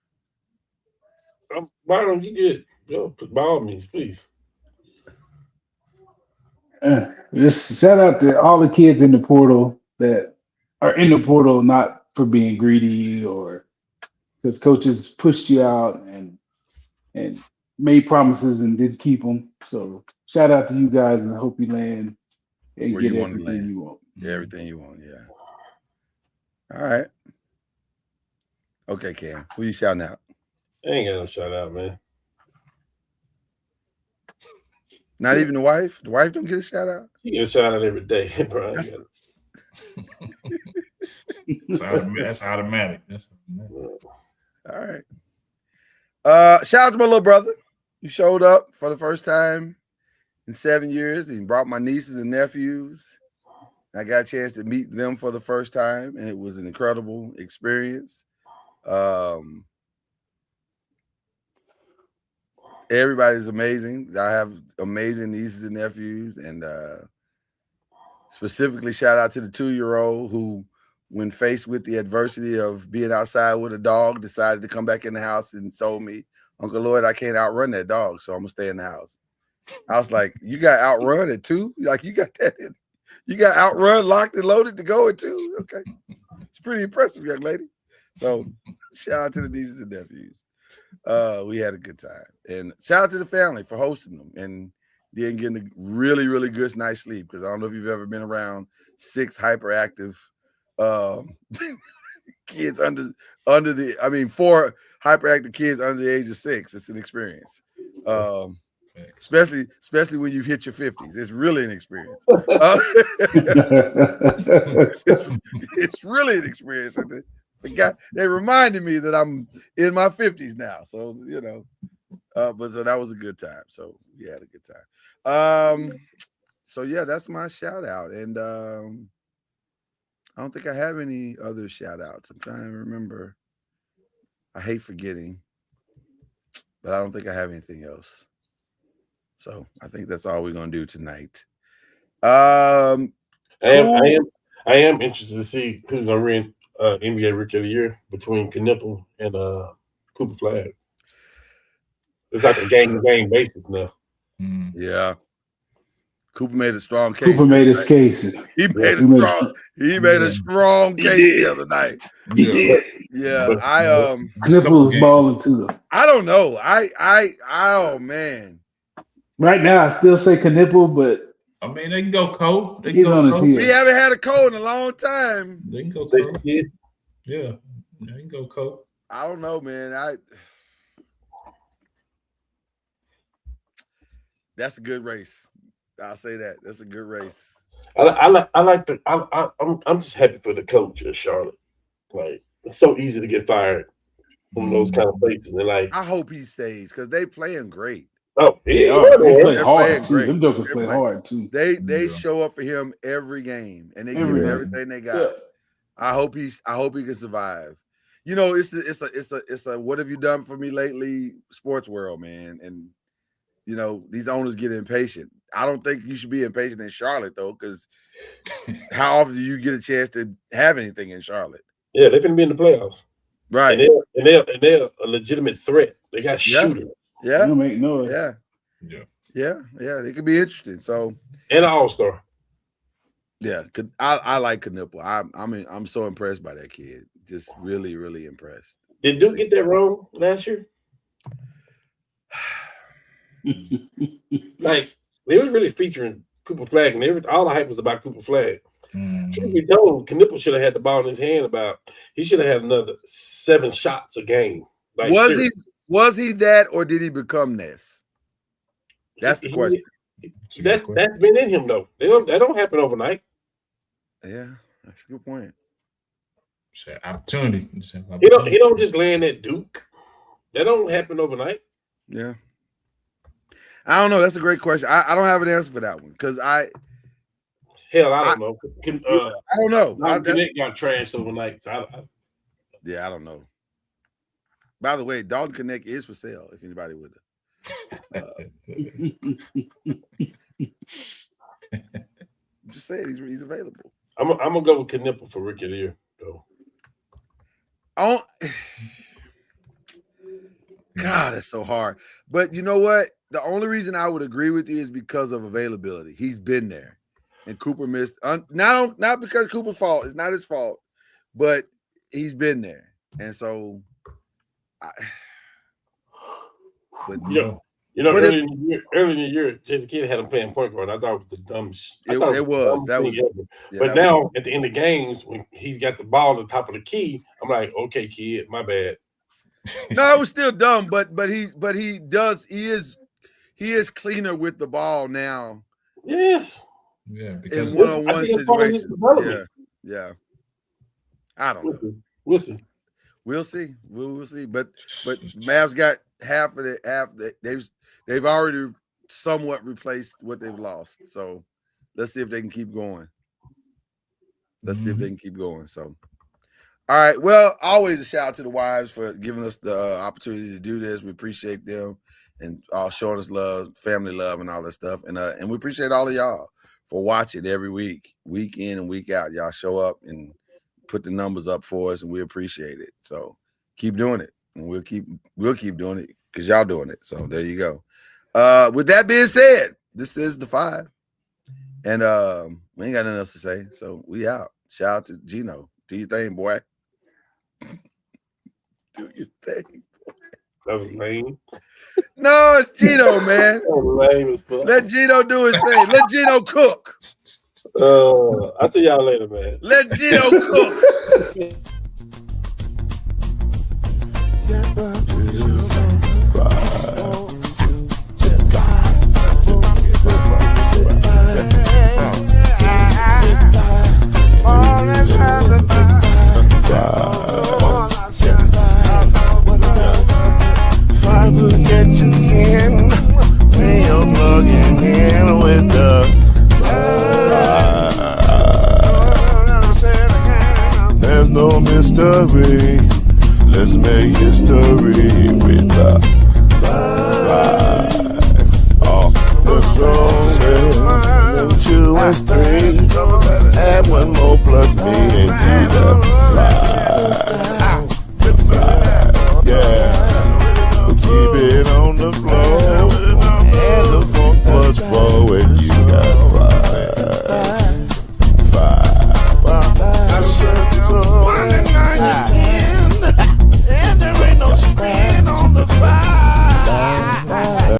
Byron, you good? Yo, by all means, please. Just shout out to all the kids in the portal that are in the portal, not for being greedy or because coaches pushed you out and made promises and didn't keep them. So shout out to you guys and I hope you land and Where get you want to everything land. you want. Yeah, everything you want. Yeah. All right. Okay, Cam. Who you shouting out? I ain't got no shout out, man. Not even the wife? The wife don't get a shout out? You get a shout out every day, bro. That's automatic. That's automatic. All right. Shout out to my little brother. He showed up for the first time in 7 years. He brought my nieces and nephews. I got a chance to meet them for the first time, and it was an incredible experience. Everybody's amazing. I have amazing nieces and nephews, and specifically shout out to the 2-year-old who, when faced with the adversity of being outside with a dog, decided to come back in the house and told me, Uncle Lloyd, I can't outrun that dog, so I'm gonna stay in the house. I was like, you got outrun at 2? Like you got that? You got outrun locked and loaded to go at 2? Okay, it's pretty impressive, young lady. So shout out to the nieces and nephews. We had a good time, and shout out to the family for hosting them and then getting a really, really good night's sleep. Because I don't know if you've ever been around 6 hyperactive kids under 4 hyperactive kids under the age of 6. It's an experience. Especially when you've hit your 50s. It's really an experience. It's really an experience. They reminded me that I'm in my 50s now. So, but so that was a good time. So we had a good time. So yeah, that's my shout out. And I don't think I have any other shout outs. I'm trying to remember. I hate forgetting, but I don't think I have anything else. So I think that's all we're gonna do tonight. I am interested to see who's gonna win NBA Rookie of the Year between Knipple and Cooper Flag. It's like a game basis now. Yeah. Cooper made a strong case. Cooper made his case. He made a strong case the other night. He did. Yeah. Knipple's balling too. I don't know. Oh man. Right now, I still say Knipple, but I mean they can go cold. He's on his heel. We haven't had a cold in a long time. They can go cold. Yeah, they can go cold. I don't know, man. That's a good race. I'll say that. That's a good race. I'm just happy for the coach of Charlotte. Like, it's so easy to get fired from those kind of places. And like, I hope he stays because they playing great. Oh, they play hard too. Them jokers play hard too. They show up for him every game and they give him everything they got. Yeah. I hope he can survive. It's a what have you done for me lately sports world, man. And these owners get impatient. I don't think you should be impatient in Charlotte though, because how often do you get a chance to have anything in Charlotte? Yeah, they're gonna be in the playoffs, right? And they're a legitimate threat. They got shooters. Yeah, they make noise. Yeah. It could be interesting. So and an all-star. Yeah, I like Knipple. I'm so impressed by that kid. Just really, really impressed. Did Duke get that wrong last year? Like, they was really featuring Cooper Flag, and all the hype was about Cooper Flag. Truth be told, Knipple should have had the ball in his hand he should have had another 7 shots a game. Like, was he that, or did he become this? That's the question. That's been in him though. That don't happen overnight. Yeah, that's a good point. It's an opportunity. He don't just land at Duke. That don't happen overnight. Yeah. I don't know. That's a great question. I don't have an answer for that one because I don't know. I don't know. Connect got trashed overnight. So I don't know. By the way, Dalton Connect is for sale. If anybody would. Just say he's available. I'm gonna go with Knipple for Rookie of the Year though. God, it's so hard. But you know what? The only reason I would agree with you is because of availability. He's been there, and Cooper missed. Not because Cooper's fault. It's not his fault, but he's been there, and so. Early in the year, Jason Kidd had him playing point guard. I thought it was the dumbest. But now at the end of games, when he's got the ball at the top of the key, I'm like, okay, kid, my bad. No, it was still dumb, but he is cleaner with the ball now. Yes. Yeah, because in one-on-one situations. Yeah. I don't know. We'll see. We'll see. We'll see. But Mavs got half of it. They've already somewhat replaced what they've lost. So let's see if they can keep going. So, all right. Well, always a shout out to the wives for giving us the opportunity to do this. We appreciate them and showing us love, family love, and all that stuff. And we appreciate all of y'all for watching every week in and week out. Y'all show up and put the numbers up for us, and we appreciate it. So keep doing it, and we'll keep doing it because y'all doing it. So there you go. With that being said, this is the 5, and we ain't got nothing else to say. So we out. Shout out to Gino. Do your thing, boy. Do your thing, boy. That was lame. No, it's Gino, man. That was lame as fuck. Let Gino do his thing. Let Gino cook. I'll see y'all later, man. Let Gino cook. Get you 10 when you're plugging in with the there's no mystery. Let's make history with the 5. Oh, the strongest. 2 and 3. Add 1 more plus me into the 5.